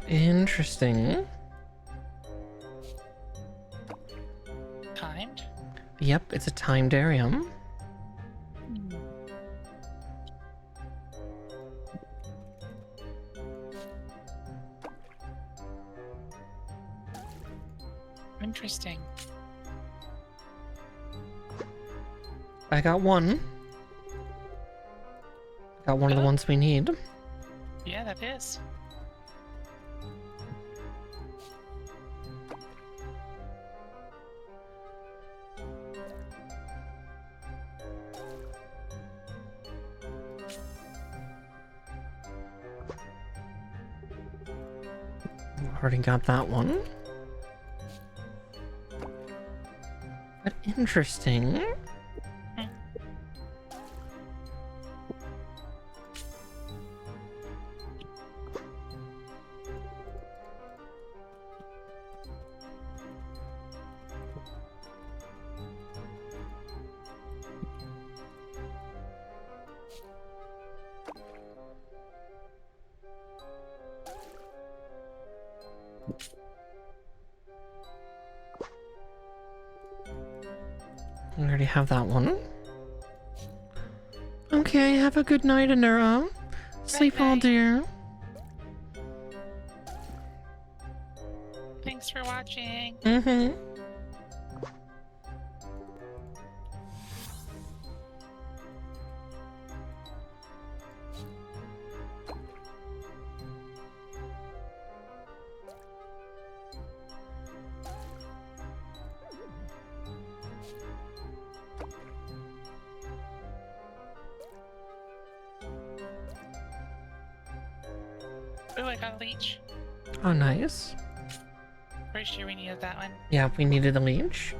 Interesting. Timed? Yep, it's a timed area. Interesting. I got one. Got one of the ones we need. Yeah, that is. Already got that one. But interesting. I already have that one. Okay, have a good night, Anura. Sleep well, dear. Thanks for watching. Mm-hmm. Ooh, I got a leech. Oh, nice. Pretty sure we needed that one. Yeah, we needed a leech.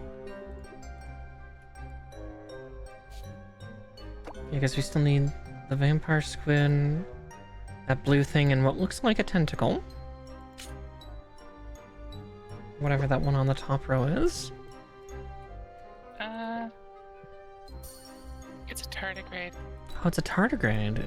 Because we still need the vampire squid, that blue thing, and what looks like a tentacle. Whatever that one on the top row is. It's a tardigrade. Oh, it's a tardigrade.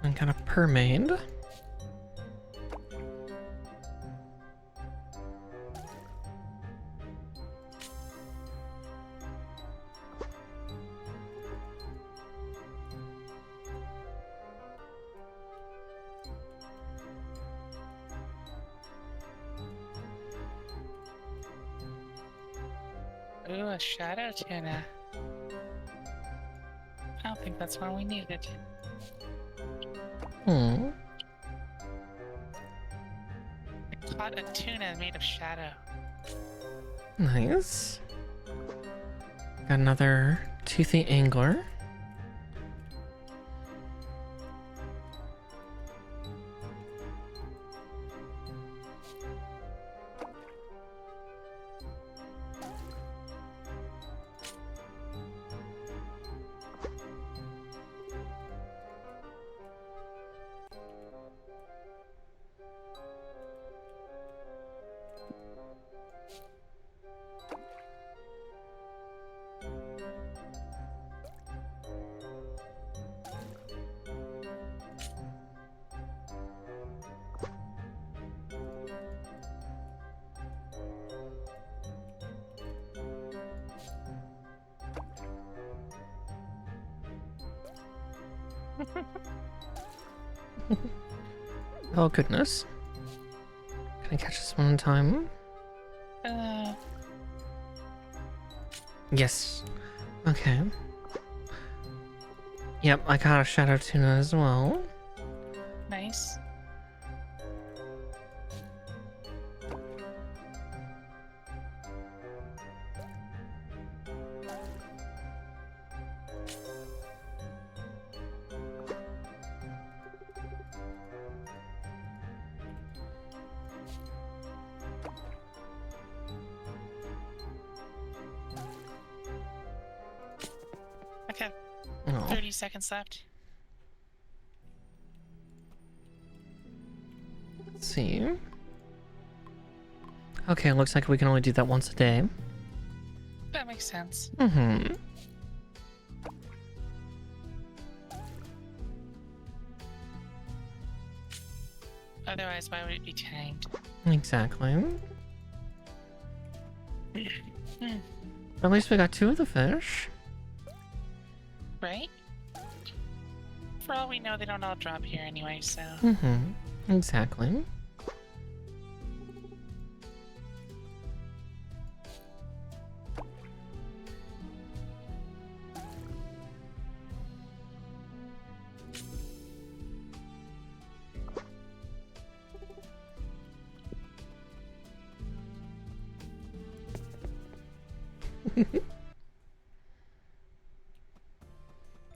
And got a permaid. Ooh, a shadow tuna. I don't think that's one we needed. Hmm. I caught a tuna made of shadow. Nice. Got another toothy angler. Oh goodness. Can I catch this one in time? Yes. Okay. Yep, I caught a shadow tuna as well. Nice. Oh. 30 seconds left. Let's see. Okay, looks like we can only do that once a day. That makes sense. Mm-hmm. Otherwise, why would it be tanked? Exactly. At least we got 2 of the fish. Right? For all we know, they don't all drop here anyway, so... Mm-hmm. Exactly.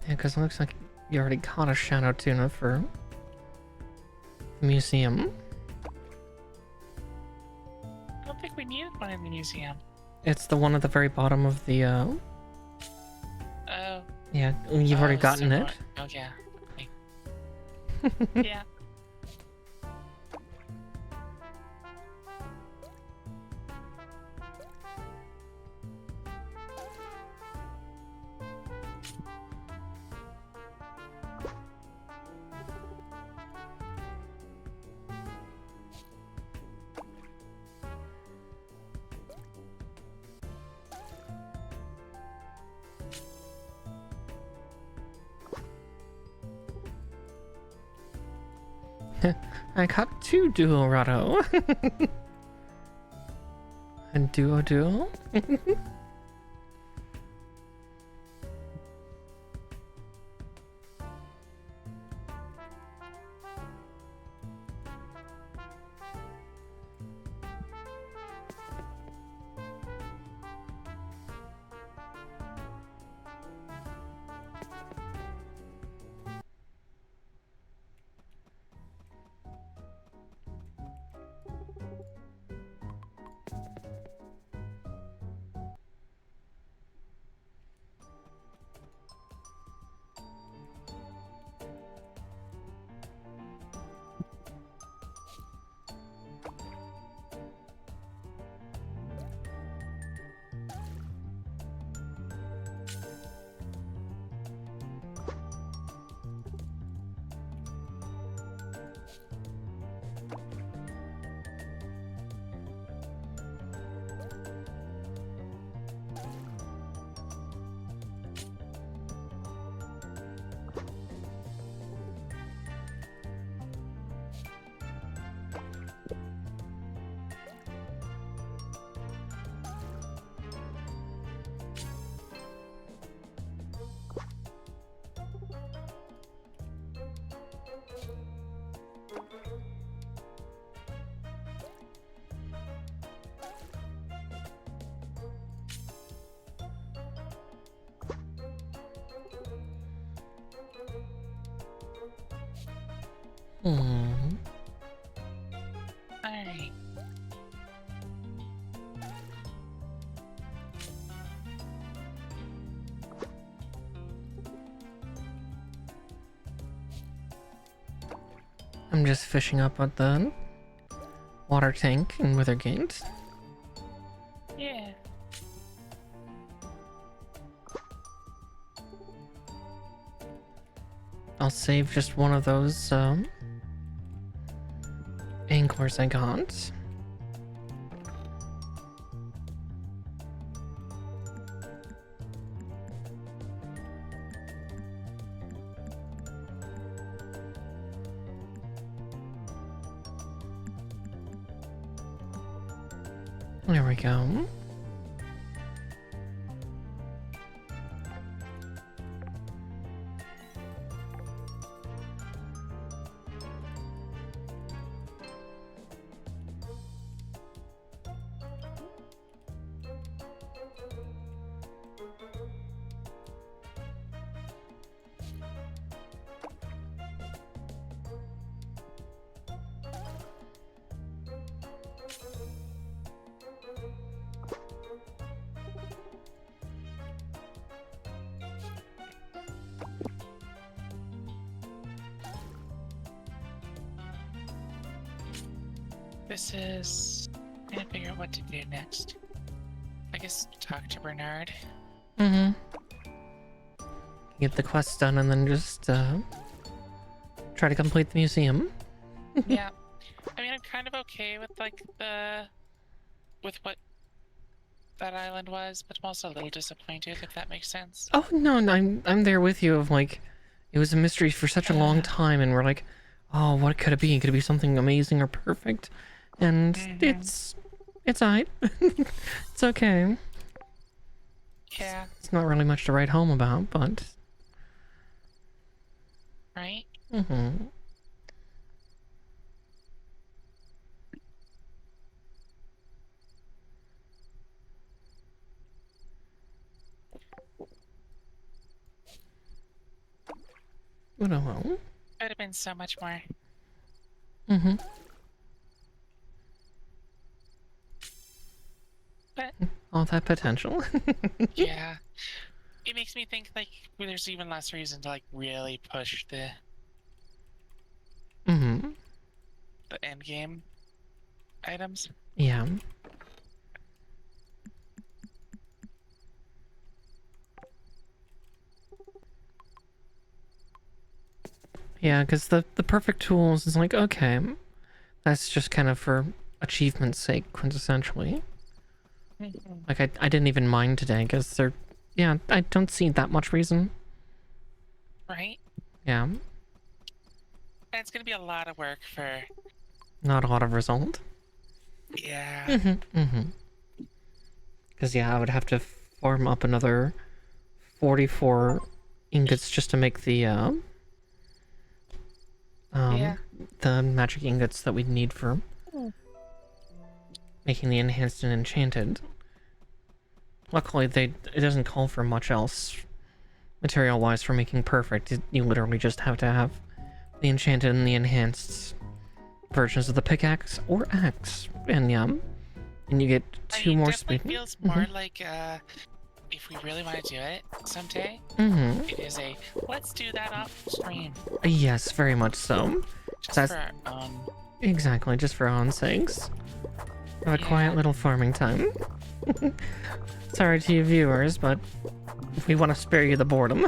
Yeah, because it looks like you already caught a shadow tuna for the museum. I don't think we needed one in the museum. It's the one at the very bottom of the, Oh. yeah, you've already it's gotten still it. Oh, yeah. Yeah. I caught 2 Duorado. And Duo. Hmm. Alright. I'm just fishing up at the water tank in Withergate. Yeah. I'll save just one of those anglers I got. There we go. this is... I'm trying to figure out what to do next. I guess talk to Bernard. Mm-hmm. Get the quest done and then just try to complete the museum. Yeah. I mean, I'm kind of okay with like with what that island was, but I'm also a little disappointed, if that makes sense. Oh no, no, I'm there with you. Of like, it was a mystery for such a long time, and we're like, oh, what could it be? Could it be something amazing or perfect? And it's alright. It's okay. Yeah. It's not really much to write home about, but Right? mm-hmm. But oh well. Could have been so much more. Mm-hmm. But All that potential. yeah. It makes me think like there's even less reason to like really push the Mm-hmm. end game items. Yeah. Yeah, because the perfect tools is like, okay, that's just kind of for achievement's sake, quintessentially. Like, I didn't even mind today, because they're... Yeah, I don't see that much reason. Right? Yeah. And it's gonna be a lot of work for... Not a lot of result. Yeah. Mm-hmm, mm-hmm. Because, yeah, I would have to farm up another 44 ingots just to make the, the magic ingots that we'd need for making the enhanced and enchanted. Luckily, it doesn't call for much else material-wise for making perfect. You literally just have to have the enchanted and the enhanced versions of the pickaxe or axe, and and you get two more speed. It feels more like if we really want to do it someday, it is a let's do that off stream. Yes, very much so. Just for our own. Exactly, just for our own sakes. Have a quiet little farming time. Sorry to you viewers, but we want to spare you the boredom.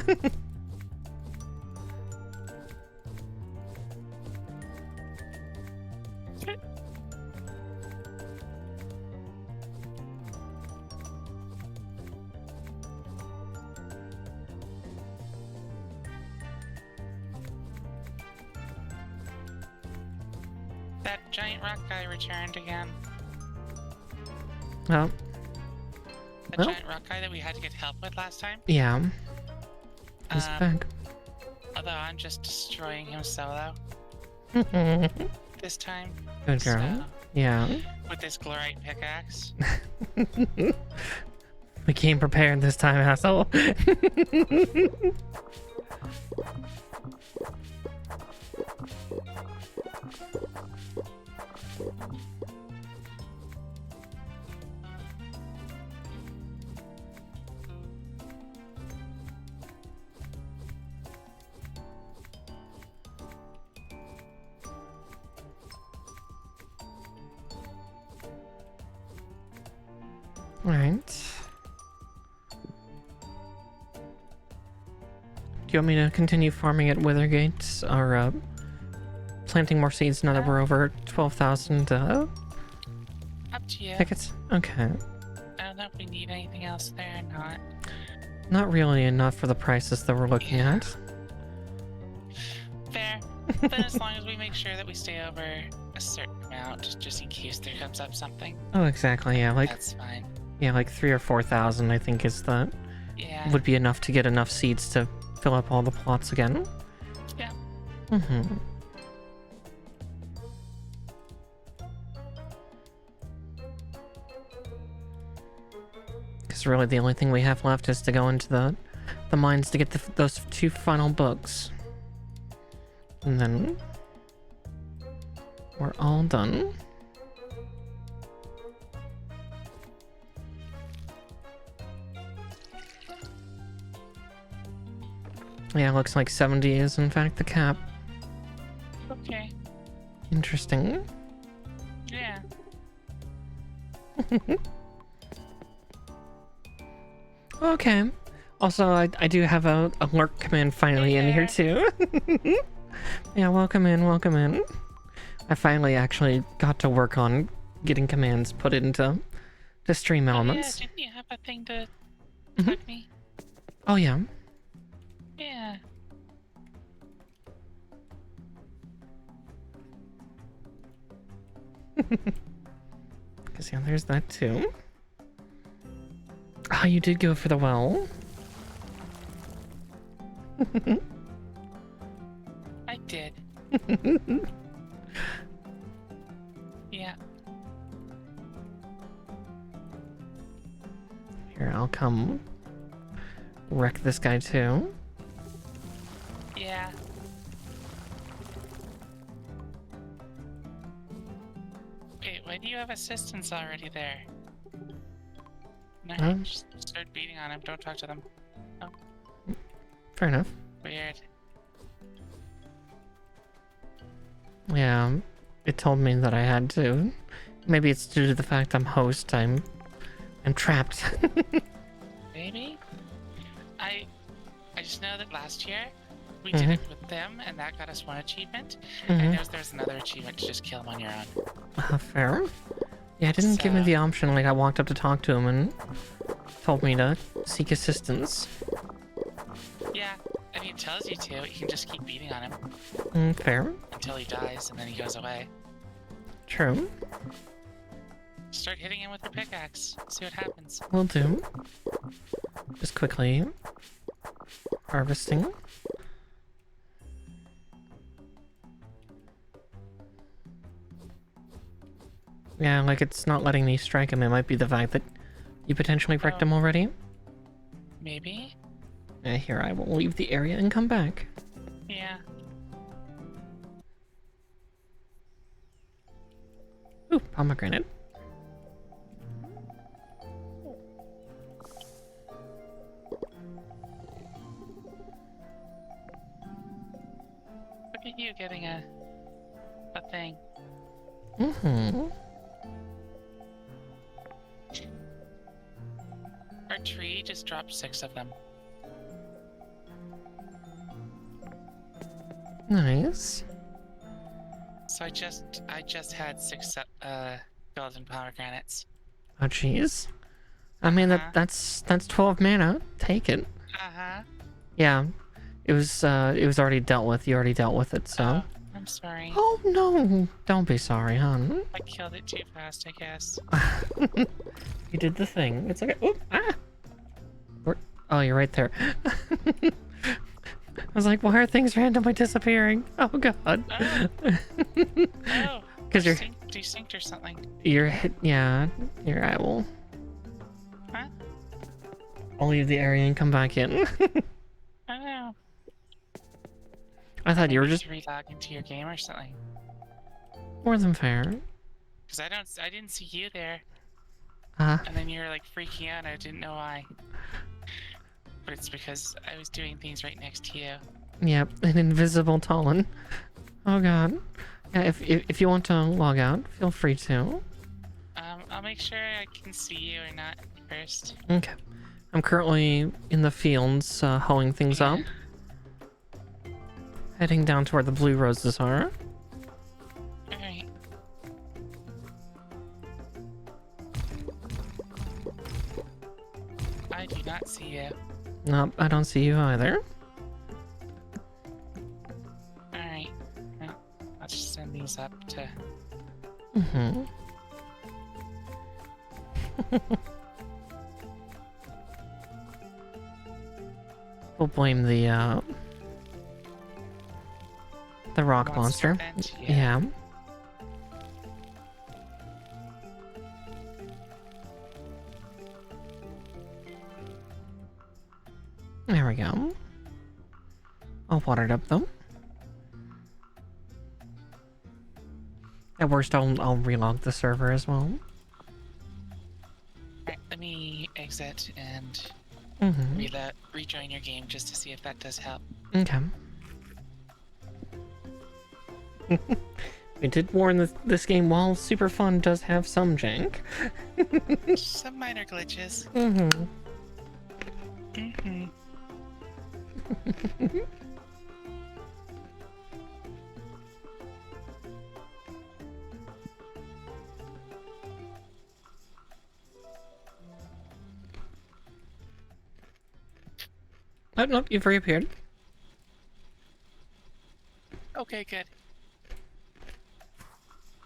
That giant rock guy returned again. Well. The giant rock guy that we had to get help with last time? Yeah. He's back. Although I'm just destroying him solo. This time. Good girl. So, yeah. With this glorite pickaxe. We came prepared this time, asshole. Alright. Do you want me to continue farming at Withergate, or planting more seeds now that we're over 12,000 Up to you. tickets? Okay. I don't know if we need anything else there or not. Not really enough for the prices that we're looking at. Fair. But as long as we make sure that we stay over a certain amount, just in case there comes up something. Oh, exactly, yeah, like... That's fine. Yeah, like 3,000 or 4,000, I think, is the... Yeah. Would be enough to get enough seeds to fill up all the plots again. Yeah. Because really the only thing we have left is to go into the mines to get those 2 final books. And then... we're all done. Yeah, looks like 70 is in fact the cap. Okay. Interesting. Yeah. Okay. Also, I do have a lurk command finally in here too. Yeah, welcome in, welcome in. I finally actually got to work on getting commands put into stream elements. Yeah, didn't you have a thing to tag me? Oh yeah. Yeah. Because yeah, there's that too. Ah, you did go for the well. I did. Yeah. Here, I'll come wreck this guy too. Yeah. Wait, why do you have assistants already there? No, Huh? just start beating on him. Don't talk to them. Oh, Fair enough. weird. Yeah, it told me that I had to. Maybe it's due to the fact I'm host. I'm trapped. Maybe? I just know that last year we did it with them, and that got us one achievement. I know there's another achievement to just kill him on your own. Fair. Yeah, it didn't give me the option. Like, I walked up to talk to him and told me to seek assistance. Yeah, I mean, it tells you to. You can just keep beating on him Fair. until he dies, and then he goes away. True. Start hitting him with your pickaxe. See what happens. Will do. Just quickly harvesting. Yeah, like it's not letting me strike him. It might be the fact that you potentially wrecked him already. Maybe? Here, I will leave the area and come back. Yeah. Ooh, pomegranate. Look at you getting a thing. Our tree just dropped 6 of them. Nice. So I just had 6 golden pomegranates. Oh, jeez. I mean, that's 12 mana. Take it. Uh-huh. Yeah. It was already dealt with. You already dealt with it, so. Oh, I'm sorry. Oh, no. Don't be sorry, hon. I killed it too fast, I guess. You did the thing. It's okay. Oop, ah! Oh, you're right there. I was like, why are things randomly disappearing? Oh, God. Oh. Oh. Because you're Desynced or something. You're hit. Yeah. Here, I will. Huh? I'll leave the area and come back in. I don't know. I thought you were just relog into your game or something. more than fair. Because I didn't see you there. Uh, And then you were like freaking out. I didn't know why. But it's because I was doing things right next to you. Yep, an invisible Tawlyn. Oh God. Yeah, if you want to log out, feel free to. I'll make sure I can see you or not first. Okay. I'm currently in the fields, hoeing things up. Heading down to where the blue roses are. Alright. I do not see you. Nope, I don't see you either. Alright. Well, I'll just send these up to... We'll blame the rock monster. Vent, Yeah. There we go. All watered up though. At worst, I'll relog the server as well. Alright, let me exit and rejoin your game just to see if that does help. Okay. We did warn that this game, while super fun, does have some jank. Some minor glitches. Mm-hmm. Mm-hmm. Oh, nope, you've reappeared. Okay, good.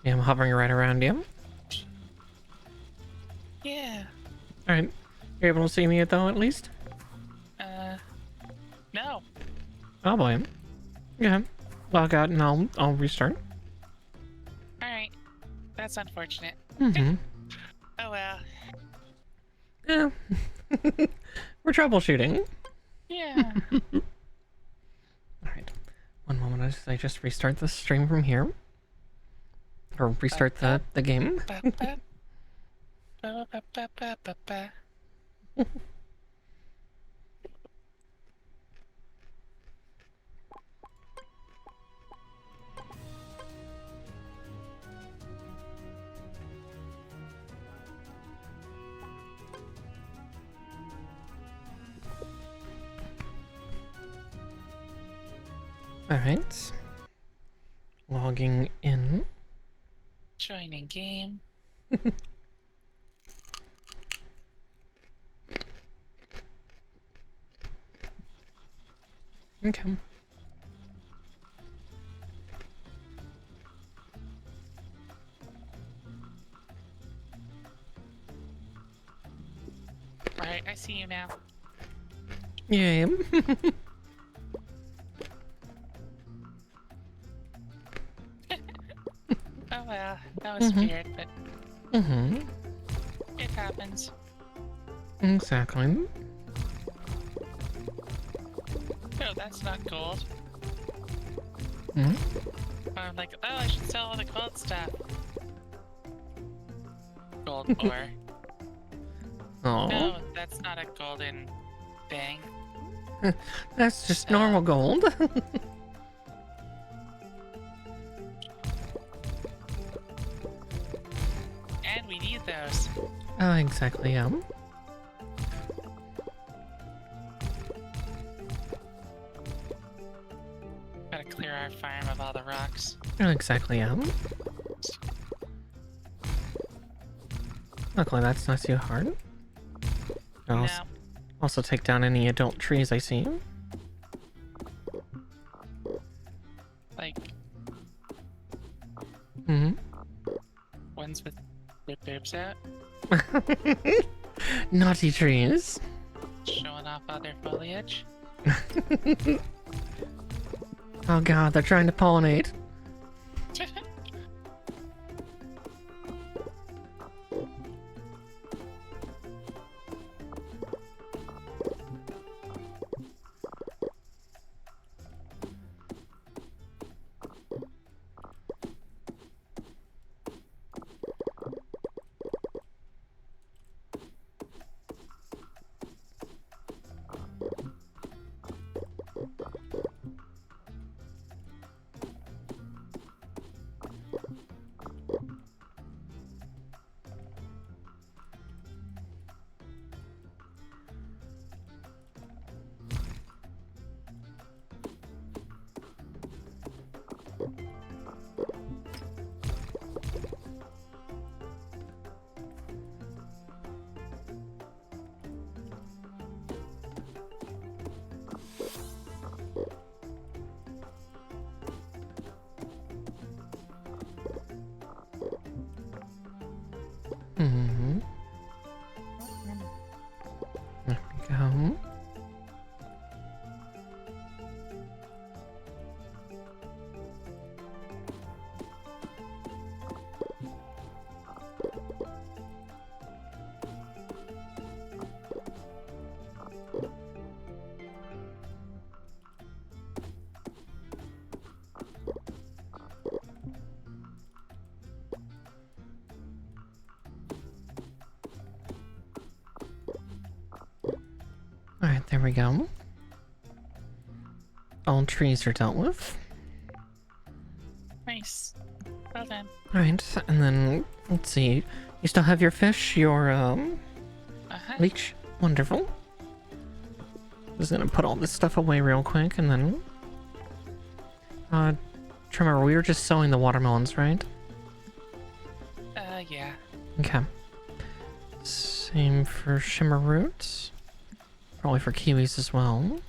Yeah, I'm hovering right around you. Yeah. Alright. You're able to see me though, at least? No. Oh boy. Yeah. Log out and I'll restart. Alright. That's unfortunate. Mm-hmm. Oh well. Yeah. We're troubleshooting. Yeah. Alright. One moment as I just restart the stream from here. Or restart the game. Alright. Logging in. Joining game. Okay. Alright, I see you now. Yeah. Oh well, that was weird, but Mm-hmm. it happens. Exactly. No, that's not gold. Hmm? I'm like, oh, I should sell all the gold stuff. Gold ore. Oh, No, that's not a golden thing. that's just normal gold. And we need those. Oh, exactly, yeah. Gotta clear our farm of all the rocks. Oh, exactly, yeah. Luckily, that's not too hard. I'll No. also take down any adult trees I see. Like, Mm-hmm. ones with their boobs out. Naughty trees. Showing off all their foliage. Oh god, they're trying to pollinate. Mm-hmm. There we go. Alright, there we go. All trees are dealt with. Nice. Well then. Alright, and then, let's see. You still have your fish, your, leech? Wonderful. Just gonna put all this stuff away real quick, and then... remember, we were just sowing the watermelons, right? Yeah. Okay. Same for shimmer roots. Probably for kiwis as well.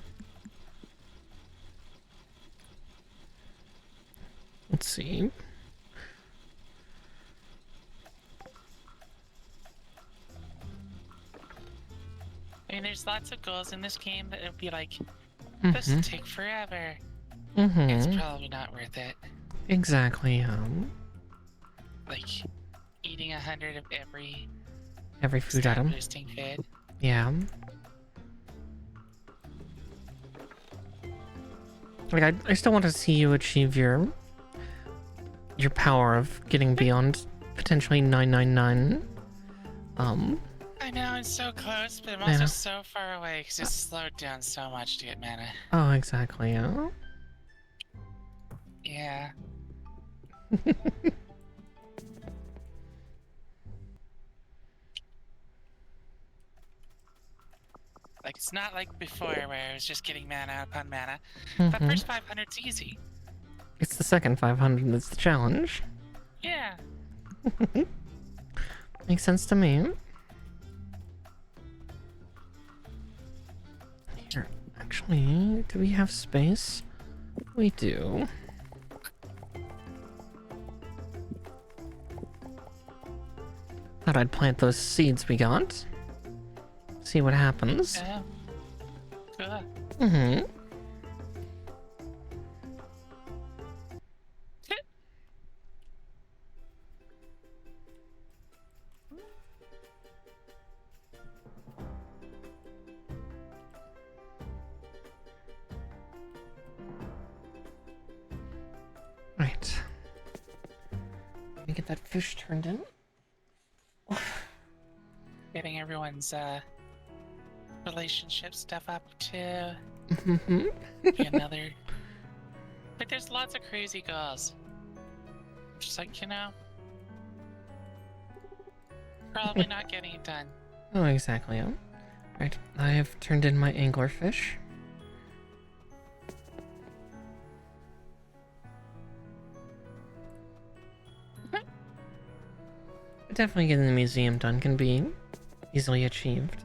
Let's see. I mean, there's lots of goals in this game that it'll be like, this will take forever. It's probably not worth it. Exactly, Like, eating 100 of every food item. boosting food. Yeah. Like, I still want to see you achieve your power of getting beyond potentially 999. I know, it's so close, but I'm also so far away because it's slowed down so much to get mana. Oh, exactly, yeah. Yeah. Like, it's not like before where I was just getting mana upon mana. That first 500's easy. It's the second 500 that's the challenge. Yeah. Makes sense to me. Here, actually, do we have space? We do. Thought I'd plant those seeds we got. See what happens. Yeah. Cool. Right. Let me get that fish turned in. Getting everyone's relationship stuff up too. Be another. Like, there's lots of crazy goals. Just like, probably not getting it done. Oh, exactly. Yeah. Right. I have turned in my anglerfish. Definitely getting the museum done can be easily achieved.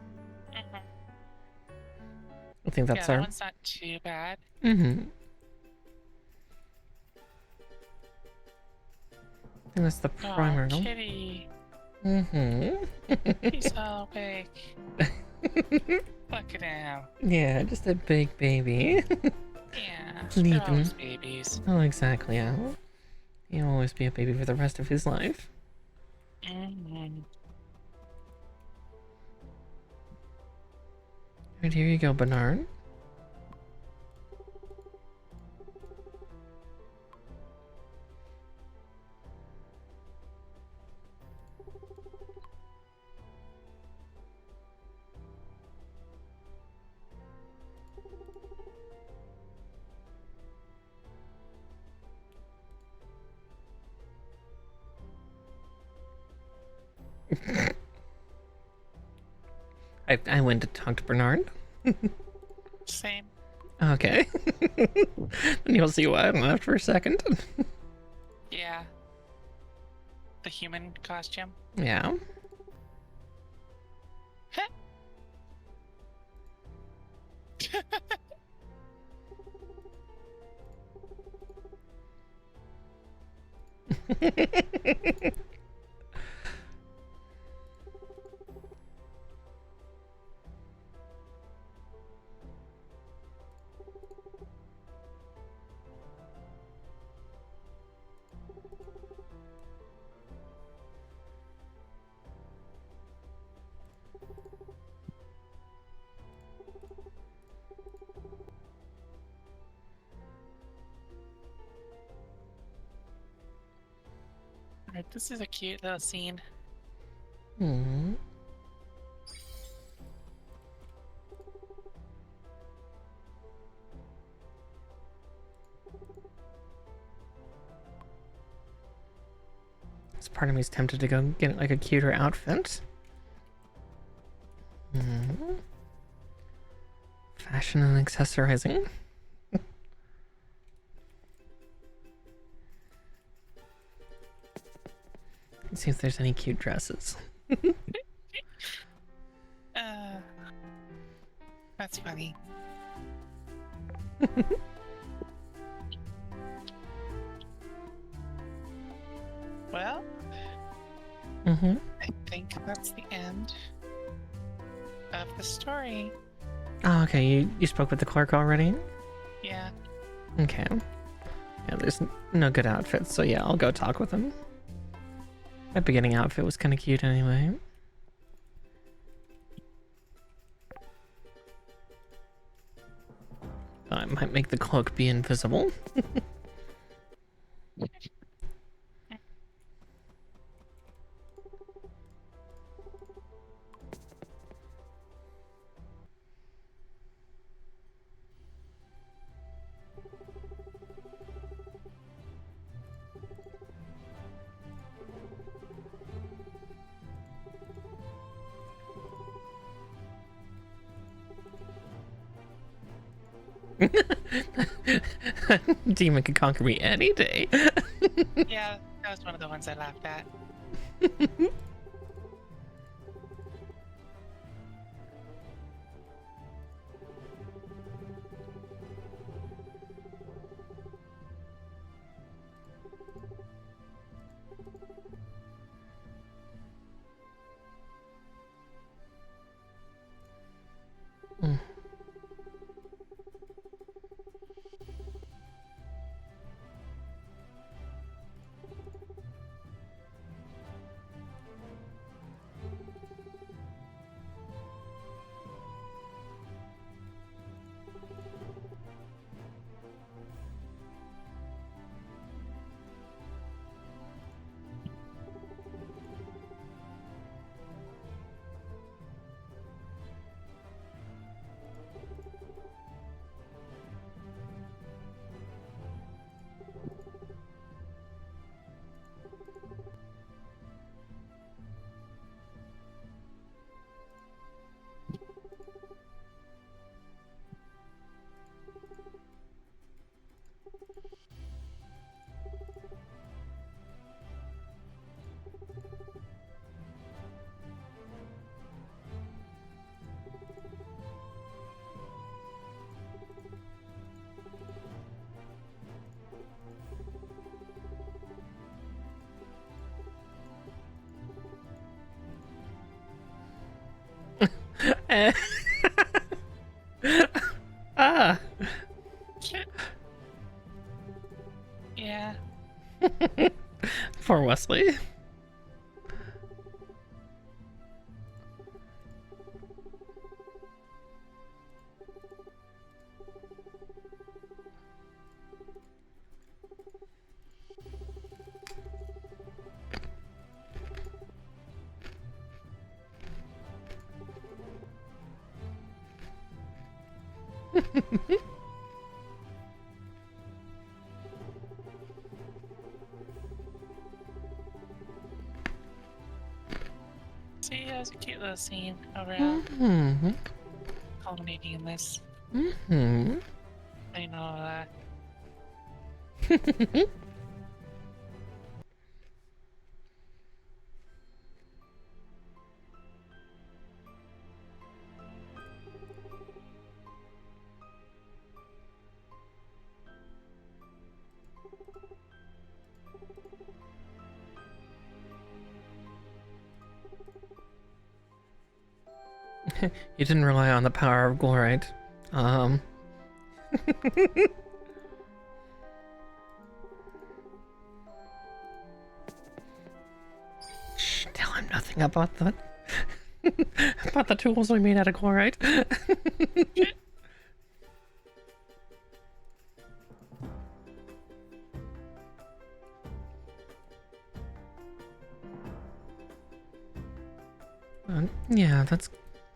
I think that's that our... one's not too bad. I think that's the primer, no? Kitty. He's so big. Look at him. Yeah, just a big baby. Yeah, Sleeping. they're always babies. Oh, exactly, yeah. He'll always be a baby for the rest of his life. Right, here you go, Bernard. I went to talk to Bernard. Same. Okay. And you'll see why I left for a second. Yeah. The human costume. Yeah. Alright, this is a cute little scene. Hmm. part of me is tempted to go get like a cuter outfit. Fashion and accessorizing. Let's see if there's any cute dresses. That's funny. Well, I think that's the end of the story. Oh, okay. You spoke with the clerk already? Yeah. Okay. Yeah, there's no good outfits, so yeah, I'll go talk with him. That beginning outfit was kind of cute anyway. I might make the cloak be invisible. Demon can conquer me any day. Yeah, that was one of the ones I laughed at. Ah. Yeah. Poor Wesley. See, that was a cute little scene overall, culminating in this. I know, You didn't rely on the power of Glorite. Shh, tell him nothing about the about the tools we made out of Glorite. Yeah, that's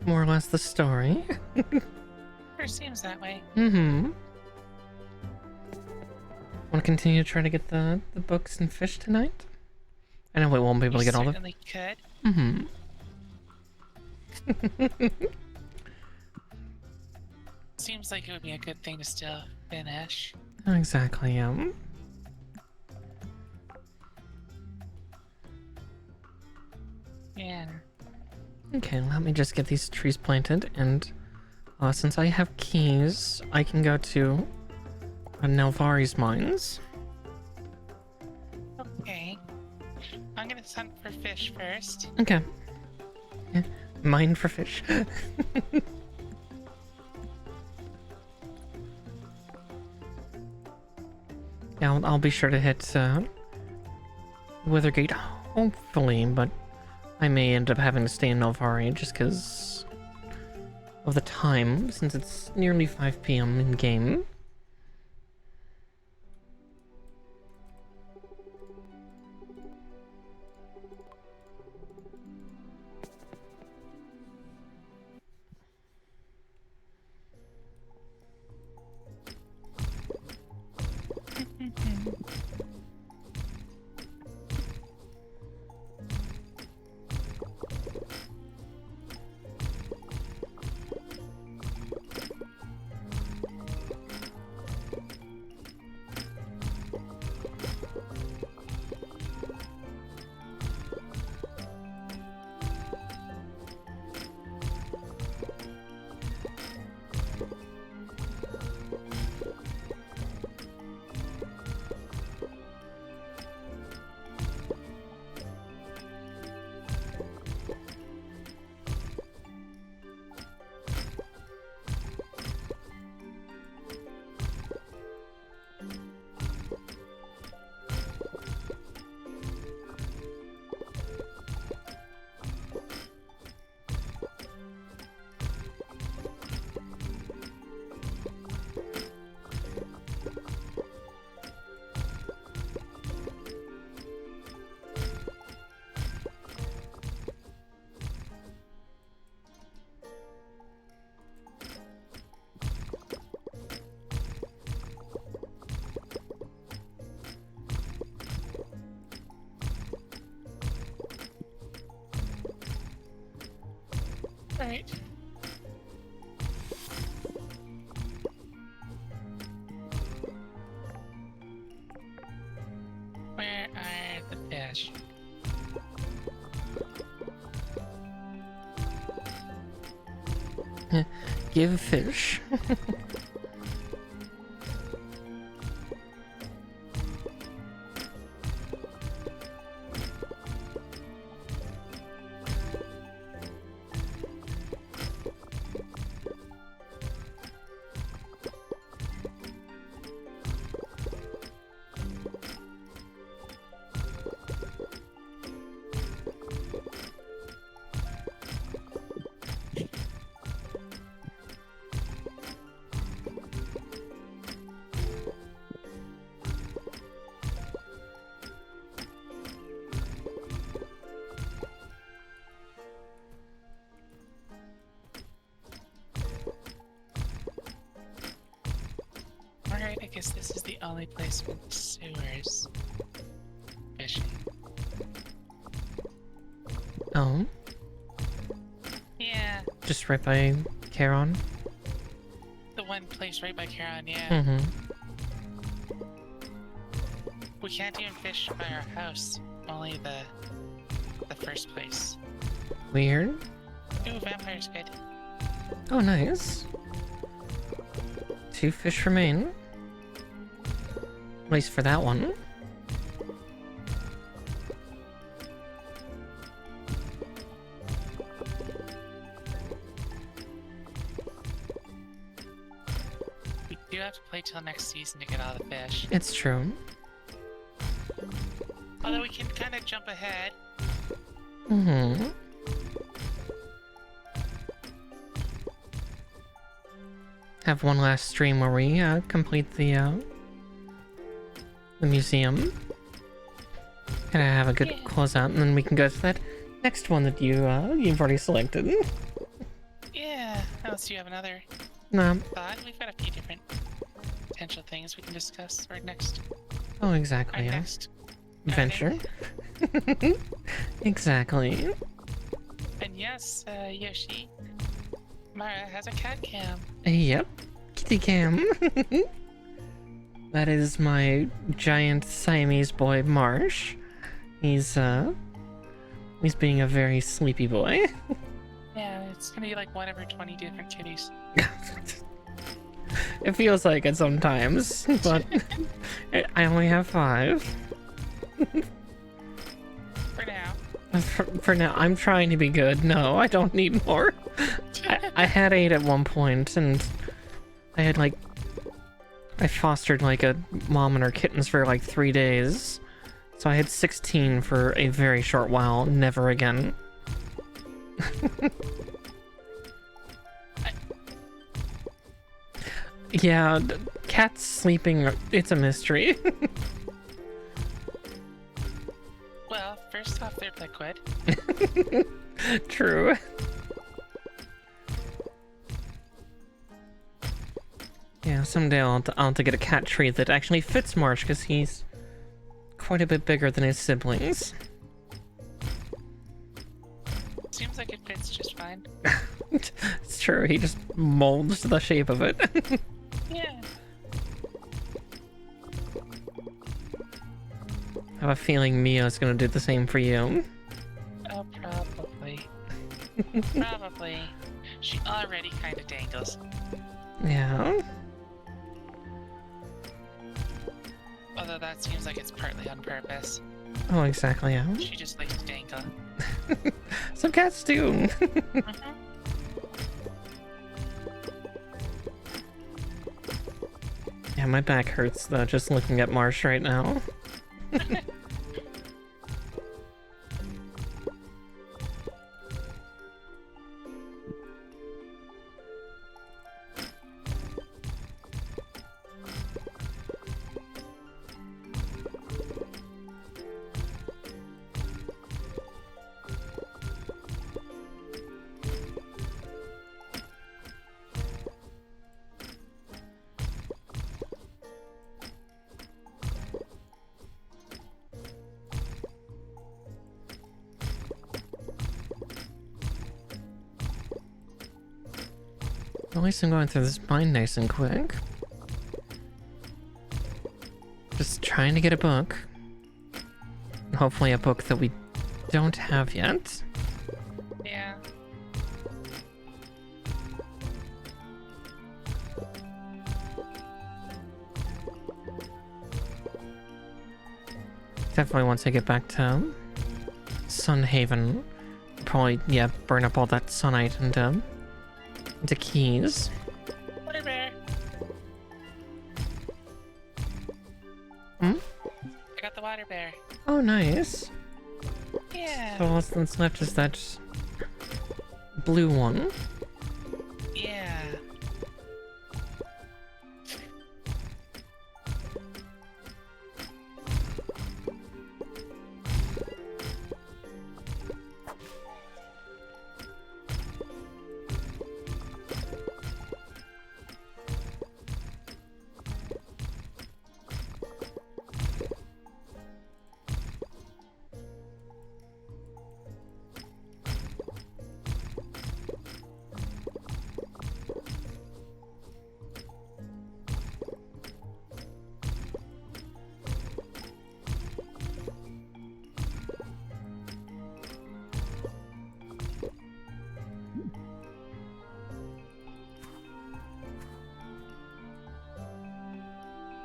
more or less the story. sure seems that way. Want to continue to try to get the books and fish tonight? I know we won't be able to You get all the... certainly could. Mm-hmm. Seems like it would be a good thing to still finish. Exactly, Yeah. Okay, let me just get these trees planted, and since I have keys, I can go to Nelvari's mines. Okay. I'm gonna hunt for fish first. Okay. Yeah, mine for fish. Yeah, I'll be sure to hit Withergate, hopefully, but I may end up having to stay in Nelvari just because of the time, since it's nearly 5 p.m. in game. Alright. Where are the fish? Give fish. Alright, I guess this is the only place with sewers. Fishing. Oh, Yeah, just right by Charon. the one place right by Charon, yeah. Mm-hmm. We can't even fish by our house. Only the first place. Weird. Ooh, vampire's good. Oh, nice. 2 fish remain. At least for that one. We do have to play till next season to get all the fish. It's true. Although we can kind of jump ahead. Mm-hmm. Have one last stream where we complete the museum. Gotta have a good closeout, and then we can go to that next one that you've already selected. Yeah. Unless you have another No. thought. We've got a few different potential things we can discuss for next. Oh, exactly. Our Yeah. next Venture. Exactly. And yes, Yoshi, Mara has a cat cam. Yep. Kitty cam. That is my giant Siamese boy, Marsh. He's being a very sleepy boy. Yeah, it's gonna be like one every 20 different kitties. It feels like it sometimes, but I only have 5. For now. For now, I'm trying to be good. No, I don't need more. I had 8 at one point, and I had like... I fostered like a mom and her kittens for like 3 days. So I had 16 for a very short while. Never again. Yeah, cats sleeping, it's a mystery. Well, first off, they're liquid. True. Yeah, someday I'll have to get a cat tree that actually fits Marsh, because he's quite a bit bigger than his siblings. Seems like it fits just fine. It's true, he just molds to the shape of it. Yeah. I have a feeling Mia's gonna do the same for you. Oh, probably. Probably. She already kind of dangles. Yeah. Although that seems like it's partly on purpose. Oh, exactly, yeah. She just likes to dangle. Some cats do. Mhm. Yeah, my back hurts though, just looking at Marsh right now. At least I'm going through this mine nice and quick. Just trying to get a book. Hopefully a book that we don't have yet. Yeah. Definitely once I get back to Sunhaven, probably, yeah, burn up all that sunite and into keys. Water bear. Hmm? I got the water bear. Oh, nice. Yeah. So what's left is that blue one. Yeah.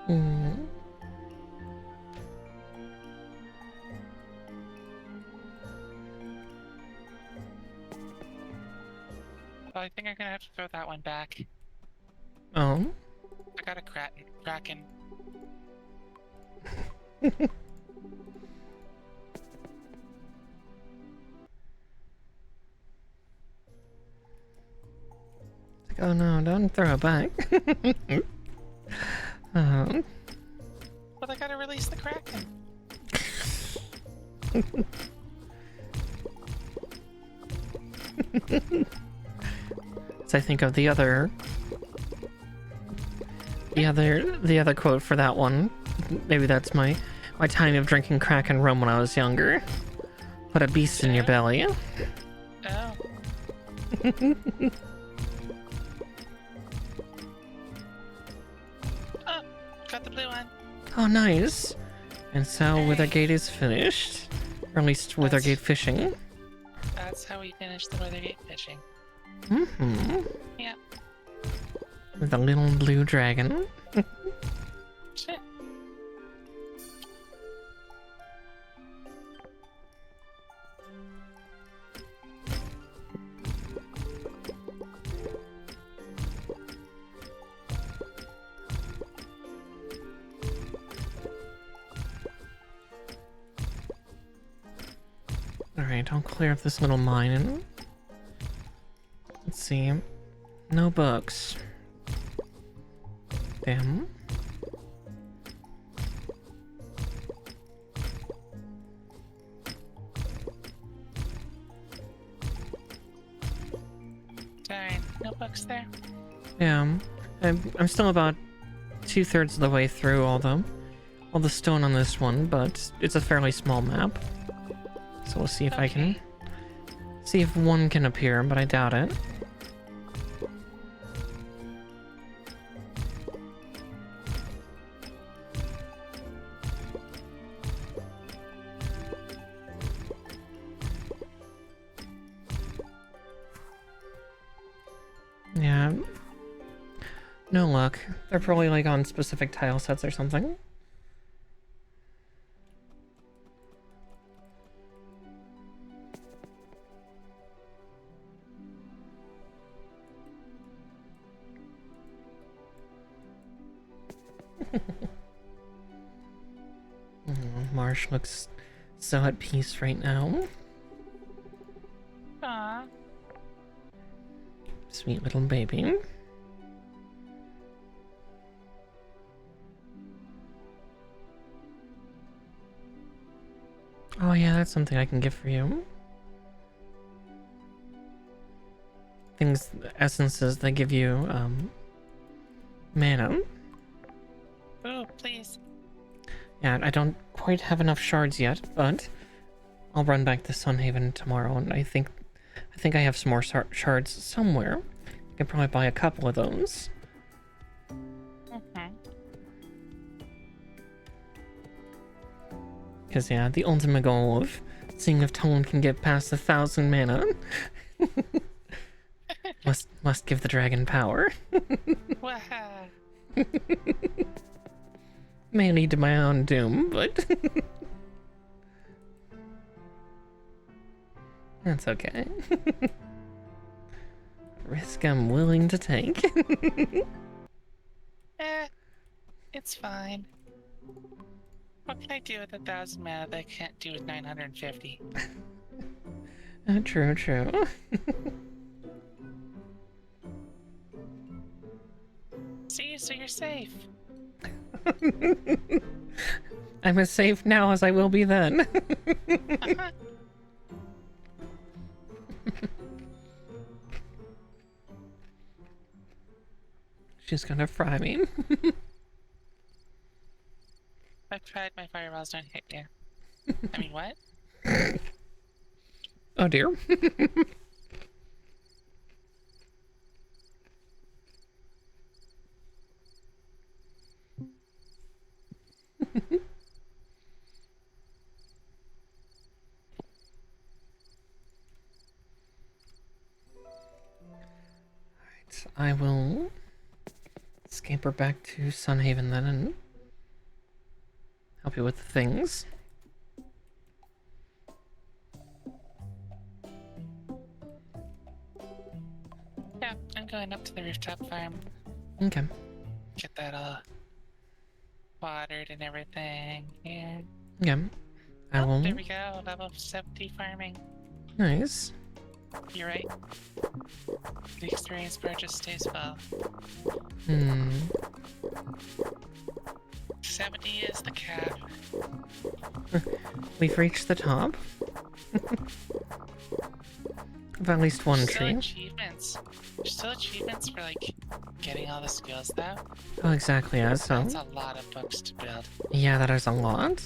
Hmm. Well, I think I'm gonna have to throw that one back. Oh. I got a kraken. Like, oh no, don't throw it back. Oh. Well, I gotta release the kraken. So I think of the other quote for that one. Maybe that's my my time of drinking crack and rum when I was younger. Put a beast in your belly. Oh. Oh, got the blue one. Oh, nice. And so Withergate is finished. Or at least Withergate fishing. That's how we finish the Withergate fishing. Mm-hmm. Yeah. With a little blue dragon. Shit. Alright, I'll clear up this little mine and... Let's see. No books. Damn. Darn, no books there. Yeah, I'm still about 2/3 of the way through all the stone on this one, but it's a fairly small map. So we'll see if I can see if one can appear, but I doubt it. Yeah. No luck. They're probably like on specific tile sets or something. Marsh looks so at peace right now. Aww. Sweet little baby. Oh yeah, that's something I can get for you. Things, essences that give you, mana. Oh, please. Yeah, I don't quite have enough shards yet, but I'll run back to Sunhaven tomorrow, and I think I have some more shards somewhere. I can probably buy a couple of those. Because, yeah, the ultimate goal of seeing if Tawlyn can get past 1,000 mana must give the dragon power. May lead to my own doom, but that's okay. Risk I'm willing to take. It's fine. What can I do with 1,000 mana that I can't do with 950? True, true. See, so you're safe. I'm as safe now as I will be then. She's gonna fry me. I've tried, my fireballs don't hit you. I mean, what? Oh dear. I will scamper back to Sunhaven then and help you with the things. Yeah, I'm going up to the rooftop farm. Okay. Get that all watered and everything. Yeah. Yeah. I will. There we go. Level 70 farming. Nice. You're right. The experience bar just stays well. 70 is the cap. We've reached the top. Of at least one tree. Achievements. There's still achievements for like getting all the skills though. Oh, exactly. Yeah, so That's a lot of books to build. yeah, that is a lot.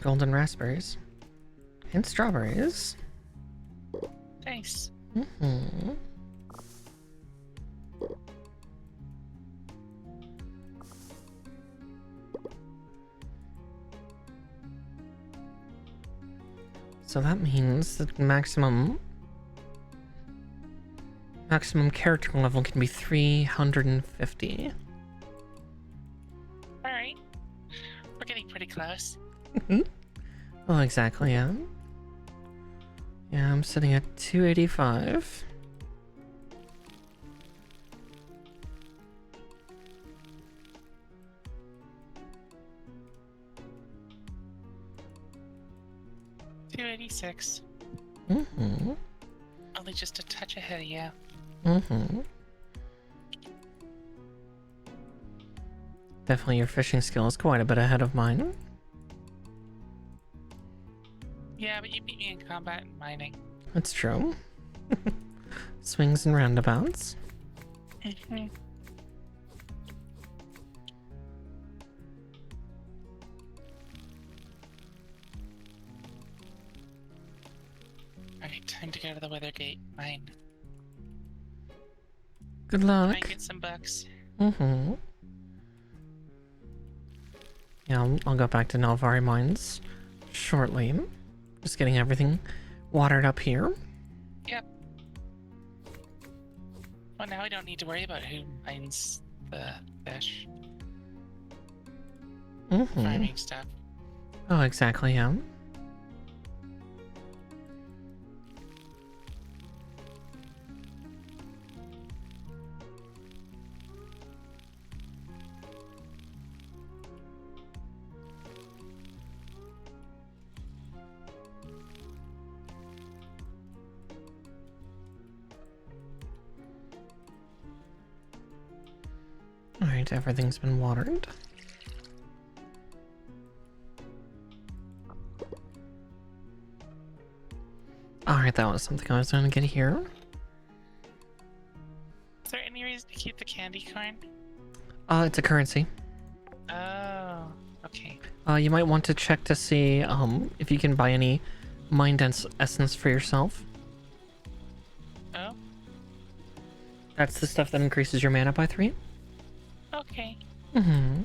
Golden raspberries. And strawberries. Nice. Mm-hmm. So that means that maximum character level can be 350. Alright. We're getting pretty close. Oh, exactly, yeah. Yeah, I'm sitting at 285. $286. Mm-hmm. Only just a touch ahead of you. Mm-hmm. Definitely your fishing skill is quite a bit ahead of mine. Yeah, but you beat me in combat and mining. That's true. Swings and roundabouts. Mm-hmm. Alright, time to go to the weather gate. Mine. Good luck. Try and get some bucks. Mm-hmm. Yeah, I'll go back to Nalvari Mines shortly. Just getting everything watered up here. Yep. Well, now we don't need to worry about who mines the fish. Mm-hmm. Farming stuff. Oh, exactly, yeah. Alright, everything's been watered. Alright, that was something I was going to get here. Is there any reason to keep the candy corn? It's a currency. Oh, okay. You might want to check to see, if you can buy any mind essence for yourself. Oh, That's the stuff that increases your mana by 3. okay. Mm-hmm.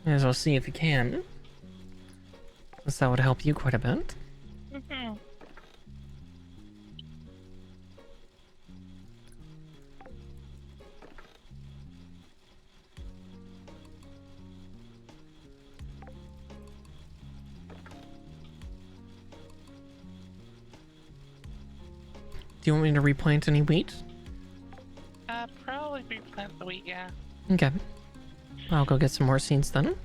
May as well see if you can. Because that would help you quite a bit. Mm-hmm. Do you want me to replant any wheat? Probably replant the wheat, yeah. Okay. I'll go get some more seeds then.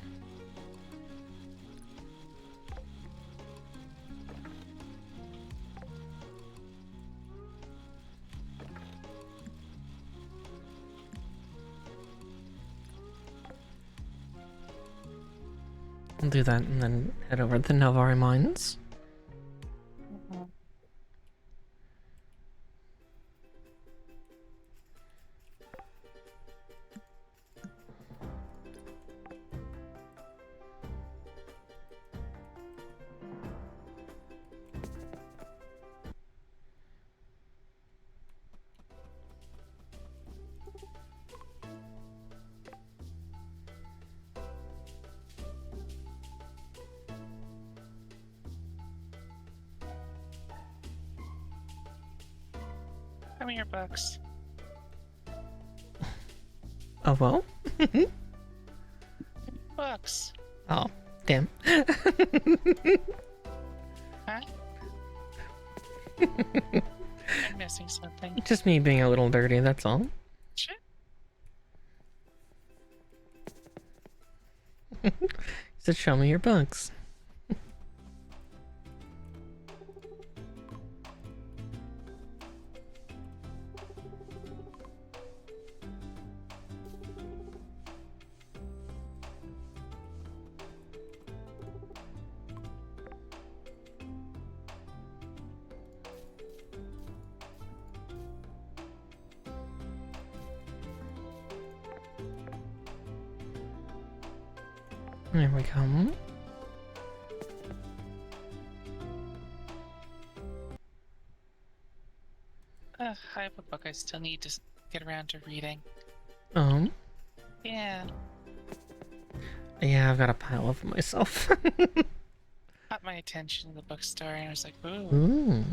I'll do that and then head over to the Nalvari Mines. Mm-hmm. Show me your books. Oh, well? Books. Oh, damn. Huh? I'm missing something. Just me being a little dirty, that's all. Shit. He said, show me your books. There we go. I have a book I still need to get around to reading. Yeah. Yeah, I've got a pile of them myself. Caught my attention in the bookstore and I was like, ooh. Ooh.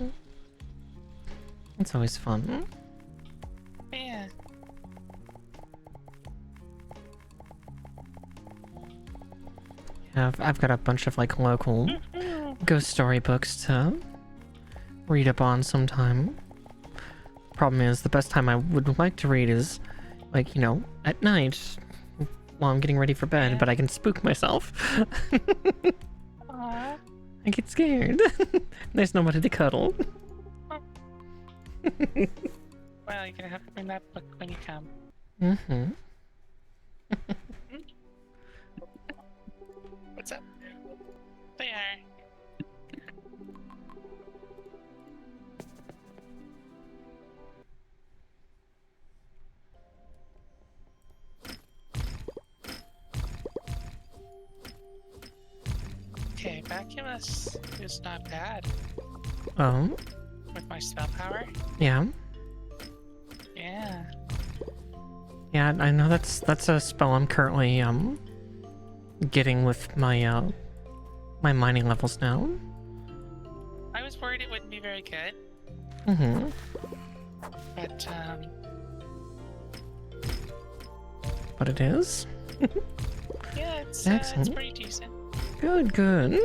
That's always fun. Yeah. Yeah, I've got a bunch of like local ghost story books to read up on sometime. Problem is, the best time I would like to read is like, you know, at night while I'm getting ready for bed, but I can spook myself. Aww. I get scared. There's nobody to cuddle. Well, you're gonna have to bring that book when you come. Mm-hmm. What's up? They are. Okay, Vacuous is not bad Oh, with my spell power. yeah. Yeah. Yeah, I know that's a spell I'm currently getting with my my mining levels now. I was worried it wouldn't be very good, Mm-hmm. but But it is. yeah, it's Excellent. pretty decent. Good, good.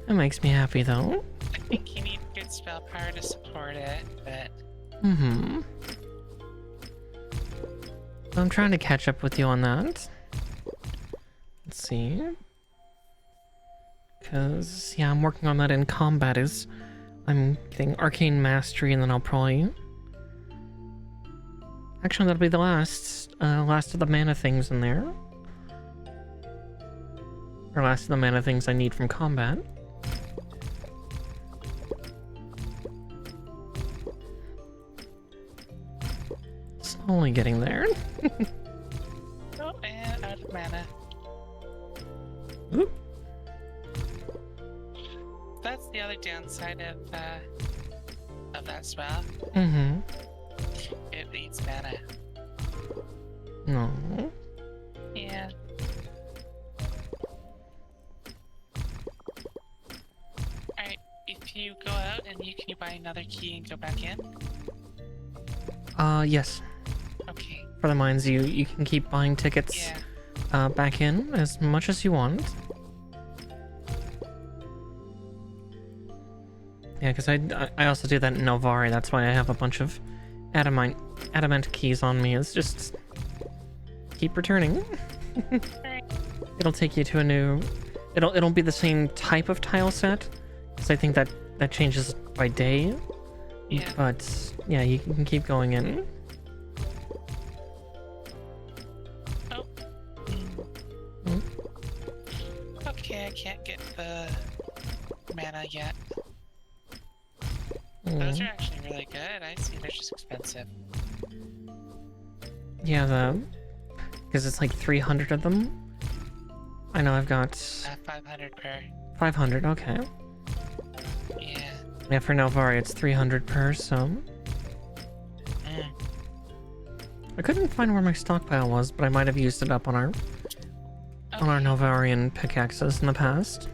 That makes me happy though. I think you need good spell power to support it, but Mm-hmm. I'm trying to catch up with you on that. Let's see. Because, yeah, I'm working on that in combat is I'm getting Arcane Mastery and then I'll probably... Actually, that'll be the last of the mana things in there. Or last of the mana things I need from combat. Slowly getting there. oh, and out of mana. Oop. That's the other downside of that spell. Mm-hmm. It eats mana. No. Yeah. Alright, if you go out and can you buy another key and go back in? Yes. Okay. For the mines, you can keep buying tickets Yeah. back in as much as you want. Yeah, because I also do that in Novari. That's why I have a bunch of adamant keys on me. Is just keep returning. Alright. It'll take you to a new. It'll be the same type of tile set, because I think that changes by day. Yeah. But yeah, you can keep going in. Oh. Hmm? Okay, I can't get the mana yet. Hmm. Those are actually really good. I see they're just expensive. Yeah, because it's like 300 of them. I know I've got 500 per. 500. Okay. Yeah. Yeah, for Novari it's 300 per. So Mm. I couldn't find where my stockpile was, but I might have used it up on our Okay. Novarian pickaxes in the past.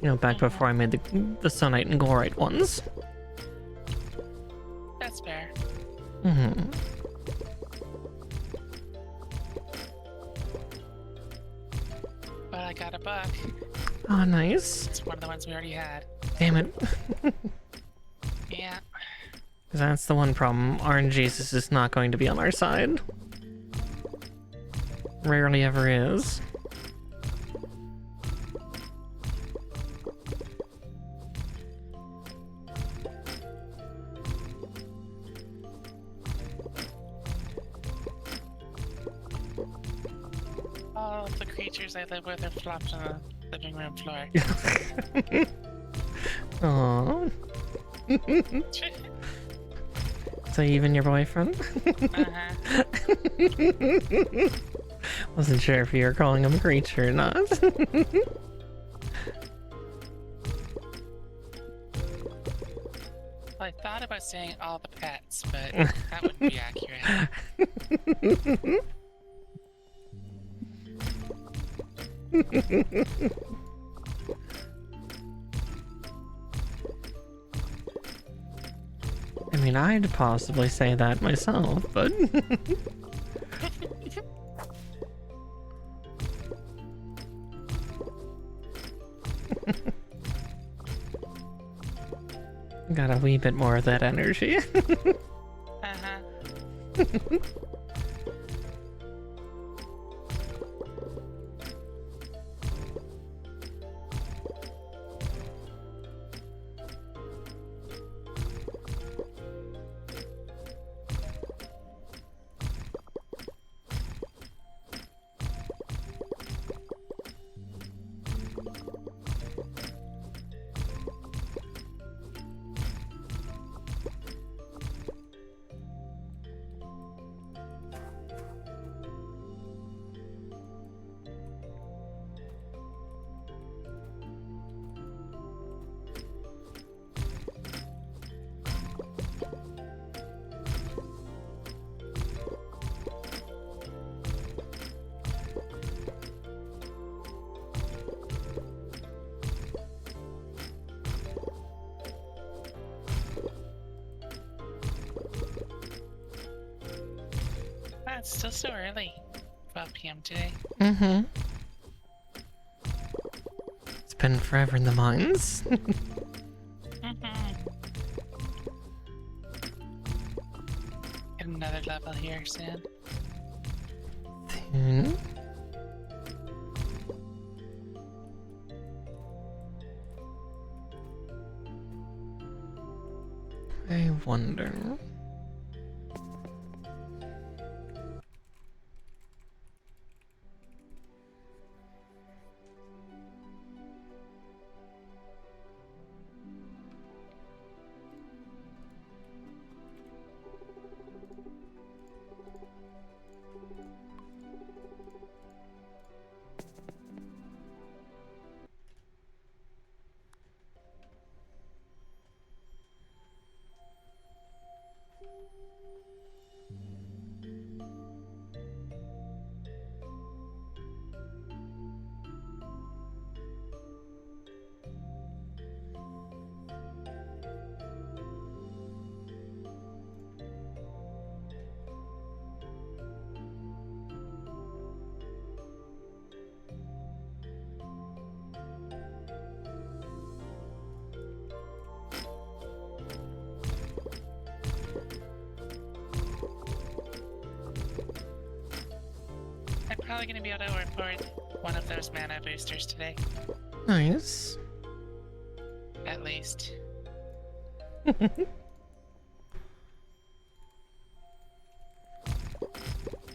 You know, back before I made the Sunite and Glorite ones. That's fair. Mm-hmm. But I got a book. Oh, nice. It's one of the ones we already had. Damn it. Yeah. Because that's the one problem. RNGesus is not going to be on our side. Rarely ever is. All of the creatures I live with are flopped on the living room floor. Aww. So even your boyfriend? Uh-huh. Wasn't sure if you were calling him a creature or not. Well, I thought about saying all the pets, but that wouldn't be accurate. I mean, I'd possibly say that myself, but... Got a wee bit more of that energy. Uh-huh. It's still so early. 12 p.m. today. Mm-hmm. It's been forever in the mines. Get another level here soon. I wonder... I'm probably gonna be able to afford one of those mana boosters today. Nice. At least.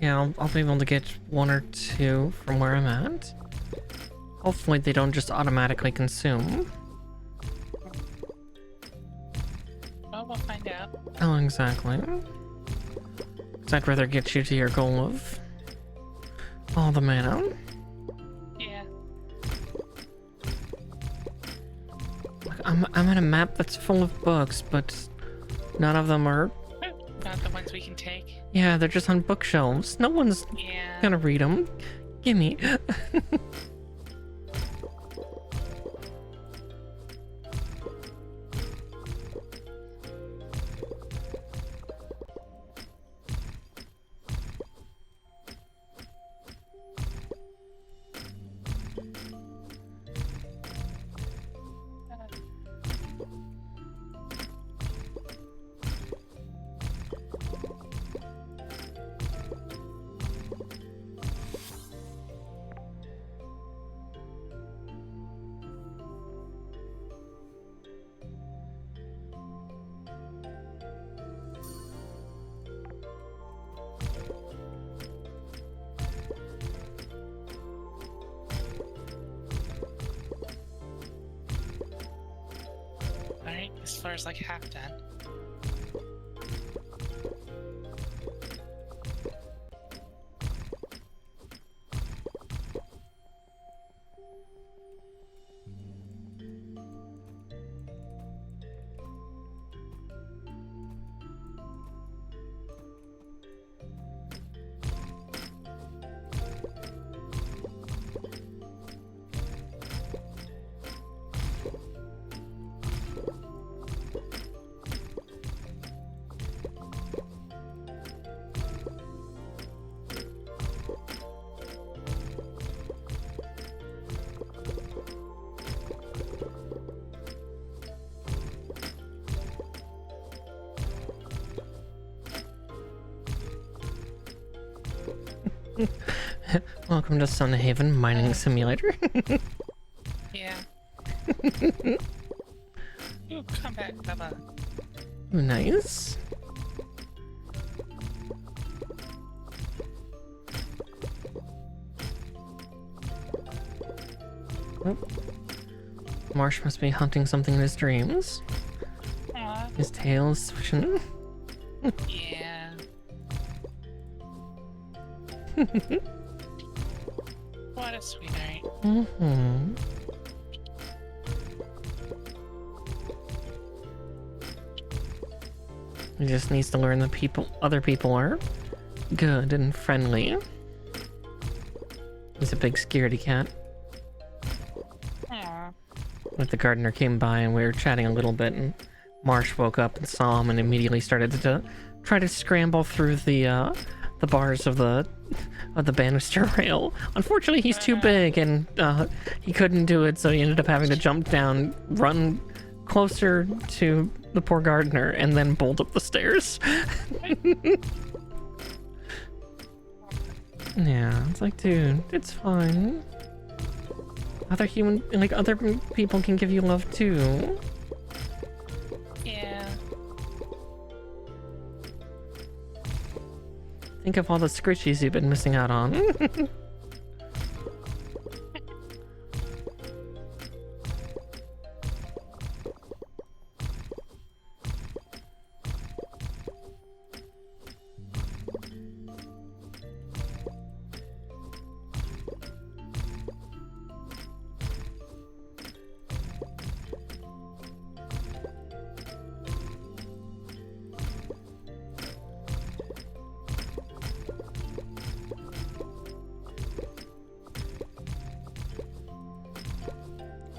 Yeah, I'll be able to get one or two from where I'm at. Hopefully they don't just automatically consume. Well, we'll find out. Oh, exactly. 'Cause I'd rather get you to your goal of all the mana. Yeah. I'm at a map that's full of books, but none of them are... Not the ones we can take. Yeah, they're just on bookshelves. No one's Yeah. gonna read them. Gimme. floor's like half done. Welcome to Sunhaven Mining Simulator. Yeah. Ooh, come back, Bubba. Nice. Oh. Marsh must be hunting something in his dreams. Aw. His tail is swishing. Yeah. What a sweetheart. Mm-hmm. He just needs to learn that other people are good and friendly. He's a big scaredy cat. Aw. Like the gardener came by and we were chatting a little bit, and Marsh woke up and saw him and immediately started to try to scramble through the bars of the banister rail. Unfortunately, he's too big and he couldn't do it, so he ended up having to jump down, run closer to the poor gardener, and then bolt up the stairs. Yeah, it's like, dude, it's fine. Other people can give you love too. Yeah. Think of all the scritchies you've been missing out on.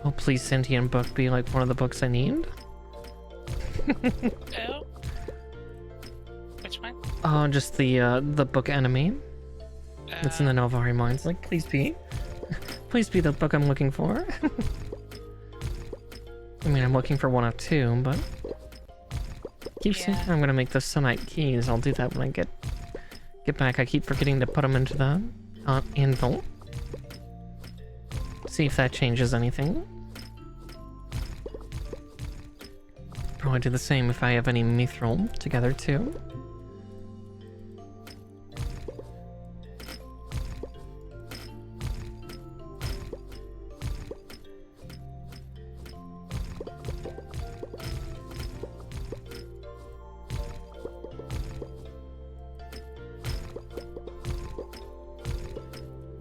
Oh, please, sentient book be like one of the books I need. Oh? Which one? Oh, just the book Enemy. That's in the Novari Mines. Like, please be. Please be the book I'm looking for. I mean, I'm looking for one of two, but... Keep saying I'm gonna make the Sunite keys. I'll do that when I get back. I keep forgetting to put them into the anvil. See if that changes anything. Probably do the same if I have any mithril together too.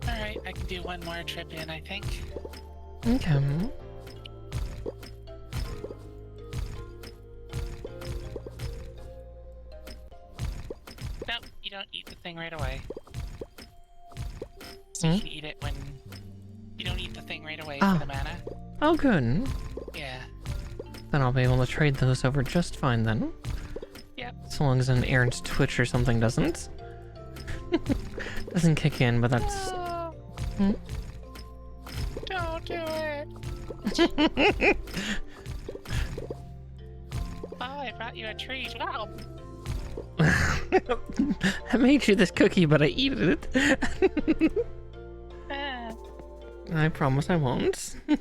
Alright, I can do one more trip in, I think. Okay. Nope, you don't eat the thing right away. So you can eat it when... You don't eat the thing right away for the mana. Oh, good. Yeah. Then I'll be able to trade those over just fine then. Yep. So long as an errant twitch or something doesn't. Doesn't kick in, but that's... Oh, don't do it! Oh, I brought you a treat. Wow. I made you this cookie, but I eat it. Ah. I promise I won't. You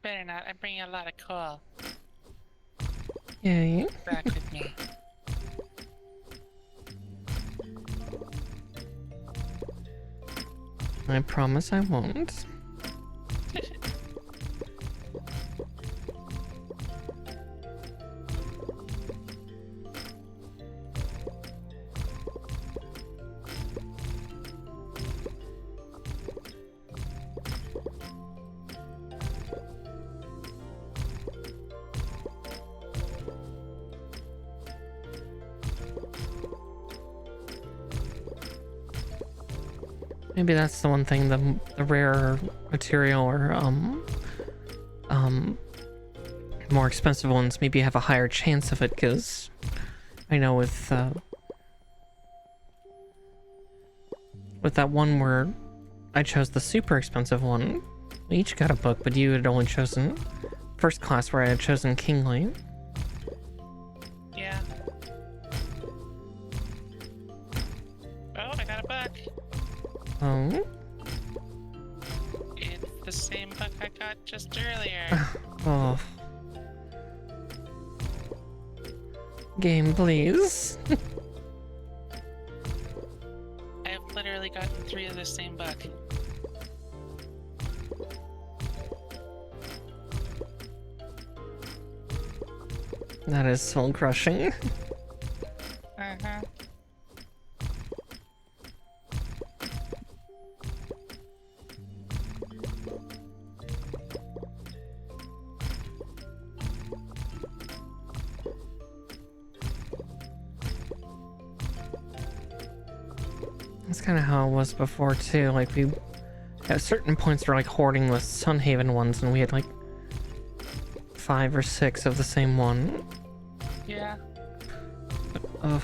better not. I'm bringing a lot of coal Yay. back with me. I promise I won't. Maybe that's the one thing, the rare material or more expensive ones maybe have a higher chance of it, because I know with that one where I chose the super expensive one, we each got a book, but you had only chosen first class, where I had chosen Kingly. Yeah. Oh, I got a book. Oh? It's the same book I got just earlier. Oh. Game, please. I have literally gotten 3 of the same book. That is soul crushing. Uh-huh. That's kind of how it was before too. Like we, at certain points, we're like hoarding the Sunhaven ones, and we had like 5 or 6 of the same one. Yeah. Ugh.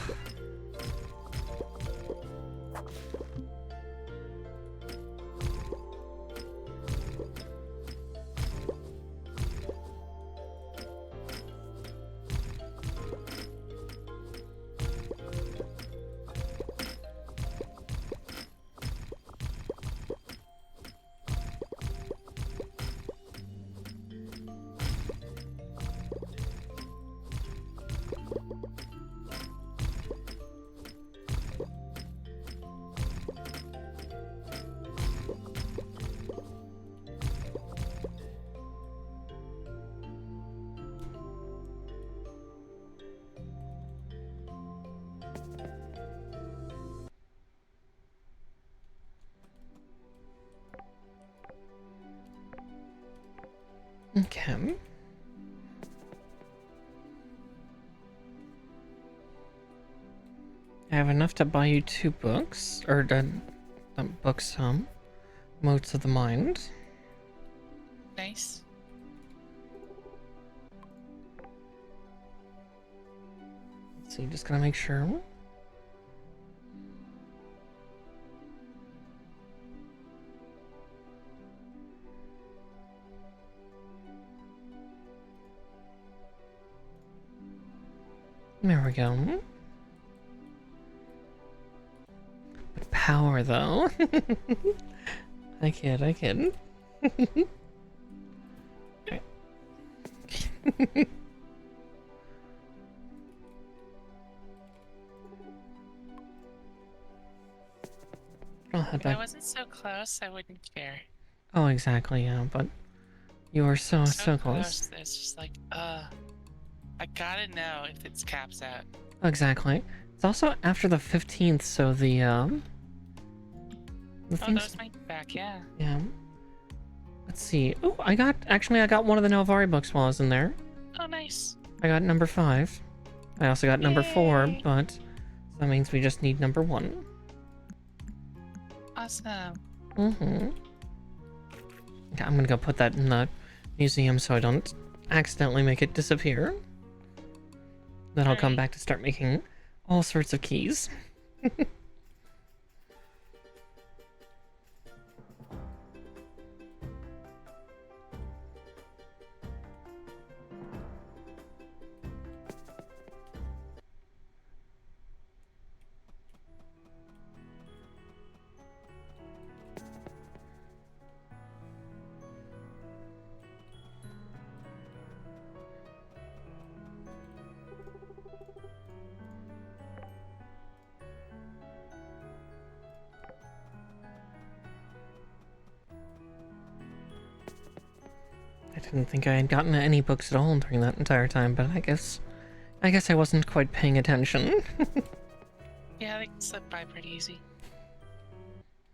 Okay. I have enough to buy you 2 books, or the books, Motes of the Mind. Nice. Let's see, just gotta make sure. There we go. Power, though. I kid, I kid. I'll head If I back. wasn't so close, I wouldn't care. Oh, exactly, yeah, but you are so close. It's just like, I gotta know if its caps out. Exactly. It's also after the 15th, so the Oh, things... those might be back, yeah. Yeah. Let's see. Oh, I got one of the Nelvari books while I was in there. Oh, nice. I got number 5. I also got number 4, Yay. but that means we just need number 1. Awesome. Mm-hmm. Okay, I'm gonna go put that in the museum so I don't accidentally make it disappear. Then I'll come back to start making all sorts of keys. didn't think I had gotten any books at all during that entire time, but I guess I wasn't quite paying attention. Yeah, they can slip by pretty easy.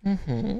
Mm-hmm.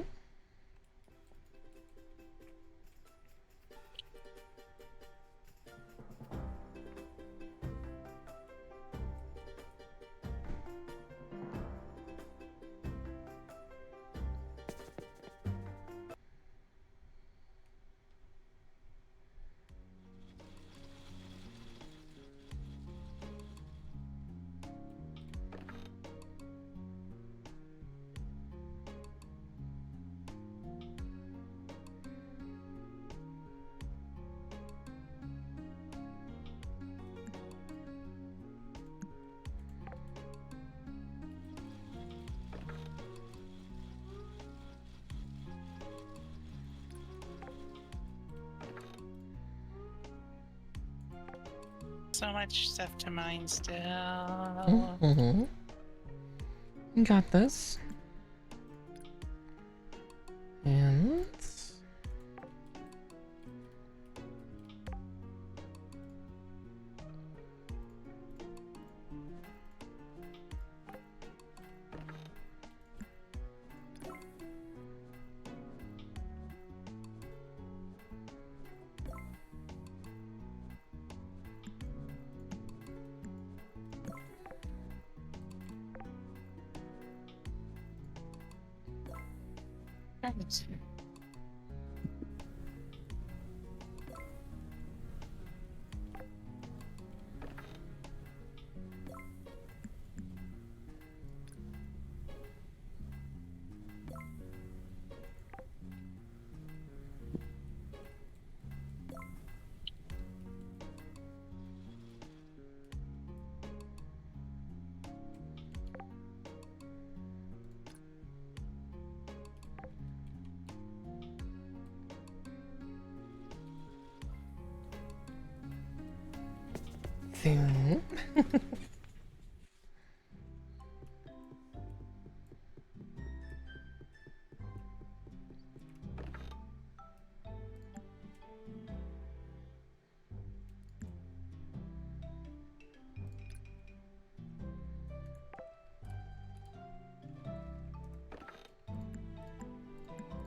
So much stuff to mine still. Mm-hmm. You got this. And...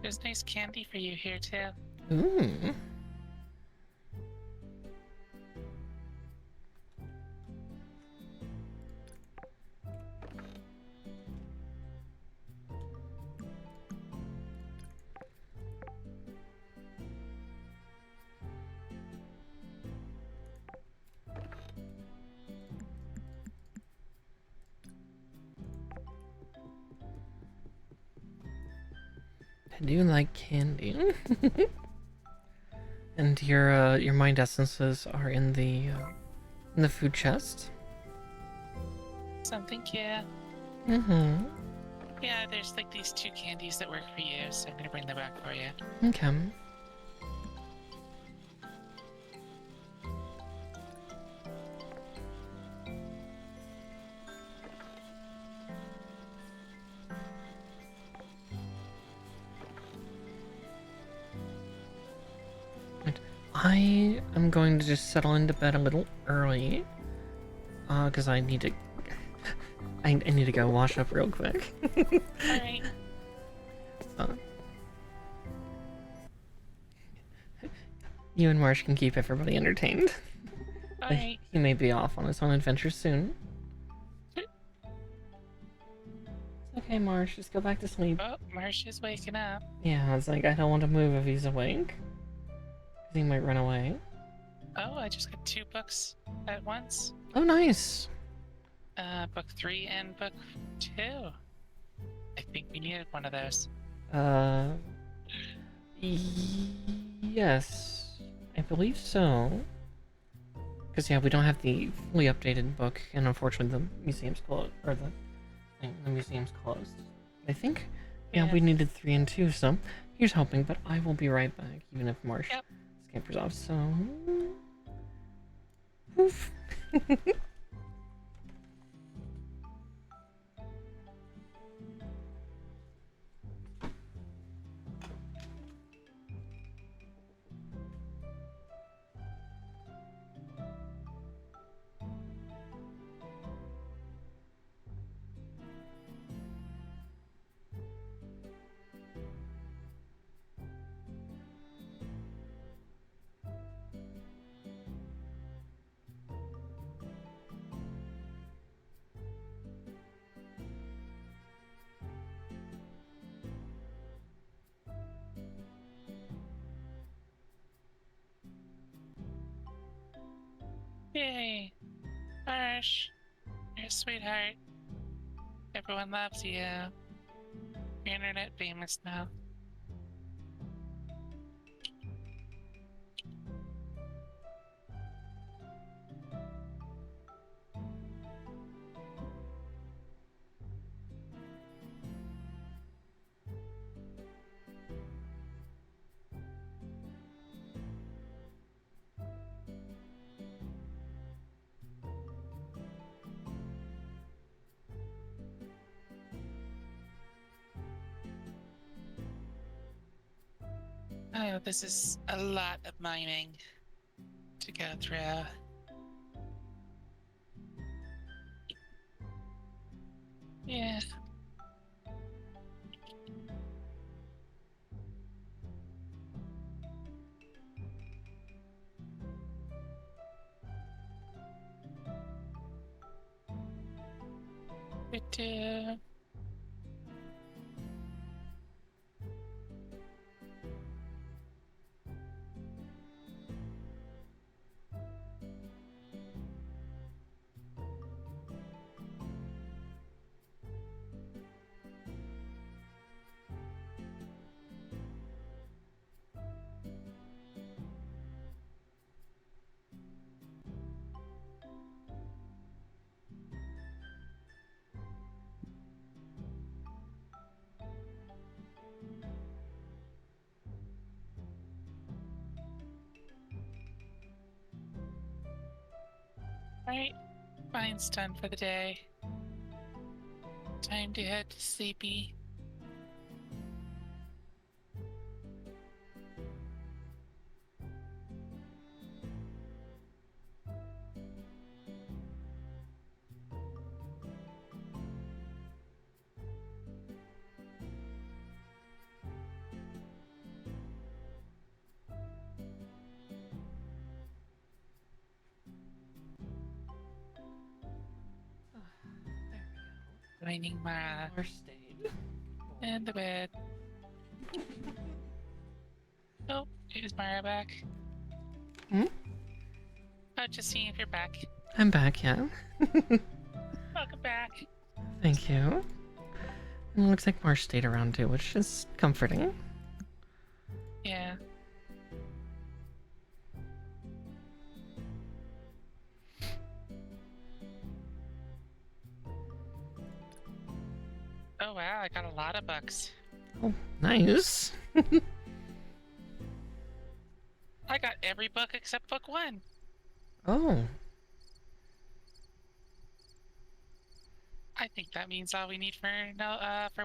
There's nice candy for you here, too. Ooh. I do like candy. And your mind essences are in the food chest. Something cute. Mm-hmm. Yeah, there's like these 2 candies that work for you, so I'm gonna bring them back for you. Okay. I am going to just settle into bed a little early, because I need to. I need to go wash up real quick. Alright. You and Marsh can keep everybody entertained. Alright. He may be off on his own adventure soon. It's okay, Marsh. Just go back to sleep. Oh, Marsh is waking up. Yeah, it's like I don't want to move if he's awake. Because he might run away. Oh, I just got 2 books at once. Oh, nice. Book 3 and book 2. I think we needed one of those. Yes. I believe so. Because, yeah, we don't have the fully updated book, and unfortunately the museum's closed, or the museum's closed. I think, yeah, we needed 3 and 2, so here's hoping, but I will be right back, even if Marsh scampers off, so... Oof. Yay! Marsh, you're a sweetheart. Everyone loves you. You're internet famous now. Oh, this is a lot of miming to go through. Yeah. Do. Right, mine's done for the day. Time to head to sleepy. Joining Mara Or stayed. in the bed. Oh, is Mara back? Hmm? Oh, just seeing if you're back. I'm back, yeah. Welcome back. Thank you. And it looks like Marsh stayed around too, which is comforting. Yeah. Oh wow, I got a lot of books. Oh, nice. I got every book except book 1. Oh, I think that means all we need for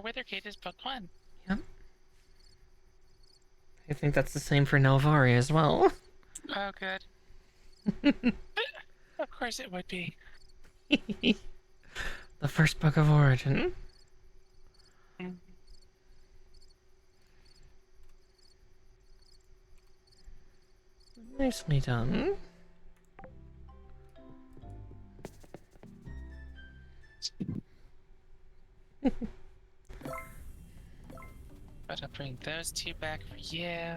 Withergate is book 1. yep. I think that's the same for Nelvari as well. Oh, good. Of course it would be. The first book of origin. Mm. Nicely done. But I'll bring those 2 back for you.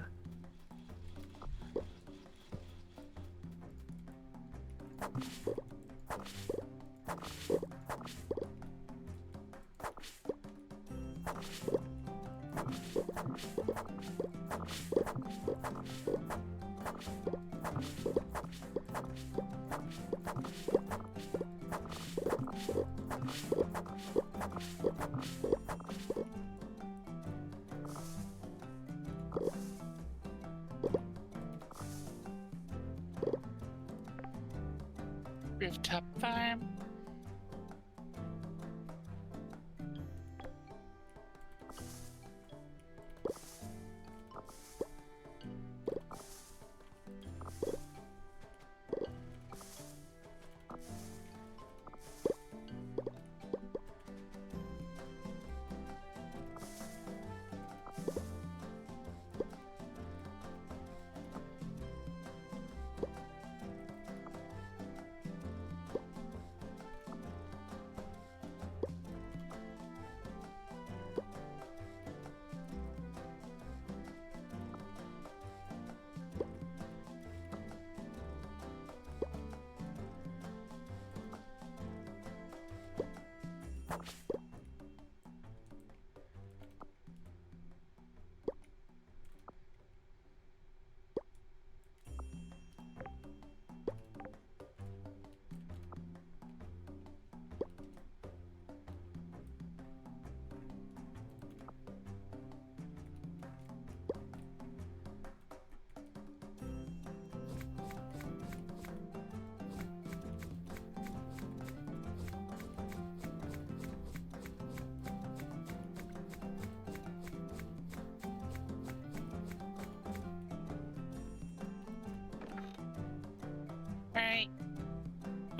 Rooftop farm.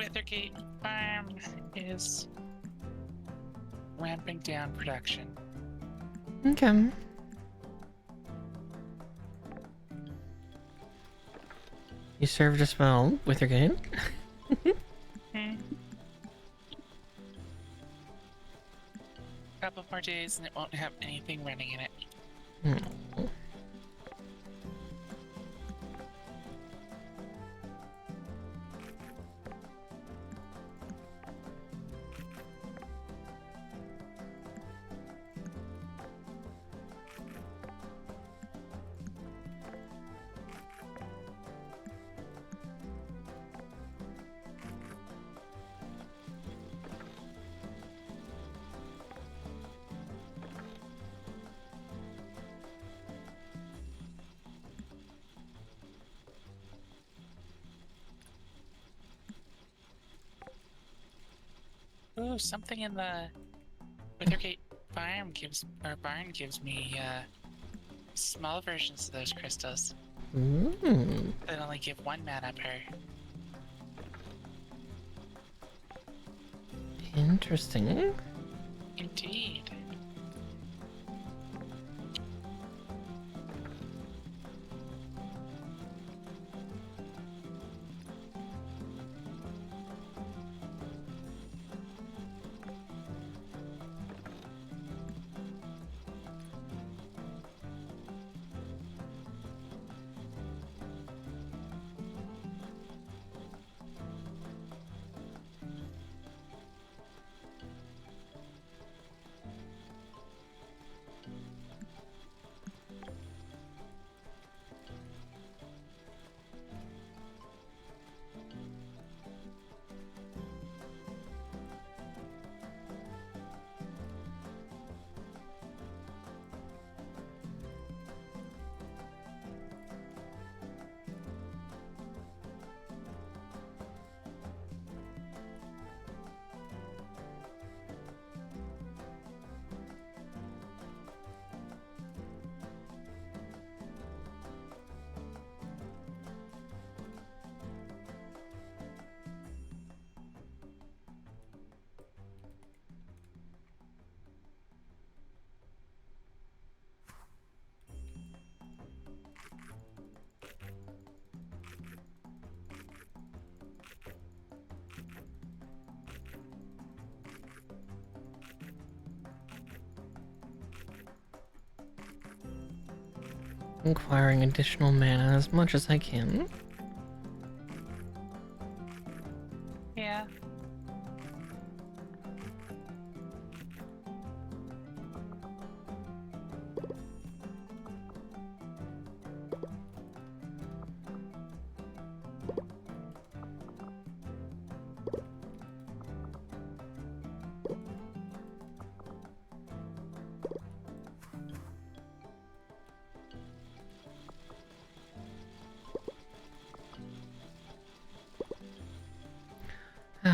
Withergate Farm is ramping down production. Okay. You served us well with your game. Couple more days and it won't have anything running in it. Ooh, something in the Withergate barn gives me small versions of those crystals. That only give 1 mana per. Interesting. Indeed. Acquiring additional mana as much as I can. Yeah.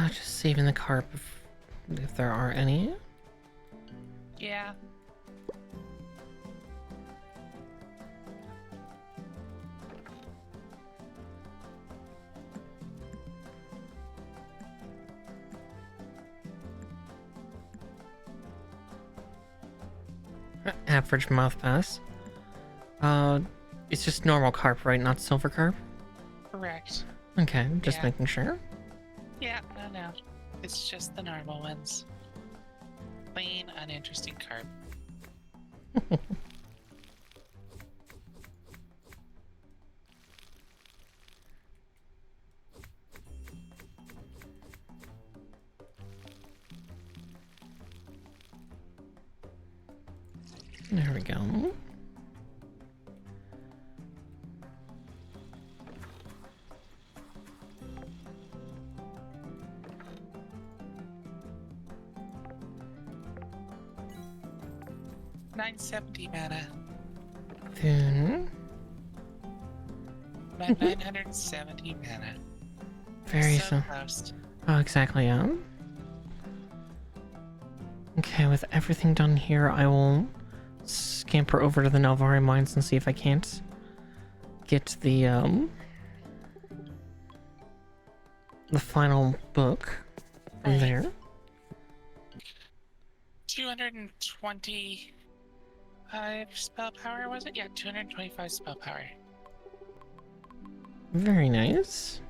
Just saving the carp if there are any. Yeah. Average mouth pass. It's just normal carp, right? Not silver carp? Correct. Okay, just Yeah. making sure. Yeah, no. It's just the normal ones. Plain, uninteresting carp. There we go. $970 mana. Then, 970 mana. very So close. Oh, exactly, yeah. Okay, with everything done here, I will scamper over to the Nalvari mines and see if I can't get the the final book from Right. there. 225 spell power, was it? Yeah, 225 spell power. Very nice.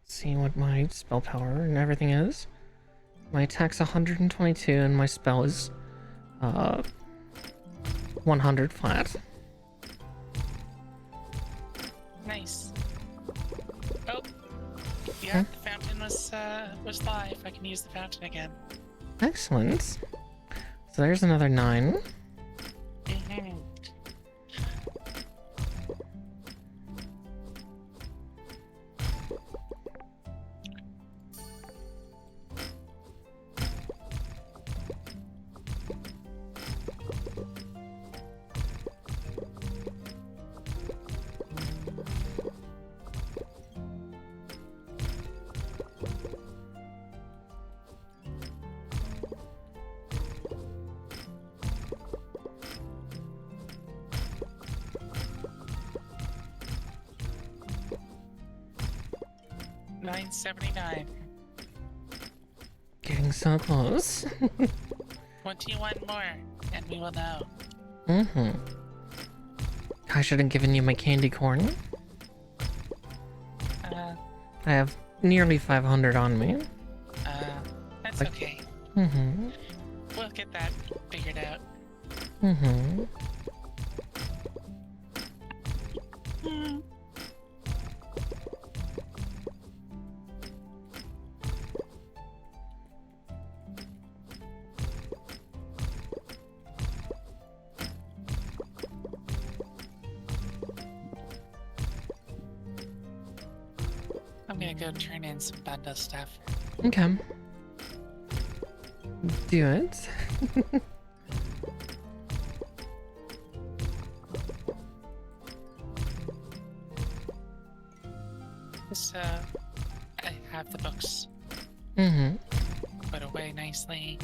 See what my spell power and everything is. My attack's 122 and my spell is 100 flat. Nice. Oh, yeah, the fountain was live. I can use the fountain again. Excellent. So there's another 9. Mm-hmm. $9.79. Getting so close. 21 more, and we will know. Mm-hmm. I should have given you my candy corn. I have nearly 500 on me. That's Like- okay. Mm-hmm. We'll get that figured out. Mm-hmm. I'm gonna go turn in some bundle stuff. Okay. Do it. So, I have the books Mm-hmm. put away nicely.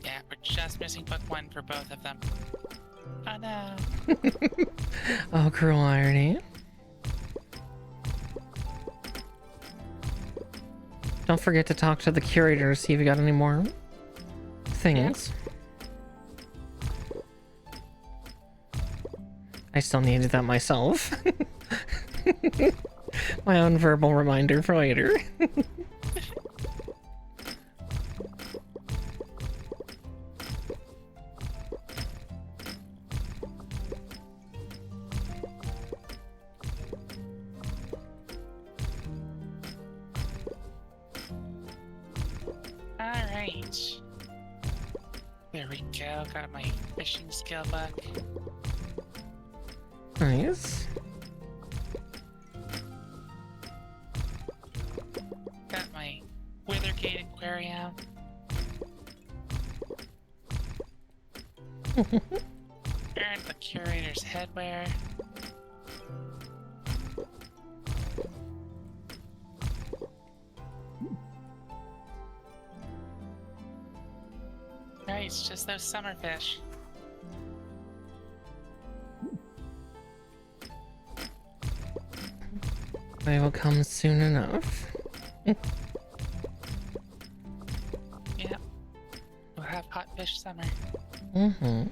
Yeah, we're just missing book 1 for both of them. Oh no. Oh, cruel irony. Don't forget to talk to the curator, see if you got any more things. I still needed that myself. My own verbal reminder for later. Alright. There we go, got my fishing skill book. Nice. Got my Withergate Aquarium. Earned the curator's headwear. Nice, just those summer fish. They will come soon enough. Yep. We'll have hot fish summer. Mm-hmm.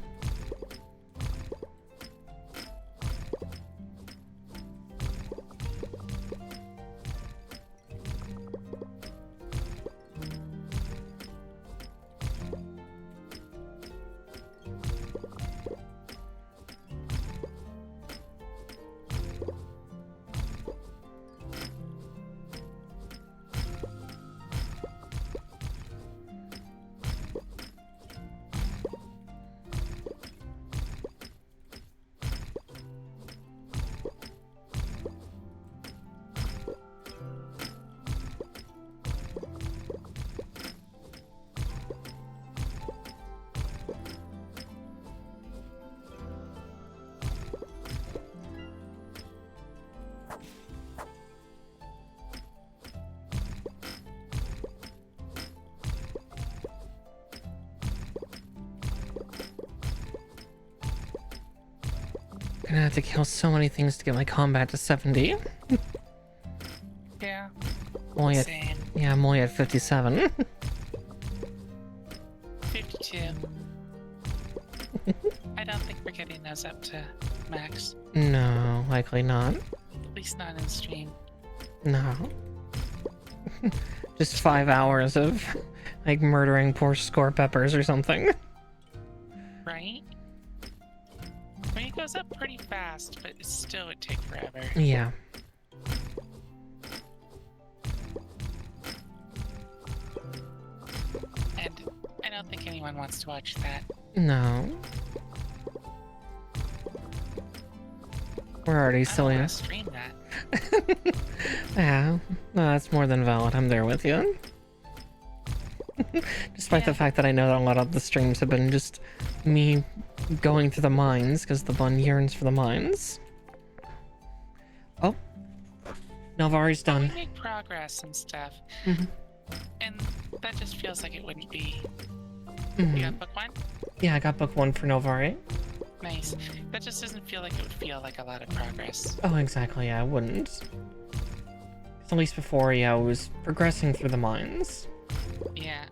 gonna have to kill so many things to get my combat to 70. Yeah. Only at, Same. yeah, I'm only at 57. 52. I don't think we're getting those up to max. No, likely not. At least not in stream. No. Just 5 hours of, like, murdering poor score peppers or something. Right? I mean, it goes up pretty fast, but it still would take forever. Yeah. And I don't think anyone wants to watch that. No. We're already I silly. don't want to stream that. Yeah, no, that's more than valid. I'm there with you. Despite the fact that I know that a lot of the streams have been just me going through the mines because the bun yearns for the mines. Oh, Nalvari's done. We make progress and stuff, Mm-hmm. and that just feels like it wouldn't be. Mm-hmm. You got book one? Yeah, I got book 1 for Nalvari. Nice. That just doesn't feel like it would feel like a lot of progress. Oh, exactly. Yeah, I wouldn't. 'Cause at least before, yeah, I was progressing through the mines, Yeah.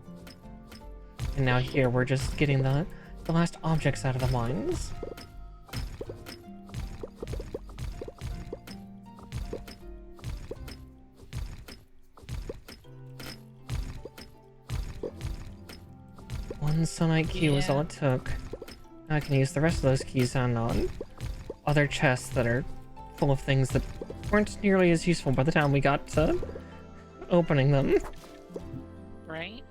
and now here we're just getting the last objects out of the mines. One Sunlight key was all it took. Now I can use the rest of those keys on other chests that are full of things that weren't nearly as useful by the time we got to opening them. Right?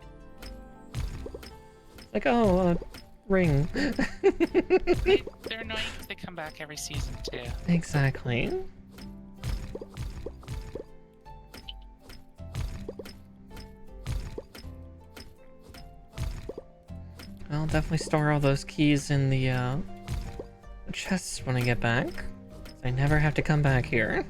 Like, oh, a ring. They're annoying because they come back every season too. Exactly. I'll definitely store all those keys in the chests when I get back. So I never have to come back here.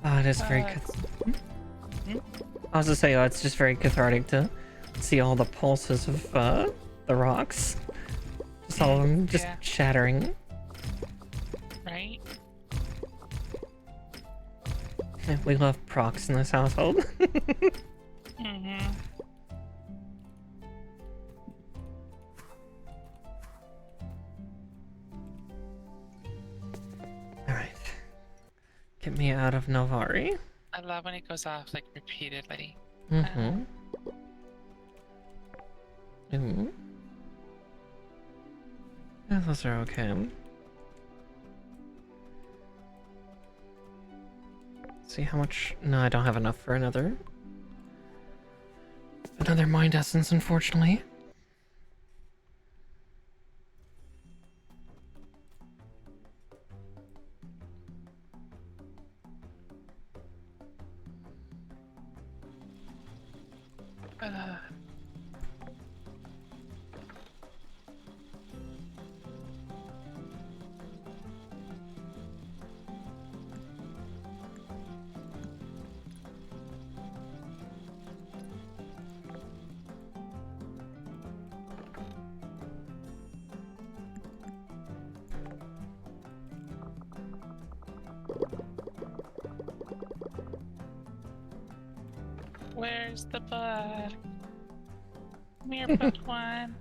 Oh, it is very I was to say, oh, it's just very cathartic to see all the pulses of the rocks. Just all of them just shattering. Right? We love procs in this household. Mm-hmm. Alright. Get me out of Novari. I love when it goes off like repeatedly. Mm-hmm. Ooh. Yeah, those are okay. See how much... No, I don't have enough for another mind essence, unfortunately. Where's the book? Come here, book one.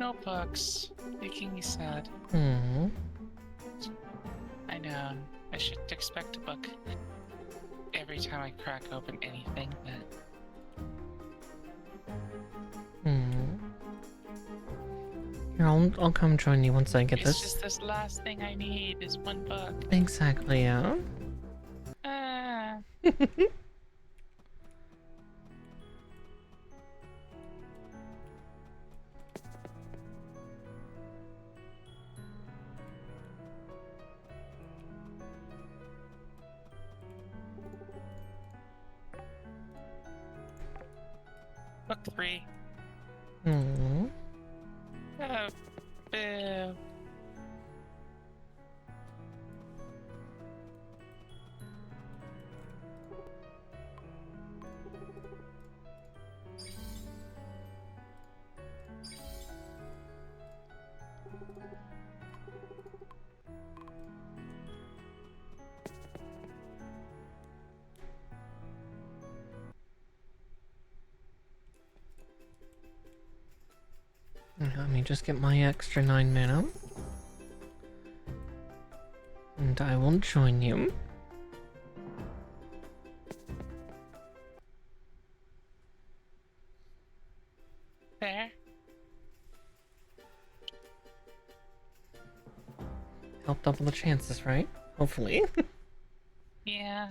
notebooks. Making me sad. Hmm. I know. I should expect a book every time I crack open anything, but... Hmm. Here, I'll come join you once I get It's this. just this last thing I need is one book. Exactly, yeah. Ah. Book 3. Hmm. Oh, boo. Let me just get my extra 9 mana. And I will join you. There. Help double the chances, right? Hopefully. Yeah.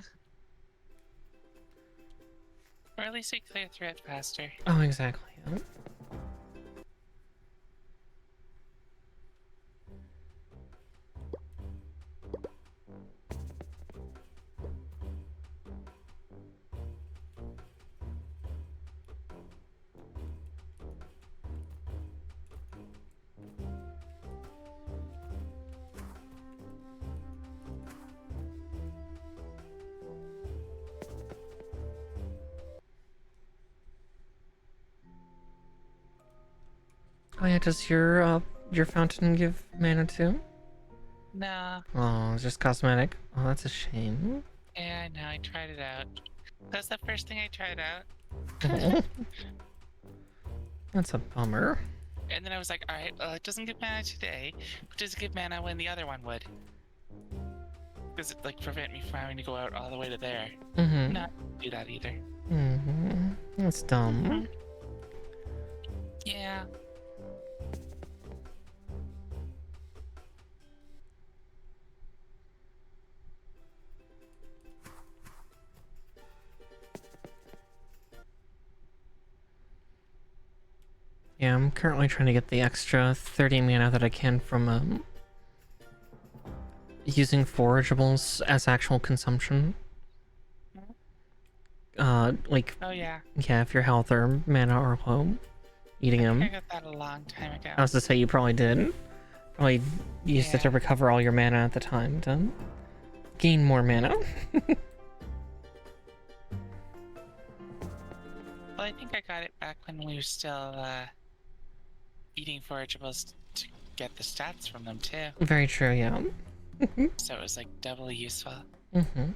Or at least we clear through it faster. Oh, exactly. Yeah. Oh yeah, does your fountain give mana too? No. Oh, it's just cosmetic. Oh, that's a shame. Yeah, I know. I tried it out. That's the first thing I tried out. Oh. That's a bummer. And then I was like, alright, it doesn't give mana today, but does it give mana when the other one would? Does it, like, prevent me from having to go out all the way to there? Mm-hmm. Not do that either. Mm-hmm. That's dumb. Yeah. Yeah, I'm currently trying to get the extra 30 mana that I can from using forageables as actual consumption. Like, Oh, yeah. yeah, if your health or mana are low, eating I them. think I got that a long time ago. I was to say you probably did. Probably used it to Yeah. recover all your mana at the time to gain more mana. Well, I think I got it back when we were still, eating forageables to get the stats from them, too. Very true, yeah. So it was, like, doubly useful. Mm-hmm.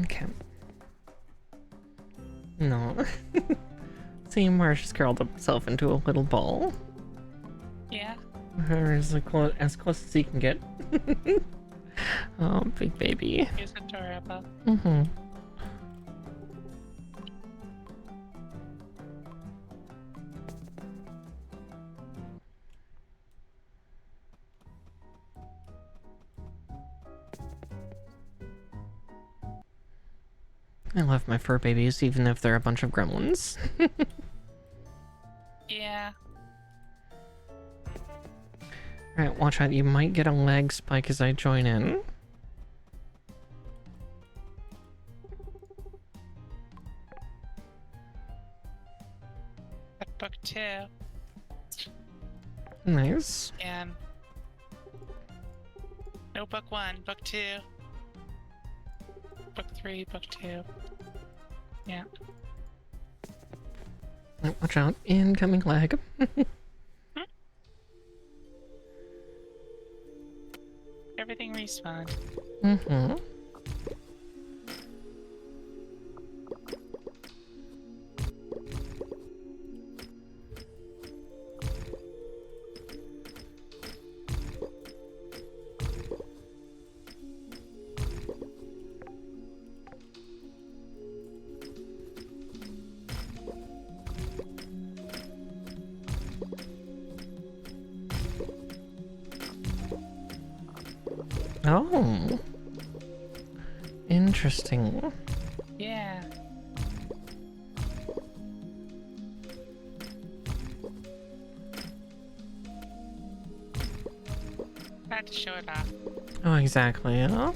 Okay. No. See, Marsh just curled himself into a little ball. Yeah. Or as close as he can get. Oh, big baby. He was adorable. Mm-hmm. I love my fur babies, even if they're a bunch of gremlins. Yeah. Alright, watch out. You might get a lag spike as I join in. At book 2. Nice. And... No, book 1, book 2. Book 3, book 2. Yeah. Oh, watch out. Incoming lag. Everything respawned. Mm-hmm. Oh. Interesting. Yeah. I had to show it off. Oh, exactly, yeah.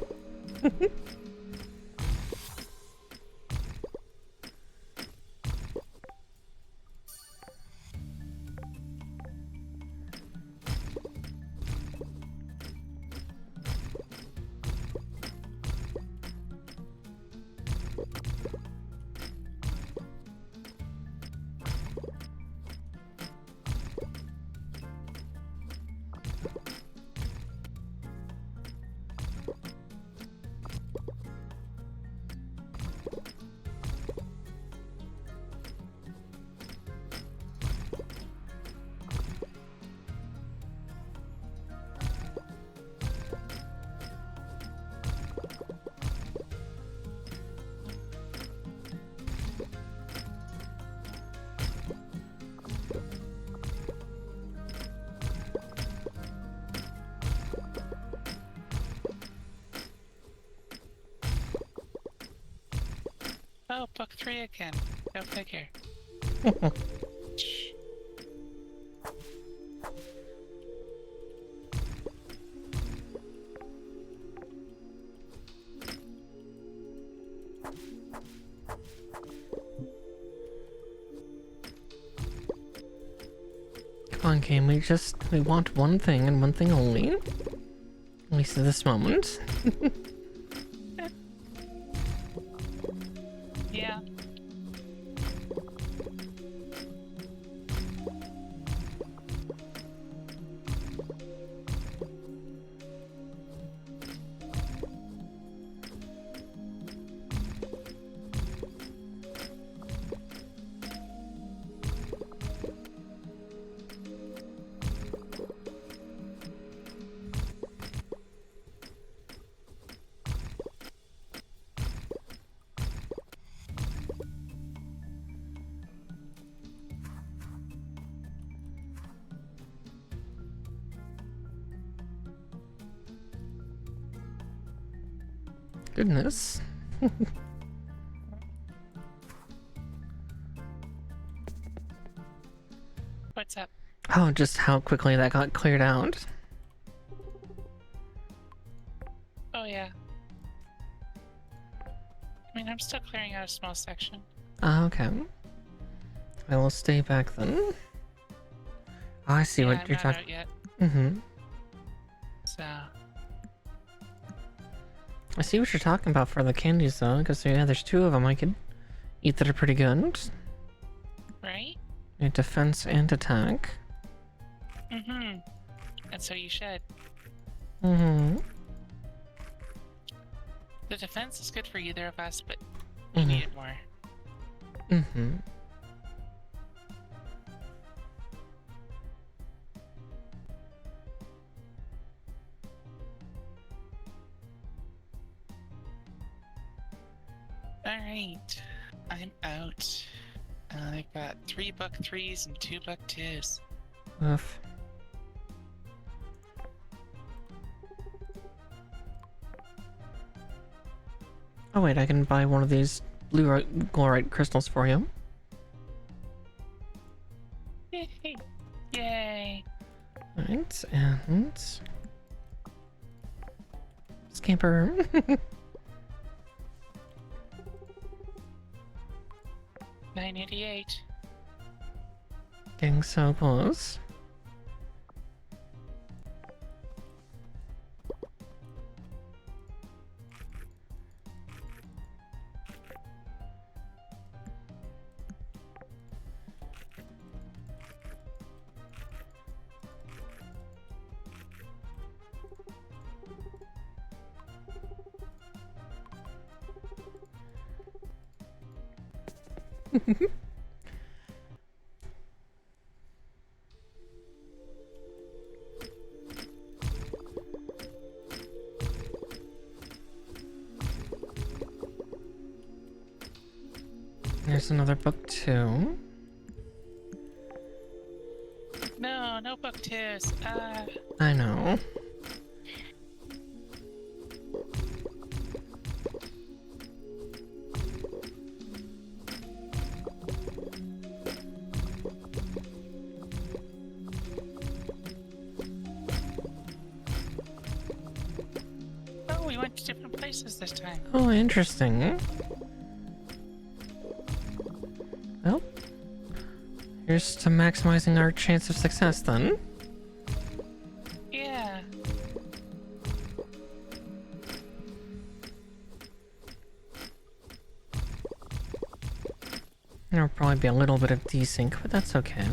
Oh, book 3 again. Go figure. Shh. Come on, game. We want one thing and one thing only. At least at this moment. Yeah. Goodness. What's up? Oh, just how quickly that got cleared out. Oh, yeah. I mean, I'm still clearing out a small section. Okay. I will stay back then. Oh, I see Yeah, what I'm you're not talking. out yet, Mm-hmm. so... I see what you're talking about for the candies though, because yeah, there's 2 of them I could eat that are pretty good. Right? Yeah, defense and attack. Mm-hmm. And so you should. Mm-hmm. The defense is good for either of us, but you Mm-hmm. need it more. Mm-hmm. Alright. I'm out. I've got 3 book 3s and 2 book 2s. Oof. Oh wait, I can buy one of these blue glorite crystals for you. Yay! Yay! Right, and... Scamper. 988. Getting so close. There's another book too. No, no book 2s. I know. We went to different places this time. Oh, interesting. Well, here's to maximizing our chance of success then. Yeah. There'll probably be a little bit of desync, but that's okay.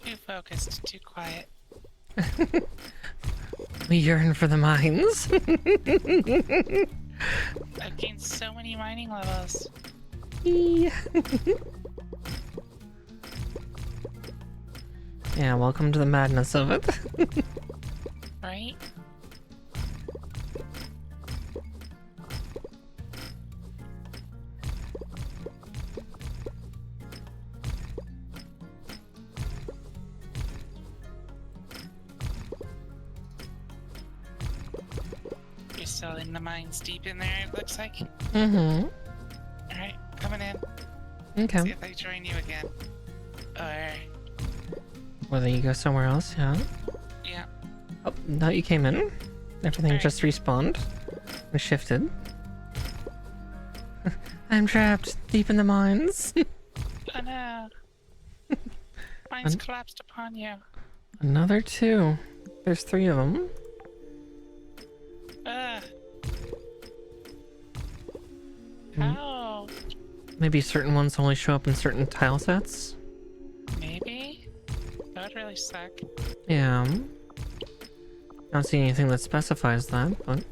Too focused, too quiet. We yearn for the mines. I've gained so many mining levels. Yeah, welcome to the madness of it. Right? You're still in the mines deep in there, it looks like. Mm-hmm. Alright, coming in. See Okay. if I join you again. Or... Whether you go somewhere else, yeah. yeah. Oh, no, you came in. Everything Alright. just respawned and shifted. I'm trapped deep in the mines. Oh no. Mines collapsed upon you. Another two. There's 3 of them. Ugh. Hmm. How? Maybe certain ones only show up in certain tile sets. Maybe? That would really suck. Yeah. I don't see anything that specifies that, but...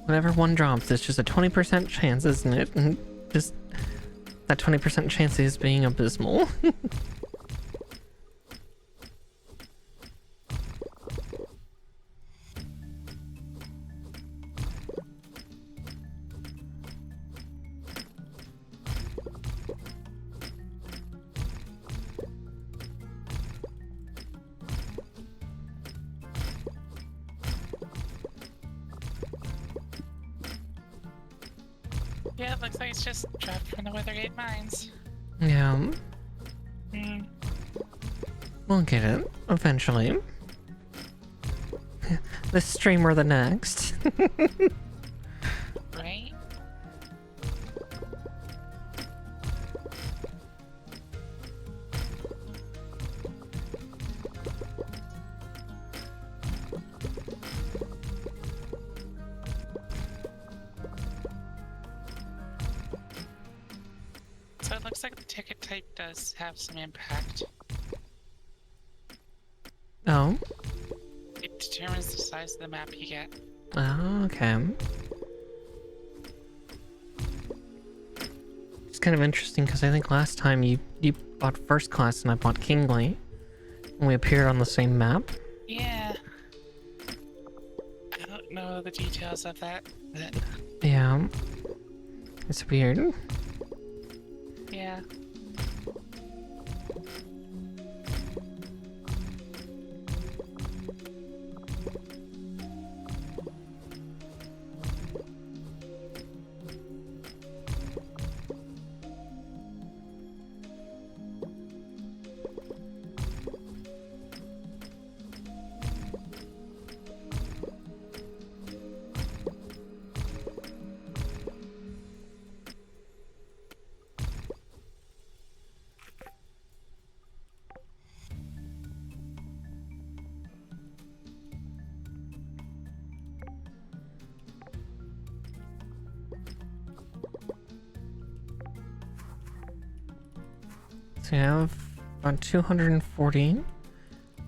Whenever one drops, it's just a 20% chance, isn't it? And just that 20% chance is being abysmal. Yeah, it looks like it's just trapped from the Withergate mines. Yeah, Hmm. we'll get it eventually. This stream or the next. Right? looks like the ticket type does have some impact. Oh? It determines the size of the map you get. Oh, okay. It's kind of interesting because I think last time you bought first class and I bought kingly, and we appeared on the same map. Yeah. I don't know the details of that, but... Yeah. It's weird. Yeah. So I have about 240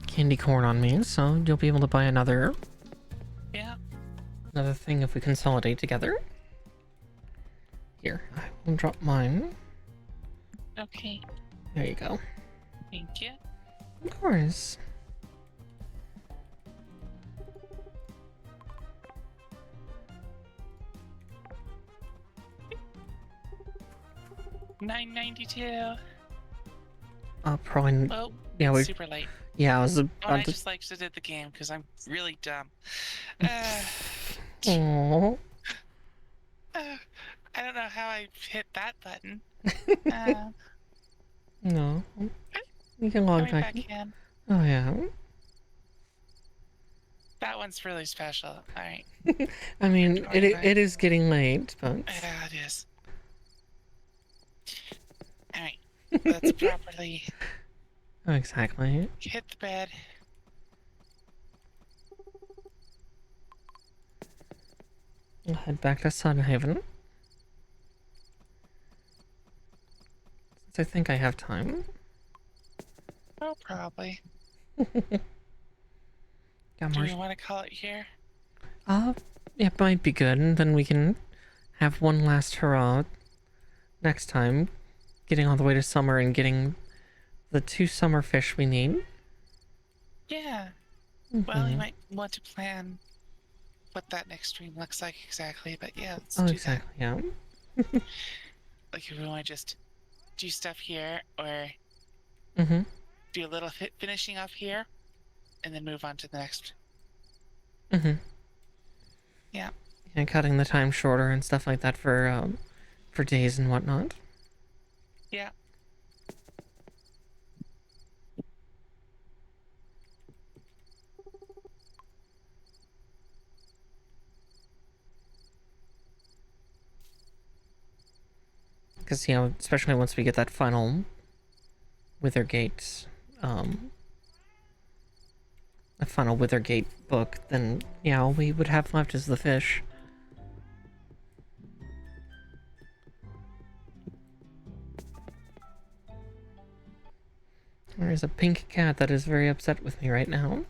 candy corn on me, so you'll be able to buy another thing if we consolidate together. Here, I will drop mine. Okay. There you go. Thank you. Of course. $9.92. Probably. Oh, yeah, we. super late. Yeah, I was Oh, about I to. just like to did the game because I'm really dumb. Aww. I don't know how I hit that button. No. You can log Coming back. back in. Oh yeah. That one's really special. All right. I mean, Going back. it is getting late, but. Yeah, it is. All right. Let's properly Oh, exactly. hit the bed. I'll head back to Sunhaven. Since I think I have time. Oh, probably. Got Do more. we want to call it here? It might be good, and then we can have one last hurrah next time, getting all the way to summer and getting the 2 summer fish we need. Yeah. Well, you might want to plan what that next stream looks like exactly, but yeah, let's do exactly, yeah. that. Like, if we want to just do stuff here, or do a little finishing up here, and then move on to the next. Yeah. And cutting the time shorter and stuff like that for days and whatnot. Yeah. Because, you know, especially once we get that final Withergate, the final Withergate book, then, yeah, all we would have left is the fish. There's a pink cat that is very upset with me right now.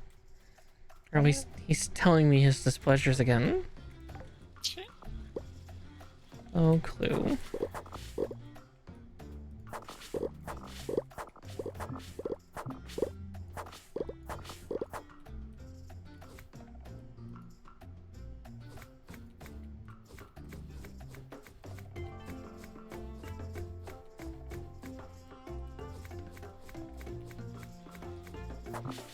Or at least he's telling me his displeasures again. Oh, Clue.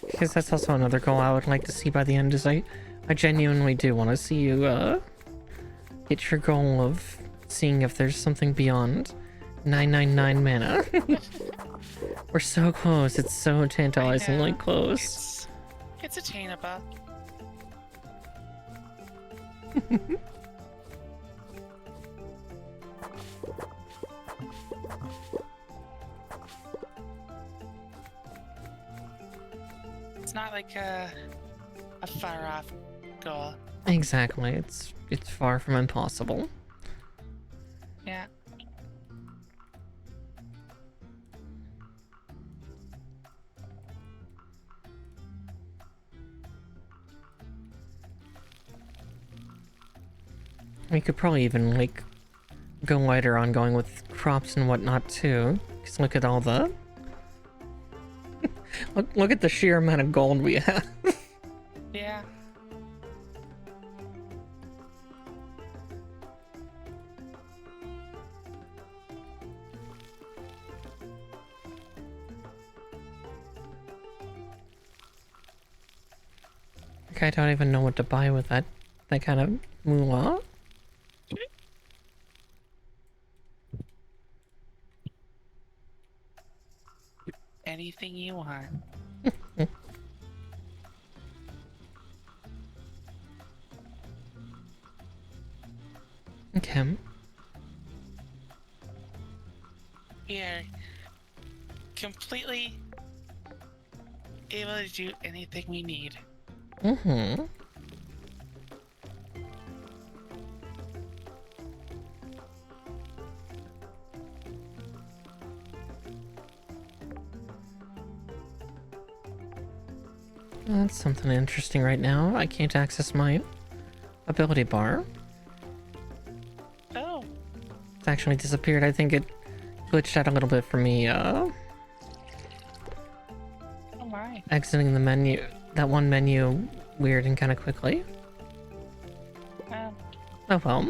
Because that's also another goal I would like to see by the end, is I genuinely do want to see you, hit your goal of seeing if there's something beyond 999 mana. We're so close, it's so tantalizingly close. It's attainable. It's not like a far off goal. Exactly, it's far from impossible. Yeah. We could probably even, like, go lighter on going with crops and whatnot, too. Because look at all the... look at the sheer amount of gold we have. Yeah. Like, I don't even know what to buy with that kind of moolah. Anything you want. Okay. Here. Completely able to do anything we need. Mm-hmm. That's something interesting right now. I can't access my ability bar. Oh. It's actually disappeared. I think it glitched out a little bit for me, Oh my. exiting the menu, that one menu weird and kind of quickly. Oh well.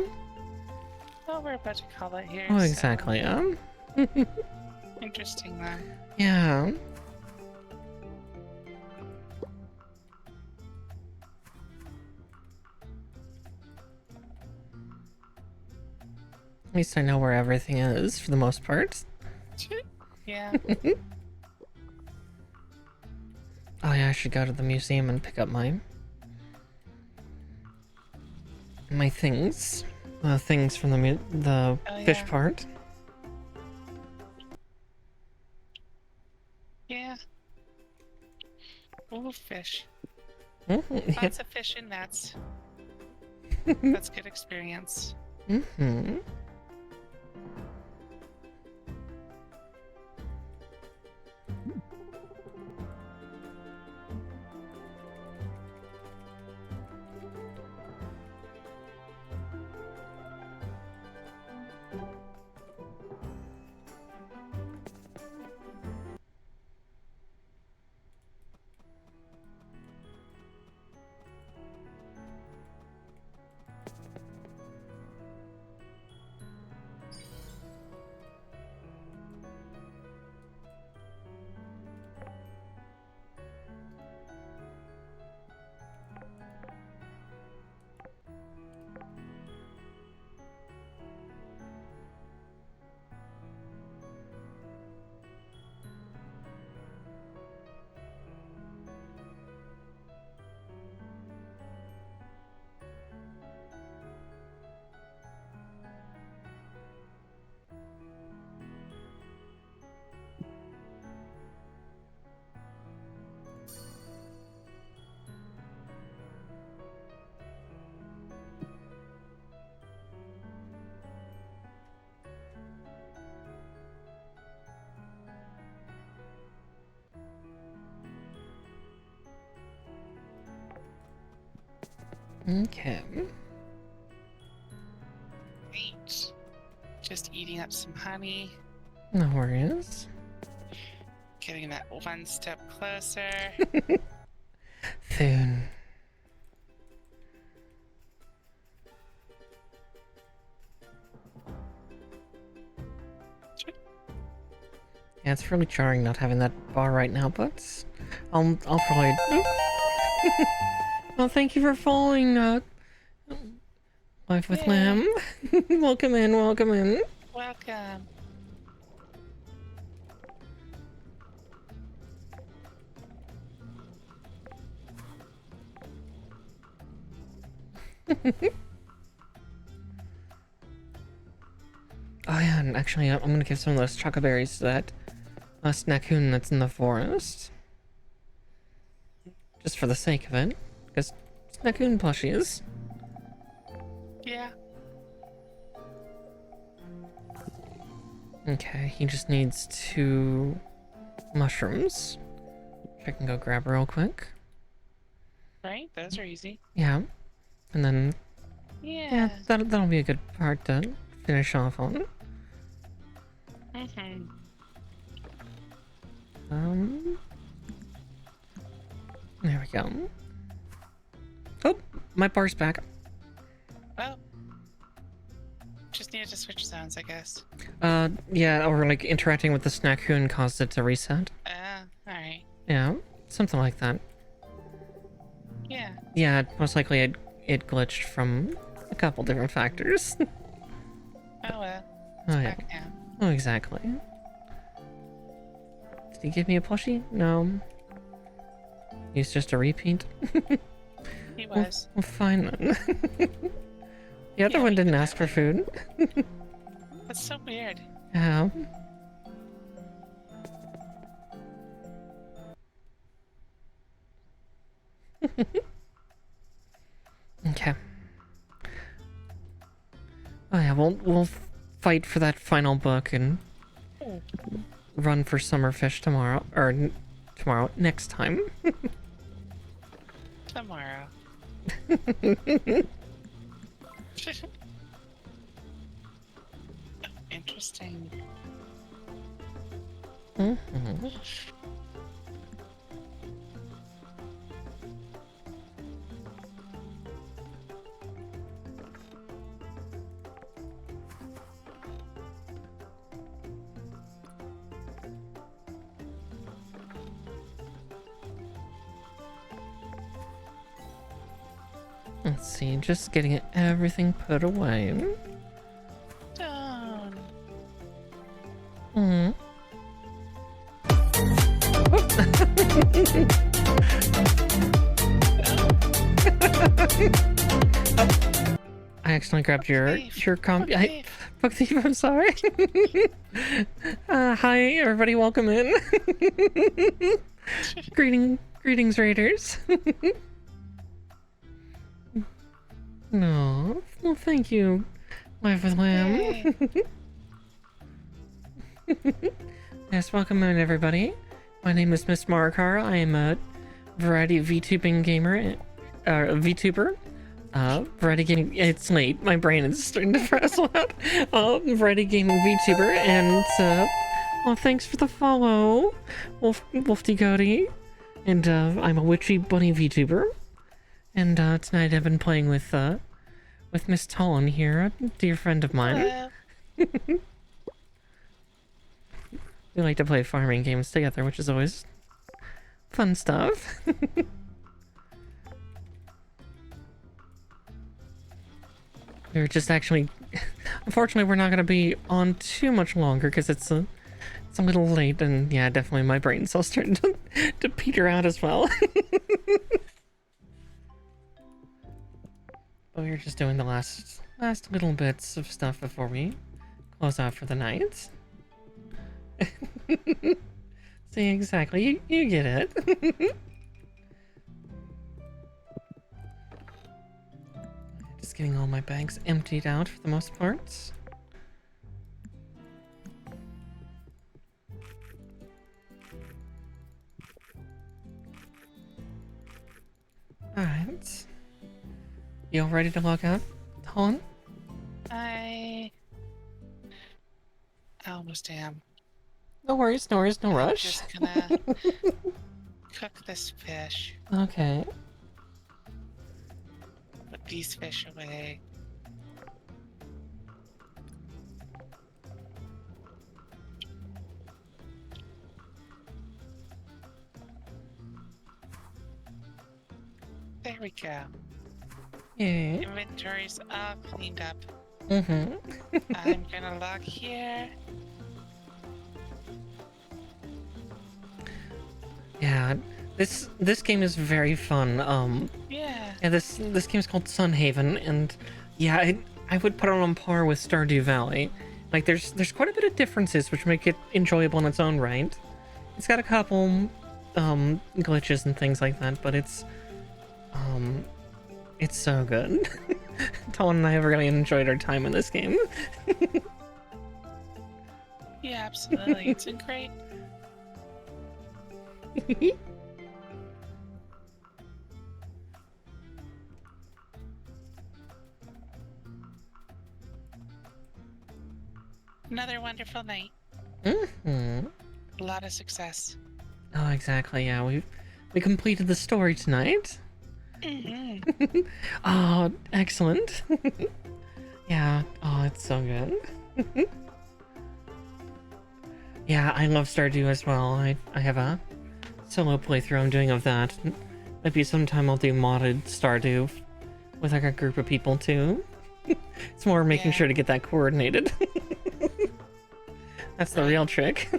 Well, we're about to call it here. Oh, so- exactly, Interesting, then. Yeah. At least I know where everything is, for the most part. Yeah. Oh yeah, I should go to the museum and pick up my things. The things from the fish yeah. part. Yeah. Ooh, fish. Mm-hmm. Lots of fish and nets. That's good experience. Mm-hmm. Okay. Great. Just eating up some honey. No worries. Getting that one step closer. Soon. Yeah, it's really jarring not having that bar right now, but I'll probably. Well, thank you for following. Life with Yeah. Lamb. Welcome in. Welcome in. Welcome. Oh yeah, and actually, I'm gonna give some of those chocoberries to that snackoon that's in the forest. Just for the sake of it, because snackoon plushies. Yeah. Okay, he just needs 2 mushrooms, which I can go grab real quick. Right? Those are easy. Yeah, and then Yeah. that'll be a good part to finish off on. Mm-hmm. There we go. Oh, my bar's back. Well, just needed to switch zones, I guess. Yeah, or like interacting with the Snackoon caused it to reset. Alright. Yeah, something like that. Yeah. Yeah, most likely it glitched from a couple different factors. Oh well. Oh, yeah. Back now. Oh, exactly. Did he give me a plushie? No. He's just a repeat? He was. Well, fine then. The other one didn't ask for food. That's so weird. Yeah. Okay. Oh yeah, we'll fight for that final book and run for Summerfish tomorrow, or next time. Tomorrow. Interesting. Mm-hmm. Let's see, just getting everything put away. Done. Hmm. I accidentally grabbed your comp. Fuck thief, I'm sorry. Hi everybody, welcome in. Greetings raiders. No, well thank you, Life with Lamb. Yes, welcome in everybody. My name is Miss Marikar. I am a variety VTubing gamer, VTuber. Variety gaming. It's late. My brain is starting to frazzle out. Variety gaming VTuber, and well, thanks for the follow, Wolfty Cody. And I'm a witchy bunny VTuber. And tonight I've been playing with MissTawlyn here, a dear friend of mine. We like to play farming games together, which is always fun stuff. We're just actually, unfortunately, we're not going to be on too much longer because it's a little late, and yeah, definitely my brain cell's starting to peter out as well. But we're just doing the last little bits of stuff before we close out for the night. See, exactly, you get it. Just getting all my bags emptied out for the most part. Alright. You all ready to log out, Tawlyn? I almost am. No worries, no rush. I'm just gonna cook this fish. Okay. Put these fish away. There we go. Yeah. Inventory's all cleaned up. Mm-hmm. I'm gonna log here. Yeah, this game is very fun. Yeah. Yeah, this game is called Sunhaven, and yeah, I would put it on par with Stardew Valley. Like, there's quite a bit of differences, which make it enjoyable in its own right. It's got a couple glitches and things like that, but it's so good. Tawlyn and I have really enjoyed our time in this game. Yeah, absolutely. It's been great. Another wonderful night. Mm-hmm. A lot of success. Oh, exactly. Yeah, we completed the story tonight. Mm-hmm. Oh, excellent. Yeah. Oh, it's so good. Yeah, I love Stardew as well. I have a solo playthrough I'm doing of that. Maybe sometime I'll do modded Stardew with like a group of people too. It's more making sure to get that coordinated. That's the real trick.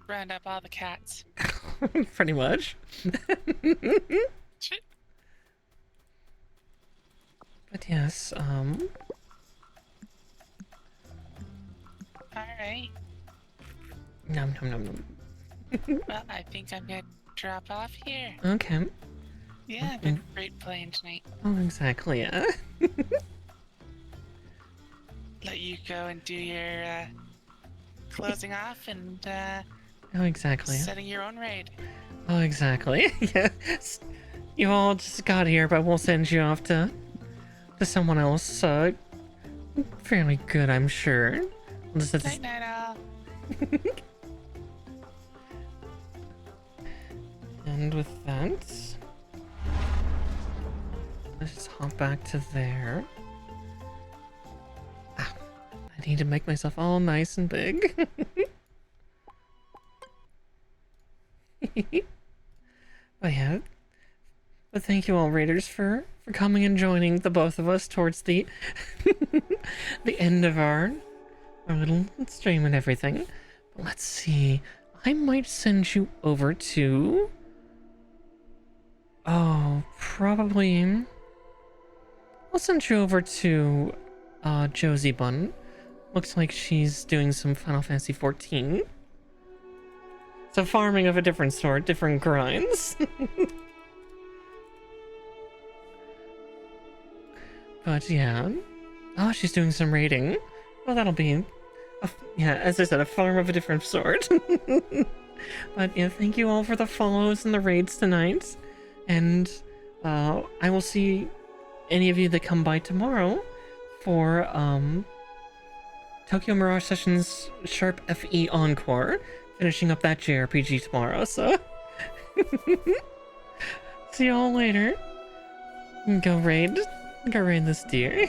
Round up all the cats. Pretty much. But yes, Alright. Nom nom nom nom. Well, I think I'm gonna drop off here. Okay. Yeah, been great playing tonight. Oh, exactly, yeah. Let you go and do your closing off and Oh, exactly. setting your own raid. Oh, exactly. Yes. You all just got here, but we'll send you off to someone else. Fairly good, I'm sure. We'll just have to... Night night all. And with that, let's just hop back to there. Ah, I need to make myself all nice and big. But yeah, but thank you all raiders for coming and joining the both of us towards the the end of our little stream and everything. But let's see, I might send you over to... Oh, probably... I'll send you over to Josie Bun. Looks like she's doing some Final Fantasy 14. So farming of a different sort, different grinds. But yeah. Oh, she's doing some raiding. Well, that'll be... yeah, as I said, a farm of a different sort. But yeah, thank you all for the follows and the raids tonight. And I will see any of you that come by tomorrow for Tokyo Mirage Sessions Sharp FE Encore. Finishing up that JRPG tomorrow, so... See you all later. Go raid this deer.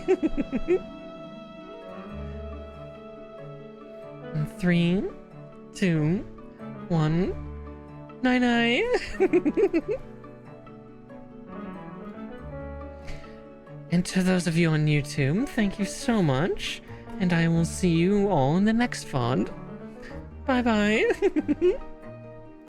In 3, 2, 1, night-night. And to those of you on YouTube, thank you so much, and I will see you all in the next VOD. Bye-bye.